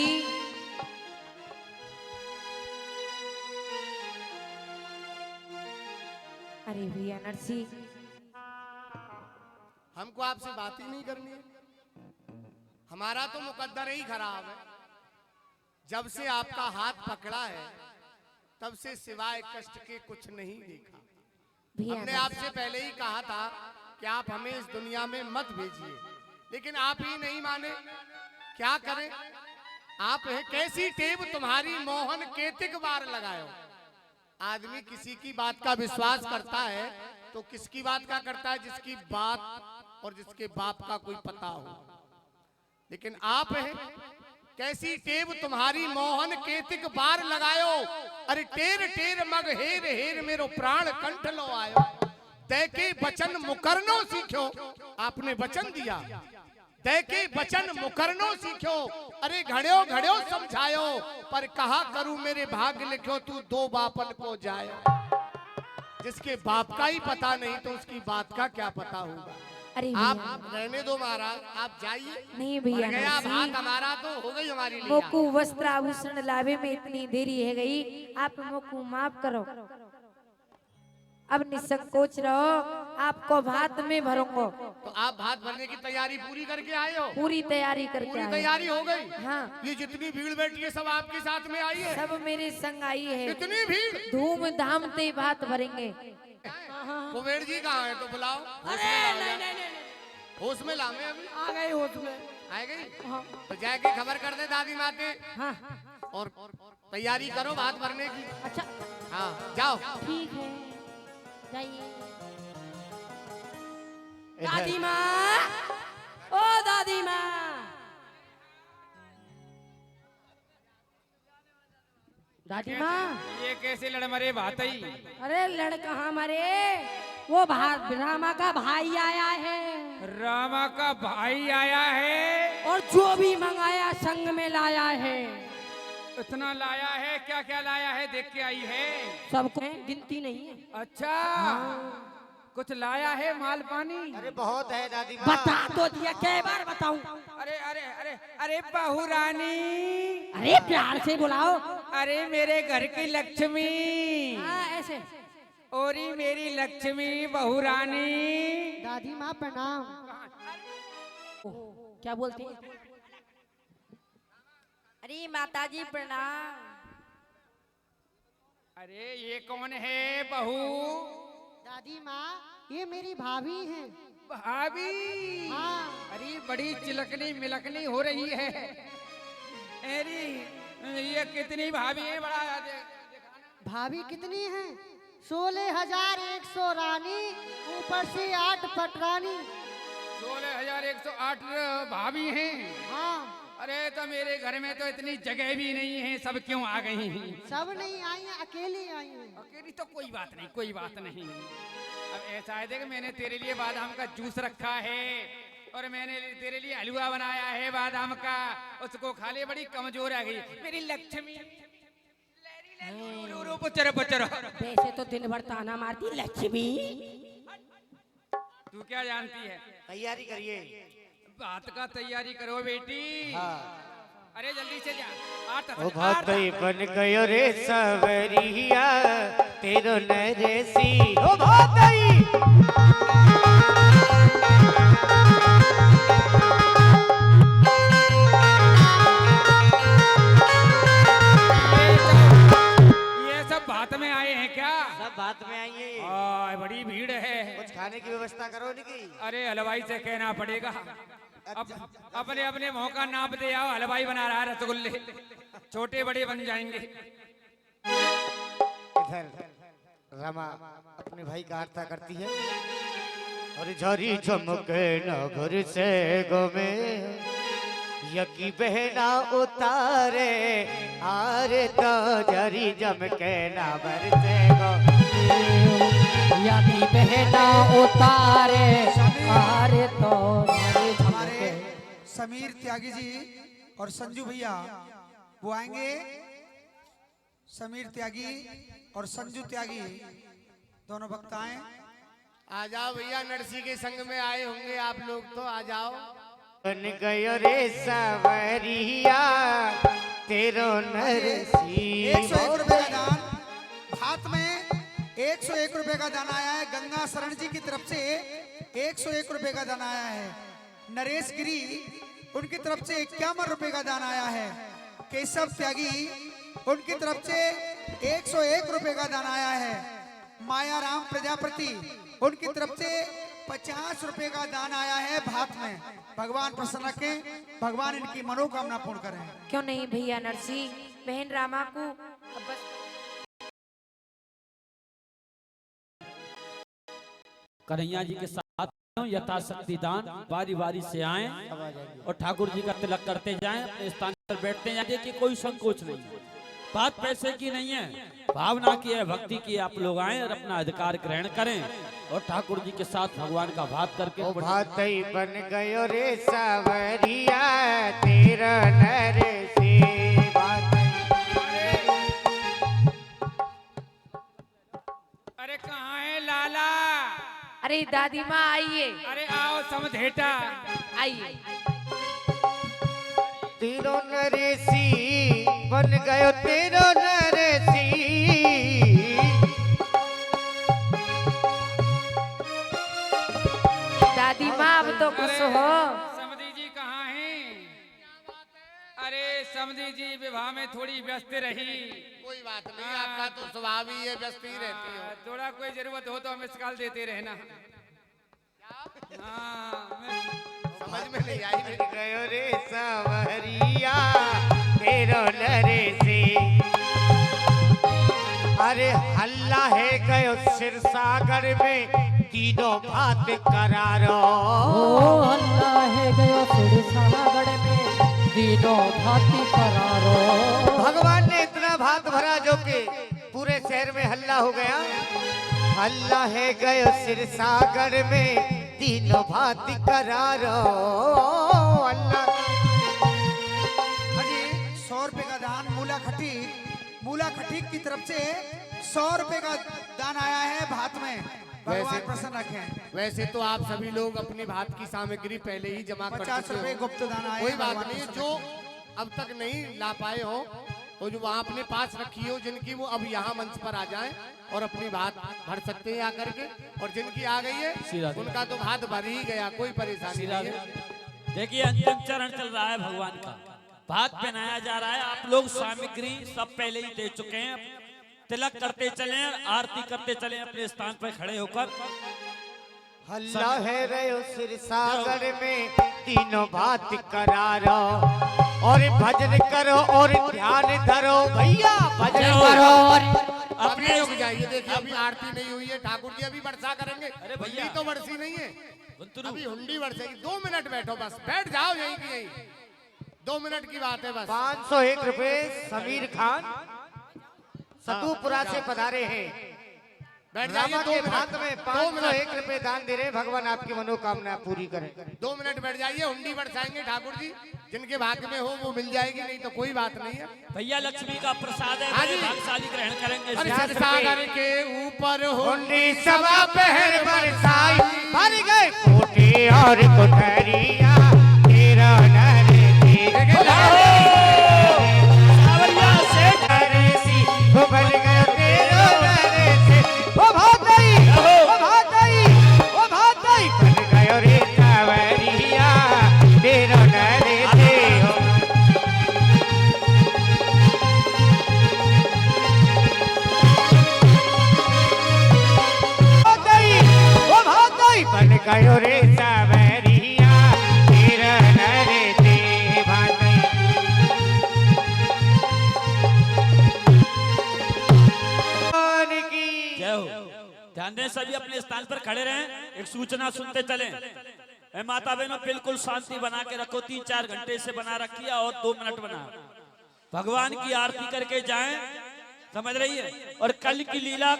अरे भैया नरसी, हमको आपसे बात ही नहीं करनी है। हमारा तो मुकद्दर ही खराब है। जब से आपका हाथ पकड़ा है तब से सिवाय कष्ट के कुछ नहीं देखा। भैया हमने नरसी। आपसे पहले ही कहा था कि आप हमें इस दुनिया में मत भेजिए, लेकिन आप ही नहीं माने। क्या करें, आप है कैसी टेप तुम्हारी मोहन केतिक बार लगायो। आदमी किसी की बात का विश्वास करता है तो किसकी बात का करता है? जिसकी बात और जिसके बाप का कोई पता हो। लेकिन आप है कैसी टेप तुम्हारी मोहन केतिक बार लगायो। अरे टेर टेर मग हेर हेर मेरो प्राण कंठ लो आयो। तय के वचन मुकरनो सीखो, आपने वचन दिया। तय के वचन मुकरनो सीखो। अरे घड़ियो घड़ियो समझायो, पर कहा करूं मेरे भाग्य लिखो, तू दो बापन को जायो। जिसके बाप का ही पता नहीं तो उसकी बात का क्या पता होगा। अरे आप भैया रहने दो महाराज, आप जाइए। नहीं भैया मर गया नरसी। भात हमारा तो हो गई हमारी लीला। मोकू वस्त्र आभूषण लावे में इतनी देरी है गई, आप मोकू माफ करो। अब निसंकोच रहो, आपको भात में भरूंगा। तो आप भात भरने की तैयारी पूरी करके आए हो? पूरी तैयारी करके पूरी आए। तैयारी हो गई? हाँ। ये जितनी भीड़ बैठी है सब आपके साथ में आई है? सब मेरे संग आई है। इतनी भीड़? धूमधाम से भात भरेंगे। कुबेर जी कहाँ है? तो बुलाओ। अरे नहीं नहीं नहीं, होश में लामे अभी आ गई होश में। आ गई। तो जाके खबर कर दे दादी माते। हाँ और तैयारी करो भात भरने की। अच्छा हाँ जाओ। ठीक है, जाइए। दादी माँ, ओ दादी माँ। दादी माँ, ये कैसे लड़ मरे भातई? अरे लड़का हमारे वो रामा का भाई आया है, रामा का भाई आया है। और जो भी मंगाया संग में लाया है। इतना लाया है? क्या क्या लाया है? देख के आई है? सबको गिनती नहीं है। अच्छा कुछ लाया है माल पानी? अरे बहुत है दादी माँ। बता तो दिया, कै बार बताऊं? अरे अरे अरे अरे बहू रानी, अरे प्यार से बुलाओ। अरे मेरे घर की लक्ष्मी, हाँ ऐसे। ओरी मेरी लक्ष्मी बहू रानी। दादी माँ प्रणाम। क्या बोलते हैं? अरे माताजी प्रणाम। अरे ये कौन है बहू? दादी माँ ये मेरी भाभी हैं। भाभी? हाँ। अरे बड़ी चिलकनी मिलकनी हो रही है। अरे ये कितनी भाभी है? बड़ा भाभी कितनी हैं? 16,100 रानी, ऊपर से 8 पटरानी। 16,108 भाभी हैं। हाँ। अरे तो मेरे घर में तो इतनी जगह भी नहीं है, सब क्यों आ गई हैं? सब नहीं आई हैं, अकेली आई हैं। अकेली तो कोई बात नहीं, कोई बात नहीं। अब ऐसा है देख, मैंने तेरे लिए बादाम का जूस रखा है और मैंने तेरे लिए हलवा बनाया है बादाम का, उसको खा ले, बड़ी कमजोर आ गई मेरी लक्ष्मी। Future future. वैसे तो दिन भर ताना मारती लक्ष्मी। तू क्या जानती है? तैयारी करिए। बात का तैयारी करो बेटी। हाँ। अरे जल्दी से जा। ओ भातई बन गयो रे सवरिया तेरो नरेसी। ओ भातई ये सब बात में आए हैं क्या? सब बात में आइए। बड़ी भीड़ है, कुछ खाने की व्यवस्था करो निकी। अरे हलवाई से कहना पड़ेगा। अब अपने अपने मुंह का नाप दे आओ, हलवाई बना रहा है रसगुल्ले, छोटे बड़े बन जाएंगे। इधर रमा अपने भाई का आरता करती है और झरी चमके नगर से गोमे यकी बहना उतारे आरे तो झरी चमके नगर से गो यकी बहना उतारे आरे तो हमारे समीर त्यागी जी और संजू भैया वो आएंगे। समीर त्यागी और संजू त्यागी दोनों वक्ताएं। आ जाओ भैया, नरसी के संग में आए होंगे आप लोग, तो आ जाओ। बन गयो रे सवरिया तेरो नरसी। 101 रुपए का दान हाथ में, 101 रुपए का दान आया है गंगा शरण जी की तरफ से। 101 रुपए का दान आया है नरेश गिरी, उनकी तरफ से 51 रुपए का दान आया है। केशव त्यागी, उनकी तरफ से 101 रुपए का दान आया है। मायाराम प्रजापति, उनकी तरफ से 50 रुपए का दान आया है भात में। भगवान प्रसन्न रखें, भगवान इनकी मनोकामना पूर्ण करें। क्यों नहीं भैया नरसी, बहन रामा को अब बस कन्हैया जी के साथ यथाशक्ति दान बारी बारी से आए और ठाकुर जी का तिलक करते जाएं, अपने स्थान पर बैठते जाएं। देखिए कोई संकोच नहीं, बात पैसे की नहीं है, भावना की है, भक्ति की। आप लोग आए और अपना अधिकार ग्रहण करें और ठाकुर जी के साथ भगवान का भात करके। ओ भातई बन गयो रे सवरिया तेरा नरसी। अरे कहाँ है लाला? अरे दादी माँ आइए, अरे आओ समझेटा, आइए। तेरो नरेसी बन गयो तेरो नरेसी। दादी माँ अब तो खुश हो। समधी जी कहाँ हैं? अरे समधी जी विवाह में थोड़ी व्यस्त रही। कोई बात नहीं, आपका तो स्वभाव ही है, व्यस्त ही रहती हो। थोड़ा कोई जरूरत हो तो मिस कॉल देते रहना। समझ में नहीं आई मेरी। गयो रे सवरिया तेरो नरेसी। अरे हल्ला है गयो सिरसागर में तीनों भात करारो। हल्ला है गयो सिरसागर में तीनों भाती करारो। भगवान ने इतना भात भरा जो कि पूरे शहर में हल्ला हो गया। हल्ला है गयो सिरसागर में तीनों भाती करारो। अल्लाह हाजी 100 रुपए का दान मूला खटीक की तरफ से 100 रुपए का दान आया है भात में। भगवान प्रसन्न रखें। वैसे तो आप सभी लोग अपनी भात की सामग्री पहले ही जमा कर 50 चुके रुपए हो। गुप्त दान आया कोई है, बात भगवान नहीं, प्रसन्न जो रखें। अब तक नहीं ला पाए हो और जो वहाँ अपने पास रखी हो जिनकी, वो अब यहाँ मंच पर आ जाएं और अपनी भात भर सकते हैं आकर के। और जिनकी आ गई है उनका तो भात भर ही गया, कोई परेशानी नहीं है। देखिए अंतिम चरण चल रहा है भगवान का, भात पहनाया जा रहा है। आप लोग सामग्री सब पहले ही दे चुके हैं, तिलक करते चले, आरती करते चले अपने स्थान पर खड़े होकर। हल्ला है रयो सिरसागर में तीनों भात करारो और भजन करो और ध्यान धरो भैया, भजन करो। अभी रुक जाइए, देखिए अभी आरती नहीं हुई है, ठाकुर जी अभी वर्षा करेंगे। अरे भैया, हुंडी तो वर्षी नहीं है, अभी हुंडी वर्षेगी। 2 मिनट बैठो, बस बैठ जाओ यहीं की यहीं। 2 मिनट की बात है बस। 501 रुपए समीर खान सतुपुरा से पधारे हैं। बैठ जाइए। रामा 2 के मिनट भाग में 2 501 रुपए दान दे रहे हैं। भगवान आपकी मनोकामना पूरी करें। 2 मिनट बैठ जाइए। हुंडी बरसाएंगे ठाकुर जी, जिनके भाग में हो वो मिल जाएगी, नहीं तो कोई बात नहीं है। भैया लक्ष्मी का प्रसाद है, हाँ बड़े जी। भागशाली ग्रहण करेंगे। अरे 50 सागर के ऊपर हुंडी सवा पहर बरसाई भर गए कोठे और कोठरिया तेरा नर सावरिया सेठ नरेसी वो भर गए तेरा नरेसी वो भागई भर गए रे सावरिया तेरा नरेसी बन गयो रे सावरिया तेरा नरे ते भाई। जय हो। ध्यान दें, सभी अपने स्थान पर खड़े रहें। एक सूचना सुनते चलें। ए माता बहनों, बिल्कुल शांति बना के रखो। 3-4 घंटे से बना रखी है और 2 मिनट बना। भगवान की आरती करके जाएं, समझ रही है। और कल की लीला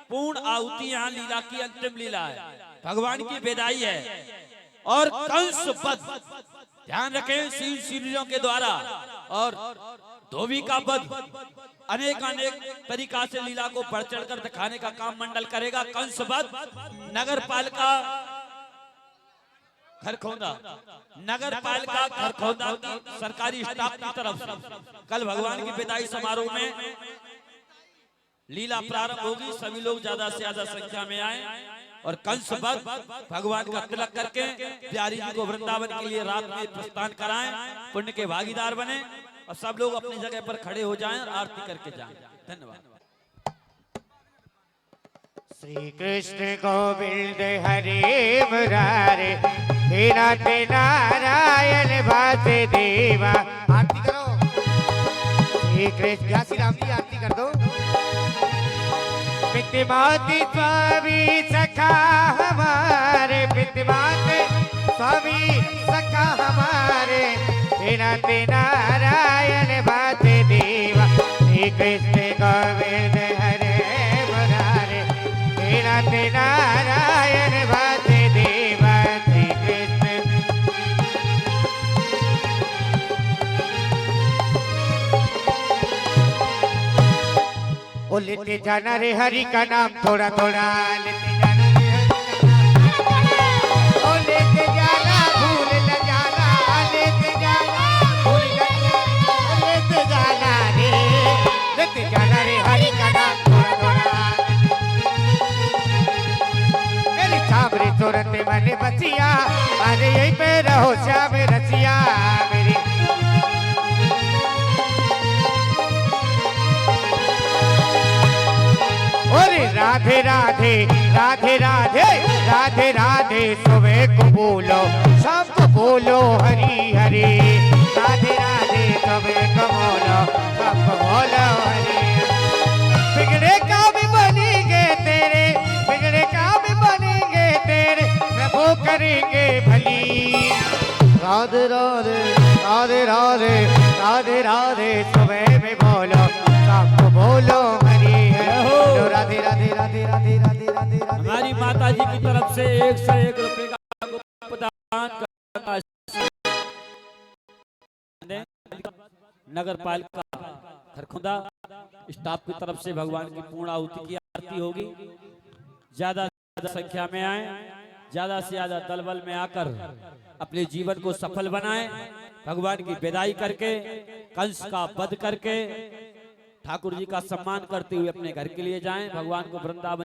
पूर्ण आहुति, यहाँ लीला की अंतिम लीला है। भगवान की विदाई है और कंस वध, ध्यान रखें, सीढ़ियों के द्वारा और धोबी का वध, अनेक तरीका से लीला को बढ़ चढ़कर दिखाने का काम मंडल करेगा। कंस वध नगर पालिका खरखोंदा की सरकारी स्टाफ की तरफ से कल भगवान की विदाई समारोह में लीला प्रारंभ होगी। सभी लोग ज्यादा से ज्यादा संख्या में आए और कंस वध भगवान का तिलक करके प्यारी जी को वृंदावन के लिए रात में प्रस्थान कराएं, पुण्य के भागीदार बने और सब लोग अपनी जगह पर खड़े हो जाएं और आरती करके जाएं। धन्यवाद। श्री कृष्ण गोविंद हरे मुरारे हे नाथ नारायण वासुदेवा। आरती करो। श्री कृष्ण व्यासी राम जी आरती कर दो। पितृमाति स्वामी सखा हमारे, पितृमाति स्वामी सखा हमारे हे नाथ नारायण वासुदेवा। श्री कृष्ण गोविंद हरे मुरारे हे नाथ नारायण वासुदेवा। श्री कृष्ण ओ लेते जाना रे हरि का नाम थोड़ा थोड़ा, लेते जाना रे हरि का नाम। ओ लेते जाना भूल न जाना, लेते जाना भूल न जाना, लेते जाना रे हरि का नाम थोड़ा थोड़ा। मेरी सामरी सूरत मन बसिया, अरे यहीं पे रहो श्याम रसिया मेरी। राधे राधे राधे राधे राधे राधे, सुबह को बोलो शाम को बोलो हरि हरि। राधे राधे सुबह को बोलो शाम को बोलो हरि। बिगड़े काम बनेंगे तेरे, बिगड़े काम बनेंगे तेरे, प्रभु करेंगे भली। राधे राधे राधे राधे राधे राधे, सुबह में बोलो शाम को बोलो हरि हरि। राधे राधे राधे राधे राधे राधे राधे। हमारी माता जी की तरफ से 101 रुपए का प्रदान करना। नगर पालिका खरखोंदा स्टाफ की तरफ से भगवान की पूर्ण आहुति की आरती होगी। ज्यादा से ज्यादा संख्या में आए, ज्यादा से ज्यादा दल बल में आकर अपने जीवन को सफल बनाएं। भगवान की विदाई करके, कंस का वध करके ठाकुर जी का सम्मान करते हुए अपने घर के लिए जाएं। भगवान को वृंदावन